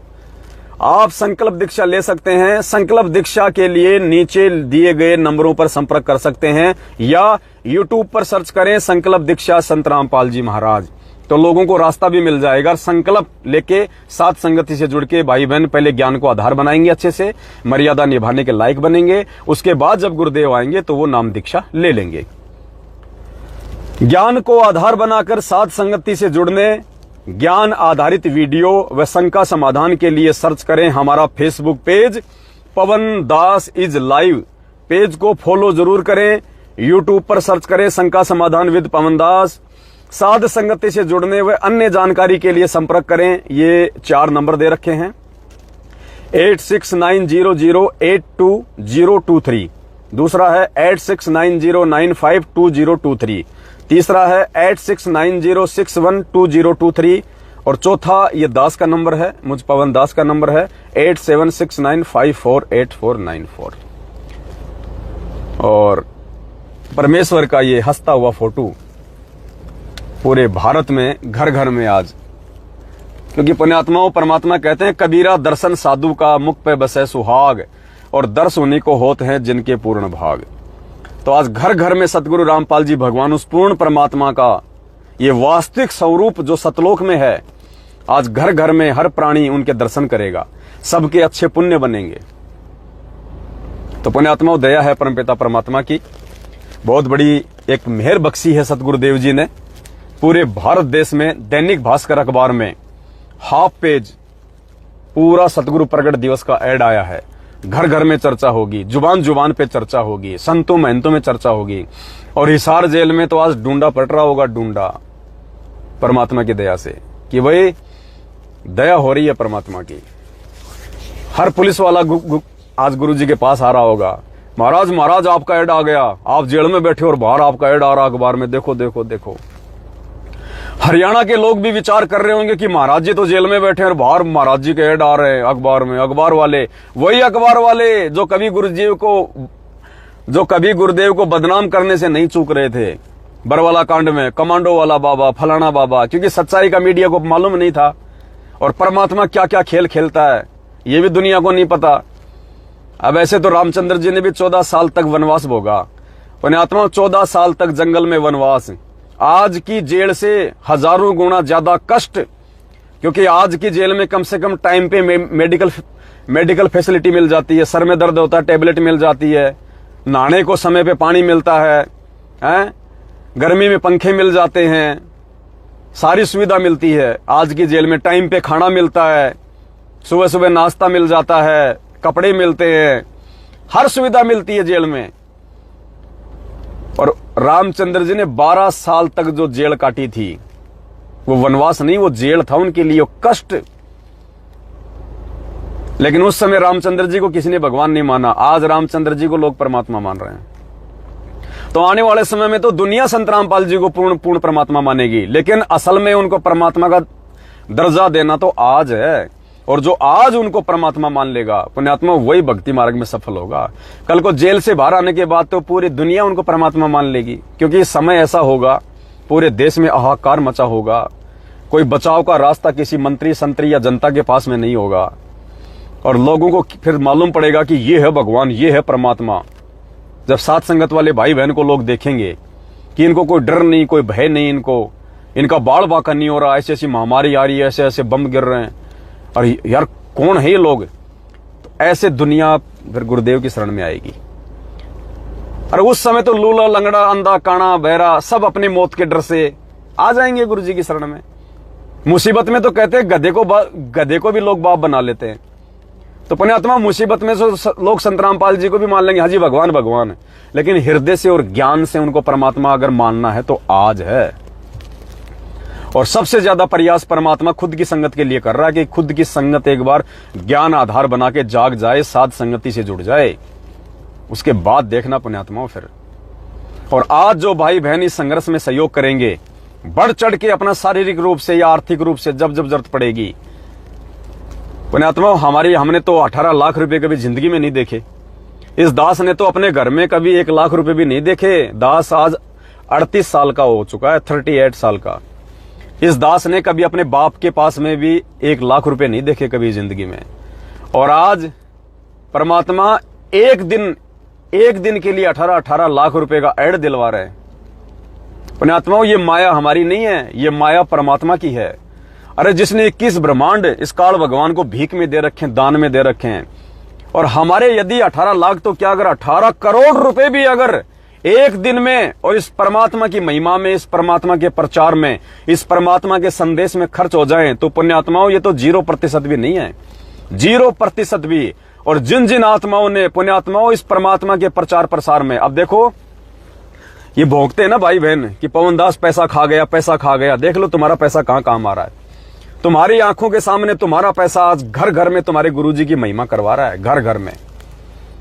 आप संकल्प दीक्षा ले सकते हैं। संकल्प दीक्षा के लिए नीचे दिए गए नंबरों पर संपर्क कर सकते हैं या यूट्यूब पर सर्च करें संकल्प दीक्षा संत रामपाल जी महाराज, तो लोगों को रास्ता भी मिल जाएगा। संकल्प लेके साथ संगति से जुड़ के भाई बहन पहले ज्ञान को आधार बनाएंगे, अच्छे से मर्यादा निभाने के लायक बनेंगे। उसके बाद जब गुरुदेव आएंगे तो वो नाम दीक्षा ले लेंगे। ज्ञान को आधार बनाकर साथ संगति से जुड़ने, ज्ञान आधारित वीडियो व शंका समाधान के लिए सर्च करें हमारा Facebook page Pawan Das is live. Page को फॉलो जरूर करें। यूट्यूब पर सर्च करें शंका समाधान विद पवन दास। साध संगति से जुड़ने व अन्य जानकारी के लिए संपर्क करें। ये 4 नंबर दे रखे हैं, 8690082023, दूसरा है 8690952023, तीसरा है 8690612023 और चौथा ये दास का नंबर है, मुझ पवन दास का नंबर है 8769548494। और परमेश्वर का ये हंसता हुआ फोटो पूरे भारत में घर घर में आज, क्योंकि पुण्यात्माओं परमात्मा कहते हैं कबीरा दर्शन साधु का मुख पे बसे सुहाग, और दर्श उन्हीं को होते हैं जिनके पूर्ण भाग। तो आज घर घर में सतगुरु रामपाल जी भगवान उस पूर्ण परमात्मा का ये वास्तविक स्वरूप जो सतलोक में है, आज घर घर में हर प्राणी उनके दर्शन करेगा, सबके अच्छे पुण्य बनेंगे। तो पुण्यात्माओं दया है परमपिता परमात्मा की, बहुत बड़ी एक मेहर बख्शी है सतगुरुदेव जी ने। पूरे भारत देश में दैनिक भास्कर अखबार में हाफ पेज पूरा सतगुरु प्रगट दिवस का ऐड आया है। घर घर में चर्चा होगी, जुबान जुबान पे चर्चा होगी, संतों महंतों में चर्चा होगी। और हिसार जेल में तो आज ढूंढा पट रहा होगा, ढूंढा परमात्मा की दया से कि भाई दया हो रही है परमात्मा की। हर पुलिस वाला आज गुरु जी के पास आ रहा होगा, महाराज महाराज आपका ऐड आ गया, आप जेल में बैठे और बाहर आपका ऐड आ रहा अखबार में, देखो देखो देखो। हरियाणा के लोग भी विचार कर रहे होंगे कि महाराज जी तो जेल में बैठे और बाहर महाराज जी के ऐड आ रहे हैं अखबार में। अखबार वाले वही अखबार वाले जो कभी गुरुदेव को बदनाम करने से नहीं चूक रहे थे। बरवाला कांड में कमांडो वाला बाबा, फलाना बाबा, क्योंकि सच्चाई का मीडिया को मालूम नहीं था। और परमात्मा क्या क्या खेल खेलता है ये भी दुनिया को नहीं पता। अब ऐसे तो रामचंद्र जी ने भी 14 साल तक वनवास भोगा, पुण्यात्मा 14 साल तक जंगल में वनवास। आज की जेल से हजारों गुना ज्यादा कष्ट, क्योंकि आज की जेल में कम से कम टाइम पे मेडिकल फैसिलिटी मिल जाती है, सर में दर्द होता है टेबलेट मिल जाती है, नहाने को समय पे पानी मिलता है, गर्मी में पंखे मिल जाते हैं, सारी सुविधा मिलती है। आज की जेल में टाइम पे खाना मिलता है, सुबह सुबह नाश्ता मिल जाता है, कपड़े मिलते हैं, हर सुविधा मिलती है जेल में। और रामचंद्र जी ने 12 साल तक जो जेल काटी थी वो वनवास नहीं, वो जेल था उनके लिए, वो कष्ट। लेकिन उस समय रामचंद्र जी को किसी ने भगवान नहीं माना। आज रामचंद्र जी को लोग परमात्मा मान रहे हैं। तो आने वाले समय में तो दुनिया संत रामपाल जी को पूर्ण परमात्मा मानेगी, लेकिन असल में उनको परमात्मा का दर्जा देना तो आज है। और जो आज उनको परमात्मा मान लेगा पुण्यात्मा, वही भक्ति मार्ग में सफल होगा। कल को जेल से बाहर आने के बाद तो पूरी दुनिया उनको परमात्मा मान लेगी, क्योंकि समय ऐसा होगा पूरे देश में हाहाकार मचा होगा। कोई बचाव का रास्ता किसी मंत्री संतरी या जनता के पास में नहीं होगा, और लोगों को फिर मालूम पड़ेगा कि ये है भगवान, ये है परमात्मा। जब साथ संगत वाले भाई बहन को लोग देखेंगे कि इनको कोई डर नहीं, कोई भय नहीं, इनका बाढ़ बाका नहीं हो रहा, ऐसी ऐसी महामारी आ रही है, ऐसे ऐसे बम गिर रहे हैं, और यार कौन है ये लोग, तो ऐसे दुनिया फिर गुरुदेव की शरण में आएगी। और उस समय तो लूला लंगड़ा अंधा काना बहरा सब अपनी मौत के डर से आ जाएंगे गुरु जी की शरण में। मुसीबत में तो कहते हैं गधे को भी लोग बाप बना लेते हैं। तो पुण्यात्मा मुसीबत में लोग संत रामपाल जी को भी मान लेंगे, हाँ जी भगवान भगवान है, लेकिन हृदय से और ज्ञान से उनको परमात्मा अगर मानना है तो आज है। और सबसे ज्यादा प्रयास परमात्मा खुद की संगत के लिए कर रहा है कि खुद की संगत एक बार ज्ञान आधार बना के जाग जाए, साध संगति से जुड़ जाए। उसके बाद देखना पुण्यात्माओं फिर। और आज जो भाई बहन इस संघर्ष में सहयोग करेंगे, बढ़ चढ़ के अपना शारीरिक रूप से या आर्थिक रूप से जब जब जरूरत पड़ेगी, पुण्यात्माओं हमने तो 18 लाख रुपए कभी जिंदगी में नहीं देखे। इस दास ने तो अपने घर में कभी 1 लाख रुपए भी नहीं देखे। दास आज 38 साल का हो चुका है, 38 साल का। इस दास ने कभी अपने बाप के पास में भी 1 लाख रुपए नहीं देखे कभी जिंदगी में। और आज परमात्मा एक दिन के लिए 18 लाख रुपए का ऐड दिलवा रहे हैं। पुण्यात्माओं, ये माया हमारी नहीं है, ये माया परमात्मा की है। अरे जिसने 21 ब्रह्मांड इस काल भगवान को भीख में दे रखे हैं, दान में दे रखे हैं। और हमारे यदि 18 लाख तो क्या, अगर 18 करोड़ रुपए भी अगर एक दिन में और इस परमात्मा की महिमा में, इस परमात्मा के प्रचार में, इस परमात्मा के संदेश में खर्च हो जाएं, तो पुण्यात्माओं ये तो 0% भी नहीं है, 0% भी। और जिन जिन आत्माओं ने, पुण्यात्माओं, इस परमात्मा के प्रचार प्रसार में, अब देखो ये भोंकते हैं ना भाई बहन कि पवन दास पैसा खा गया, पैसा खा गया। देख लो तुम्हारा पैसा कहां काम आ रहा है। तुम्हारी आंखों के सामने तुम्हारा पैसा आज घर घर में तुम्हारे गुरुजी की महिमा करवा रहा है। घर घर में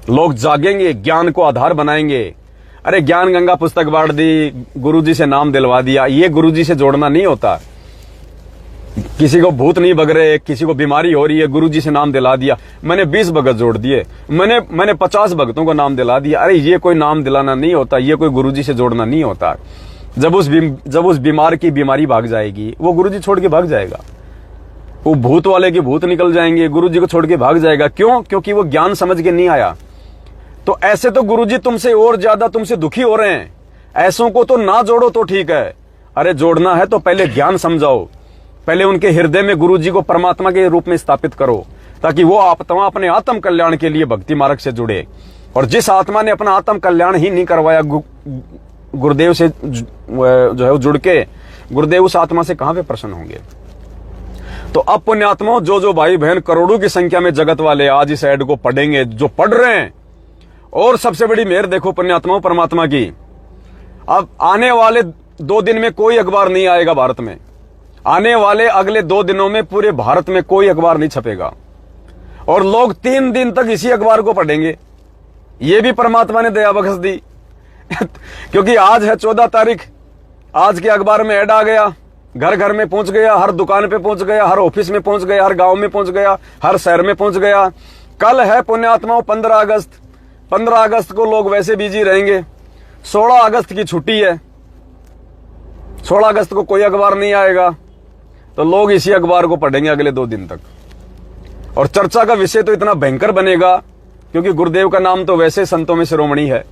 लोग जागेंगे, ज्ञान को आधार बनाएंगे। अरे ज्ञान गंगा पुस्तक बांट दी, गुरुजी से नाम दिलवा दिया, ये गुरुजी से जोड़ना नहीं होता। किसी को भूत नहीं बग रहे, किसी को बीमारी हो रही है, गुरुजी से नाम दिला दिया, मैंने 20 भगत जोड़ दिए, मैंने 50 भक्तों को नाम दिला दिया। अरे ये कोई नाम दिलाना नहीं होता, ये कोई गुरुजी से जोड़ना नहीं होता। जब उस बीमार की बीमारी भाग जाएगी, वो गुरुजी छोड़ के भाग जाएगा। वो भूत वाले के भूत निकल जाएंगे, गुरुजी को छोड़ के भाग जाएगा। क्यों? क्योंकि वो ज्ञान समझ के नहीं आया। तो ऐसे तो गुरुजी तुमसे और ज्यादा तुमसे दुखी हो रहे हैं। ऐसों को तो ना जोड़ो तो ठीक है। अरे जोड़ना है तो पहले ज्ञान समझाओ, पहले उनके हृदय में गुरुजी को परमात्मा के रूप में स्थापित करो, ताकि वो आत्मा अपने आत्म कल्याण के लिए भक्ति मार्ग से जुड़े। और जिस आत्मा ने अपना आत्म कल्याण ही नहीं करवाया गुरुदेव से जो है जुड़ के, गुरुदेव उस आत्मा से कहां पे प्रसन्न होंगे। तो अब पुण्यात्माओं, जो भाई बहन करोड़ों की संख्या में जगत वाले आज इस ऐड को पढ़ेंगे, जो पढ़ रहे हैं, और सबसे बड़ी मेहर देखो पुण्यात्माओं परमात्मा की, अब आने वाले 2 दिन में कोई अखबार नहीं आएगा भारत में। आने वाले अगले 2 दिनों में पूरे भारत में कोई अखबार नहीं छपेगा, और लोग 3 दिन तक इसी अखबार को पढ़ेंगे। ये भी परमात्मा ने दया बख्श दी क्योंकि आज है 14 तारीख, आज के अखबार में ऐड आ गया, घर घर में पहुंच गया, हर दुकान पे पहुंच गया, हर ऑफिस में पहुंच गया, हर गांव में पहुंच गया, हर शहर में पहुंच गया। कल है पुण्यात्माओं 15 अगस्त। 15 अगस्त को लोग वैसे बिजी रहेंगे। 16 अगस्त की छुट्टी है, 16 अगस्त को कोई अखबार नहीं आएगा, तो लोग इसी अखबार को पढ़ेंगे अगले 2 दिन तक। और चर्चा का विषय तो इतना भयंकर बनेगा, क्योंकि गुरुदेव का नाम तो वैसे संतों में शिरोमणि है।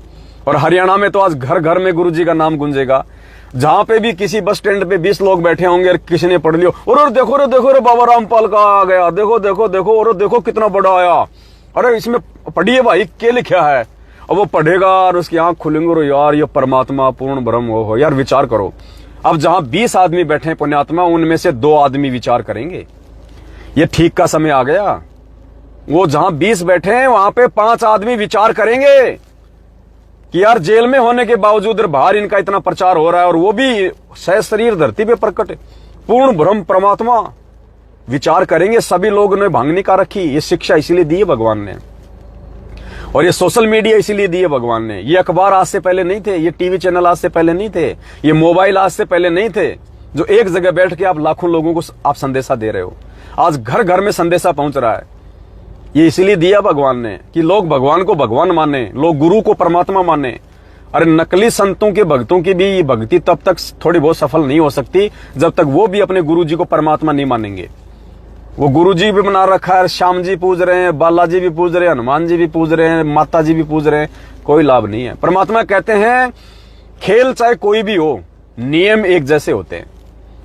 और हरियाणा में तो आज घर घर में गुरुजी का नाम गूंजेगा। जहां पे भी किसी बस स्टैंड पे 20 लोग बैठे होंगे और किसी ने पढ़ लियो, और देखो रे बाबा रामपाल का आ गया, देखो और देखो कितना बड़ा आया, अरे इसमें पढ़िए भाई क्या लिखा है। और वो पढ़ेगा और उसकी आंख खुलेंगे, और यार ये परमात्मा पूर्ण ब्रह्म हो। यार विचार करो, अब जहां 20 आदमी बैठे हैं पुण्यात्मा, उनमें से 2 आदमी विचार करेंगे। ये ठीक का समय आ गया। वो जहां 20 बैठे हैं वहां पे 5 आदमी विचार करेंगे कि यार जेल में होने के बावजूद बाहर इनका इतना प्रचार हो रहा है, और वो भी सह शरीर धरती पे प्रकट है, पूर्ण ब्रह्म परमात्मा। विचार करेंगे। सभी लोगों ने भांग नहीं का रखी। ये शिक्षा इसीलिए दी है भगवान ने, और ये सोशल मीडिया इसीलिए दी है भगवान ने। ये अखबार आज से पहले नहीं थे, ये टीवी चैनल आज से पहले नहीं थे, ये मोबाइल आज से पहले नहीं थे, जो एक जगह बैठ के आप लाखों लोगों को आप संदेशा दे रहे हो। आज घर घर में संदेशा पहुंच रहा है। ये इसीलिए दिया भगवान ने कि लोग भगवान को भगवान माने, लोग गुरु को परमात्मा माने। अरे नकली संतों के भक्तों की भी भक्ति तब तक थोड़ी बहुत सफल नहीं हो सकती जब तक वो भी अपने गुरु जी को परमात्मा नहीं मानेंगे। वो गुरु जी भी बना रखा है, श्याम जी पूज रहे हैं, बालाजी भी पूज रहे हैं, हनुमान जी भी पूज रहे हैं, माता जी भी पूज रहे हैं, कोई लाभ नहीं है। परमात्मा कहते हैं खेल चाहे कोई भी हो, नियम एक जैसे होते हैं।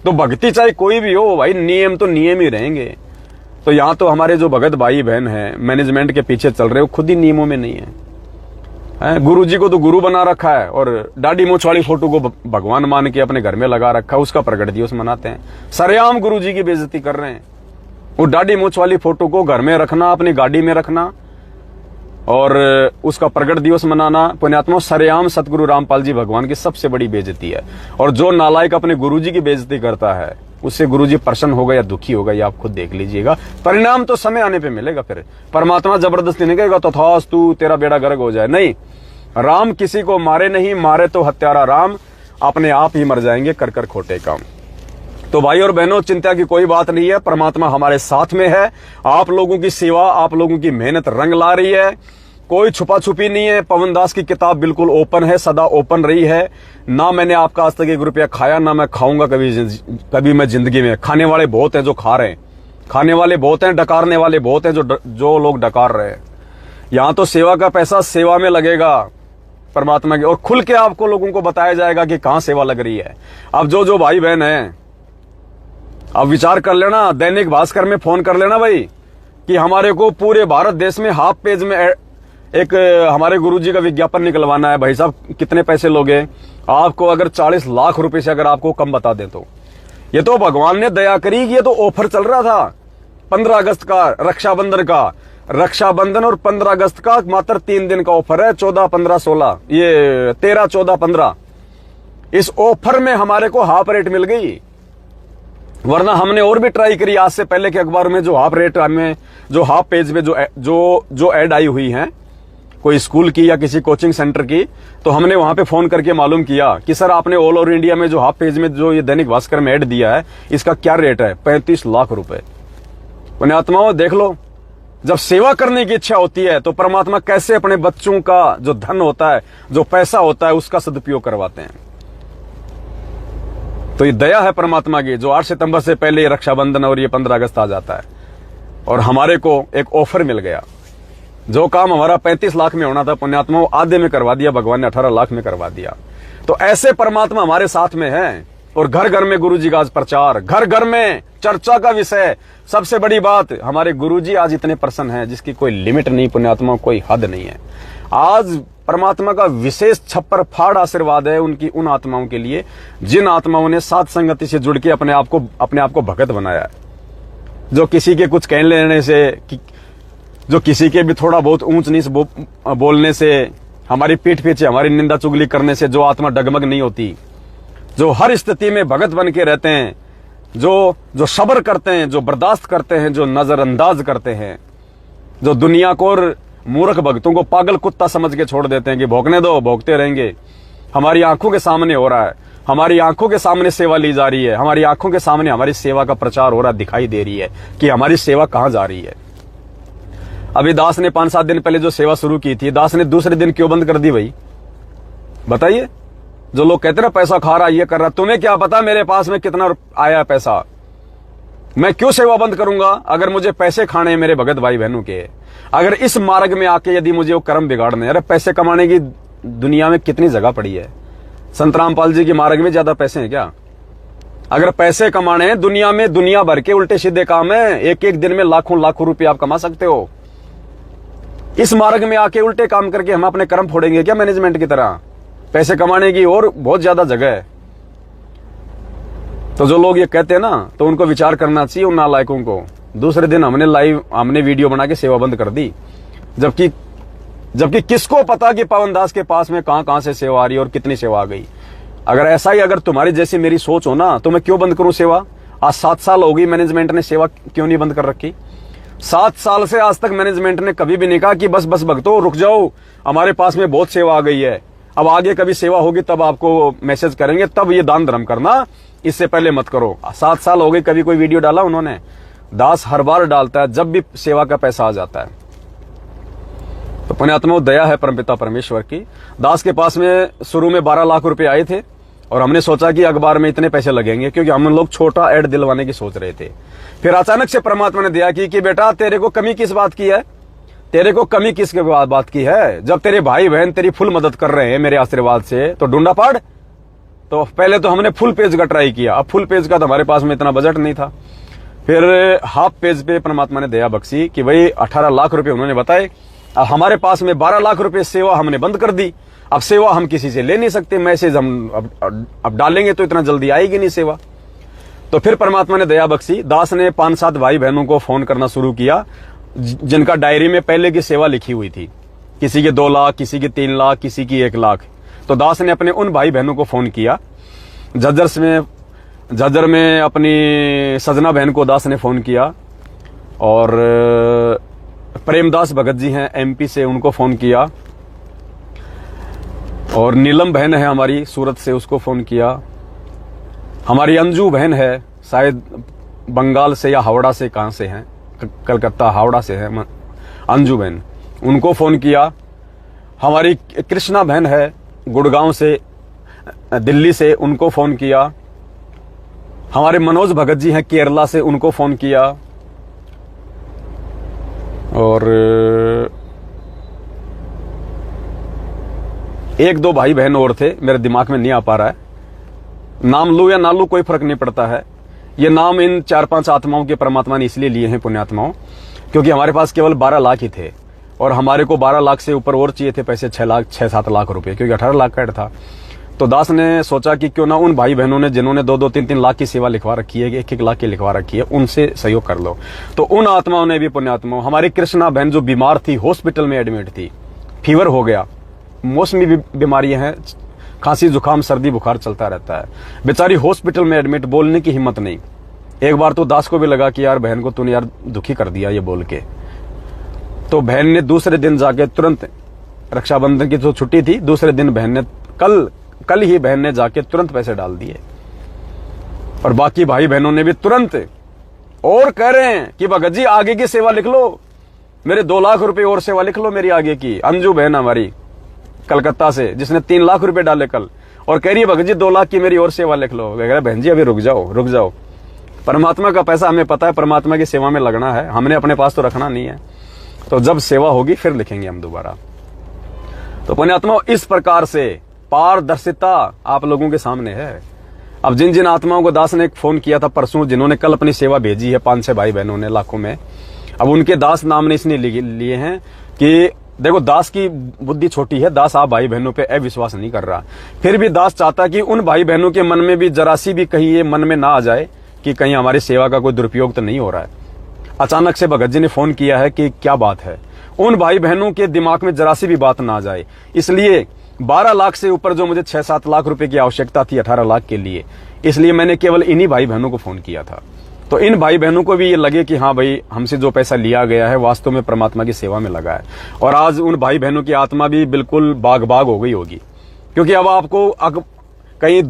तो भक्ति चाहे कोई भी हो भाई, नियम तो नियम ही रहेंगे। तो यहां तो हमारे जो भगत भाई बहन हैं, मैनेजमेंट के पीछे चल रहे हो, खुद ही नियमों में नहीं है। गुरु जी को तो गुरु बना रखा है, और दाढ़ी मूंछ वाली फोटो को भगवान मान के अपने घर में लगा रखा है, उसका प्रगट दिवस मनाते हैं। सरेआम गुरु जी की बेइज्जती कर रहे हैं। वो दाढ़ी मूंछ वाली फोटो को घर में रखना, अपनी गाड़ी में रखना, और उसका प्रगट दिवस मनाना, पुण्यात्मा सरेआम सतगुरु रामपाल जी भगवान की सबसे बड़ी बेइज्जती है। और जो नालायक अपने गुरुजी की बेइज्जती करता है, उससे गुरुजी प्रसन्न होगा या दुखी होगा, ये आप खुद देख लीजिएगा। परिणाम तो समय आने पे मिलेगा। फिर परमात्मा जबरदस्ती नहीं कहेगा तथास्तु तेरा बेड़ा गर्क हो जाए, नहीं। राम किसी को मारे नहीं, मारे तो हत्यारा राम, अपने आप ही मर जाएंगे कर कर खोटे काम। तो भाई और बहनों, चिंता की कोई बात नहीं है, परमात्मा हमारे साथ में है। आप लोगों की सेवा, आप लोगों की मेहनत रंग ला रही है, कोई छुपा छुपी नहीं है। पवन दास की किताब बिल्कुल ओपन है, सदा ओपन रही है। ना मैंने आपका आज तक 1 रुपया खाया, ना मैं खाऊंगा कभी मैं जिंदगी में। खाने वाले बहुत हैं जो खा रहे हैं, खाने वाले बहुत हैं, डकारने वाले बहुत हैं जो लोग डकार रहे हैं। यहां तो सेवा का पैसा सेवा में लगेगा परमात्मा की, और खुल के आपको लोगों को बताया जाएगा कि कहां सेवा लग रही है। अब जो भाई बहन है, अब विचार कर लेना, दैनिक भास्कर में फोन कर लेना भाई कि हमारे को पूरे भारत देश में हाफ पेज में एक हमारे गुरुजी का विज्ञापन निकलवाना है। भाई साहब कितने पैसे लोगे? आपको अगर 40 लाख रुपए से अगर आपको कम बता दें तो ये तो भगवान ने दया करी कि ये तो ऑफर चल रहा था 15 अगस्त का, रक्षाबंधन का। रक्षाबंधन और 15 अगस्त का मात्र 3 दिन का ऑफर है, 14, 15, 16, ये 13, 14, 15। इस ऑफर में हमारे को हाफ रेट मिल गई, वरना हमने और भी ट्राई करी आज से पहले के अखबार में जो हाफ रेट में, जो हाफ पेज पे जो ऐड आई हुई है कोई स्कूल की या किसी कोचिंग सेंटर की, तो हमने वहां पे फोन करके मालूम किया कि सर आपने ऑल ओवर इंडिया में जो हाफ पेज में जो ये दैनिक भास्कर में ऐड दिया है, इसका क्या रेट है? 35 लाख रुपए। पुण्यात्माओं देख लो, जब सेवा करने की इच्छा होती है तो परमात्मा कैसे अपने बच्चों का जो धन होता है, जो पैसा होता है, उसका सदुपयोग करवाते हैं। तो ये दया है परमात्मा की, जो 8 सितंबर से पहले ये रक्षाबंधन और ये 15 अगस्त आ जाता है और हमारे को एक ऑफर मिल गया। जो काम हमारा 35 लाख में होना था, पुण्यात्मा आधे में करवा दिया, भगवान ने 18 लाख में करवा दिया। तो ऐसे परमात्मा हमारे साथ में है। और घर घर में गुरुजी का आज प्रचार, घर घर में चर्चा का विषय। सबसे बड़ी बात, हमारे गुरुजी आज इतने प्रसन्न हैं जिसकी कोई लिमिट नहीं, पुण्यात्मा कोई हद नहीं है। आज परमात्मा का विशेष छप्पर फाड़ आशीर्वाद है उनकी उन आत्माओं के लिए जिन आत्माओं ने साथ संगति से जुड़ के अपने आप को भगत बनाया है। जो किसी के कुछ कह लेने से, जो किसी के भी थोड़ा बहुत ऊंच नीच बोलने से, हमारी पीठ पीछे हमारी निंदा चुगली करने से जो आत्मा डगमग नहीं होती, जो हर स्थिति में भगत बन के रहते हैं, जो सब्र करते हैं, जो बर्दाश्त करते हैं, जो नजरअंदाज करते हैं, जो दुनिया को और मूर्ख भक्तों को पागल कुत्ता समझ के छोड़ देते हैं कि भौंकने दो, भौंकते रहेंगे। हमारी आंखों के सामने हो रहा है, हमारी आंखों के सामने सेवा ली जा रही है, हमारी आंखों के सामने हमारी सेवा का प्रचार हो रहा, दिखाई दे रही है कि हमारी सेवा कहां जा रही है। अभी दास ने 5-7 दिन पहले जो सेवा शुरू की थी, दास ने दूसरे दिन क्यों बंद कर दी भाई? बताइए। जो लोग कहते ना पैसा खा रहा, ये कर रहा, तुम्हें क्या पता मेरे पास में कितना आया पैसा? मैं क्यों सेवा बंद करूंगा अगर मुझे पैसे खाने हैं मेरे भगत भाई बहनों के? अगर इस मार्ग में आके यदि मुझे वो कर्म बिगाड़ने, अरे पैसे कमाने की दुनिया में कितनी जगह पड़ी है। संत रामपाल जी के मार्ग में ज्यादा पैसे हैं क्या? अगर पैसे कमाने हैं दुनिया में, दुनिया भर के उल्टे सीधे काम है। एक एक दिन में लाखों लाखों रुपए आप कमा सकते हो। इस मार्ग में आके उल्टे काम करके हम अपने कर्म फोड़ेंगे क्या मैनेजमेंट की तरह? पैसे कमाने की और बहुत ज्यादा जगह है। तो जो लोग ये कहते हैं ना, तो उनको विचार करना चाहिए उन नालायकों को। दूसरे दिन हमने वीडियो बना के सेवा बंद कर दी, जबकि किसको पता कि पवन दास के पास में कहां से सेवा आ रही है और कितनी सेवा आ गई। अगर ऐसा ही अगर तुम्हारी जैसी मेरी सोच हो ना, तो मैं क्यों बंद करूं सेवा? आज 7 साल हो गई, मैनेजमेंट ने सेवा क्यों नहीं बंद कर रखी? 7 साल से आज तक मैनेजमेंट ने कभी भी नहीं कहा कि बस भक्तों रुक जाओ, हमारे पास में बहुत सेवा आ गई है, अब आगे कभी सेवा होगी तब आपको मैसेज करेंगे, तब ये दान धर्म करना, इससे पहले मत करो। 7 साल हो गए, कभी कोई वीडियो डाला उन्होंने? दास हर बार डालता है जब भी सेवा का पैसा आ जाता है। तो पुण्यात्मा दया है परमपिता परमेश्वर की। दास के पास में शुरू में 12 लाख रुपए आए थे और हमने सोचा कि अखबार में इतने पैसे लगेंगे, क्योंकि हम लोग छोटा ऐड दिलवाने की सोच रहे थे। फिर अचानक से परमात्मा ने दया की कि बेटा तेरे को कमी किस बात की है? तेरे को कमी किस बात की है? जब तेरे भाई बहन तेरी फुल मदद कर रहे हैं मेरे आशीर्वाद से, तो ढूंढा पाड़। तो पहले तो हमने फुल पेज का ट्राई किया, अब फुल पेज का तो हमारे पास में इतना बजट नहीं था। फिर हाफ पेज पे परमात्मा ने दया बख्शी कि भाई 18 लाख रुपए उन्होंने बताए। अब हमारे पास में 12 लाख रुपए सेवा हमने बंद कर दी। अब सेवा हम किसी से ले नहीं सकते, मैसेज हम अब डालेंगे तो इतना जल्दी आएगी नहीं सेवा। तो फिर परमात्मा ने दया बख्शी, दास ने 5-7 भाई बहनों को फोन करना शुरू किया जिनका डायरी में पहले की सेवा लिखी हुई थी, किसी के 2 लाख, किसी के 3 लाख, किसी की 1 लाख। तो दास ने अपने उन भाई बहनों को फोन किया। जजर्स में झाझर में अपनी सजना बहन को दास ने फोन किया, और प्रेमदास भगत जी हैं एमपी से, उनको फोन किया, और नीलम बहन है हमारी सूरत से, उसको फोन किया। हमारी अंजू बहन है, शायद बंगाल से या हावड़ा से, कहां से हैं, कलकत्ता हावड़ा से है अंजू बहन, उनको फोन किया। हमारी कृष्णा बहन है गुड़गांव से, दिल्ली से, उनको फोन किया। हमारे मनोज भगत जी हैं केरला से, उनको फोन किया। और एक दो भाई बहन और थे, मेरे दिमाग में नहीं आ पा रहा है, नाम लूं या ना लूं कोई फर्क नहीं पड़ता है। ये नाम इन 4-5 आत्माओं के परमात्मा ने इसलिए लिए हैं, पुण्यात्माओं, क्योंकि हमारे पास केवल 12 लाख ही थे, और हमारे को 12 लाख से ऊपर और चाहिए थे पैसे, 6-7 लाख रुपए, क्योंकि 18 लाख का एड था। तो दास ने सोचा कि क्यों ना उन भाई बहनों ने जिन्होंने 2-2, 3-3 लाख की सेवा लिखवा रखी है, 1-1 लाख की लिखवा रखी है, उनसे सहयोग कर लो। तो उन आत्माओं ने भी, पुण्यात्माओं, हमारी कृष्णा बहन जो बीमार थी, हॉस्पिटल में एडमिट थी, फीवर हो गया, मौसमी बीमारियां हैं, खांसी जुकाम सर्दी बुखार चलता रहता है, बेचारी हॉस्पिटल में एडमिट, बोलने की हिम्मत नहीं। एक बार तो दास को भी लगा कि यार बहन को तूने यार दुखी कर दिया ये बोल के। तो बहन ने दूसरे दिन जाके तुरंत, रक्षाबंधन की तो छुट्टी थी, दूसरे दिन बहन ने कल ही बहन ने जाके तुरंत पैसे डाल दिए, और बाकी भाई बहनों ने भी तुरंत, और कह रहे हैं कि भगत जी आगे की सेवा लिख लो, मेरे 2 लाख रुपए और सेवा लिख लो मेरी आगे की। अंजू बहन हमारी कलकत्ता से, जिसने 3 लाख रुपए डाले कल, और कह रही है भगत जी 2 लाख की मेरी और सेवा लिख लो। कह रहे बहन जी अभी रुक जाओ, परमात्मा का पैसा हमें पता है, परमात्मा की सेवा में लगना है, हमने अपने पास तो रखना नहीं है, तो जब सेवा होगी फिर लिखेंगे हम दोबारा। तो पुण्यात्माओं, इस प्रकार से पारदर्शिता आप लोगों के सामने है। अब जिन जिन आत्माओं को दास ने फोन किया था परसों, जिन्होंने कल अपनी सेवा भेजी है, 5-6 भाई बहनों ने लाखों में, अब उनके दास नाम ने इसने लिए हैं कि देखो दास की बुद्धि छोटी है, दास आप भाई बहनों पे अविश्वास नहीं कर रहा, फिर भी दास चाहता कि उन भाई बहनों के मन में भी जरा सी भी कहीं ये मन में ना आ जाए कि कहीं हमारी सेवा का कोई दुरुपयोग तो नहीं हो रहा है। अचानक से भगत जी ने फोन किया है कि क्या बात है, उन भाई बहनों के दिमाग में जरा सी भी बात ना आ जाए, इसलिए 12 लाख से ऊपर जो मुझे 6-7 लाख रुपए की आवश्यकता थी 18 लाख के लिए, इसलिए मैंने केवल इन्हीं भाई बहनों को फोन किया था। तो इन भाई बहनों को भी ये लगे कि हाँ भाई, हमसे जो पैसा लिया गया है वास्तव में परमात्मा की सेवा में लगा है, और आज उन भाई बहनों की आत्मा भी बिल्कुल बाग हो गई होगी, क्योंकि अब आपको कहीं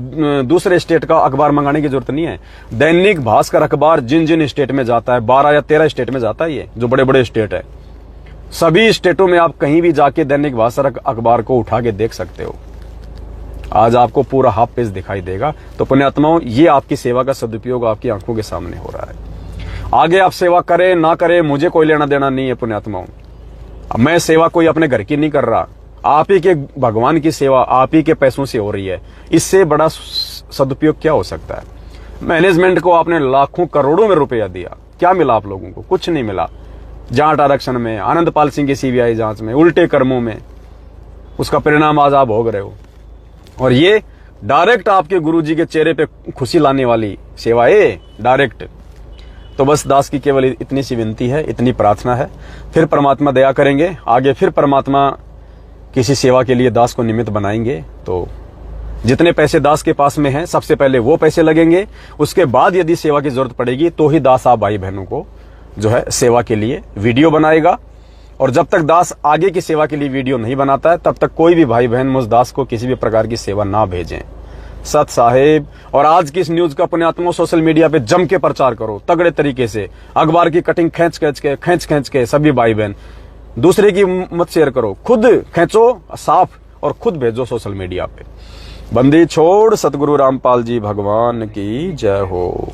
दूसरे स्टेट का अखबार मंगाने की जरूरत नहीं है। दैनिक भास्कर अखबार जिन जिन स्टेट में जाता है, 12 या 13 स्टेट में जाता है, ये जो बड़े बड़े स्टेट है, सभी स्टेटों में आप कहीं भी जाके दैनिक भास्कर अखबार को उठा के देख सकते हो। आज आपको पूरा हाफ पेज दिखाई देगा। तो पुण्यात्माओं, ये आपकी सेवा का सदुपयोग आपकी आंखों के सामने हो रहा है। आगे आप सेवा करें ना करें, मुझे कोई लेना देना नहीं है पुण्यात्माओं। मैं सेवा कोई अपने घर की नहीं कर रहा, आप ही के भगवान की सेवा आप ही के पैसों से हो रही है। इससे बड़ा सदुपयोग क्या हो सकता है। मैनेजमेंट को आपने लाखों करोड़ों में रुपया दिया, क्या मिला आप लोगों को? कुछ नहीं मिला। जाट आरक्षण में, आनंदपाल सिंह की सीबीआई जांच में, उल्टे कर्मों में, उसका परिणाम आज आप भोग रहे हो। और ये डायरेक्ट आपके गुरुजी के चेहरे पे खुशी लाने वाली सेवा है, डायरेक्ट। तो बस दास की केवल इतनी सी विनती है, इतनी प्रार्थना है, फिर परमात्मा दया करेंगे। आगे फिर परमात्मा किसी सेवा के लिए दास को निमित्त बनाएंगे। तो जितने पैसे दास के पास में हैं, सबसे पहले वो पैसे लगेंगे, उसके बाद यदि सेवा की जरूरत पड़ेगी तो ही दास आप भाई बहनों को जो है सेवा के लिए वीडियो बनाएगा। और जब तक दास आगे की सेवा के लिए वीडियो नहीं बनाता है, तब तक कोई भी भाई बहन मुझ दास को किसी भी प्रकार की सेवा ना भेजें। सत साहेब। और आज की इस न्यूज का पुण्यात्मा सोशल मीडिया पे जम के प्रचार करो, तगड़े तरीके से। अखबार की कटिंग खींच के सभी भाई बहन, दूसरे की मत शेयर करो, खुद खींचो साफ और खुद भेजो सोशल मीडिया पे। बंदी छोड़। सतगुरु रामपाल जी भगवान की जय हो।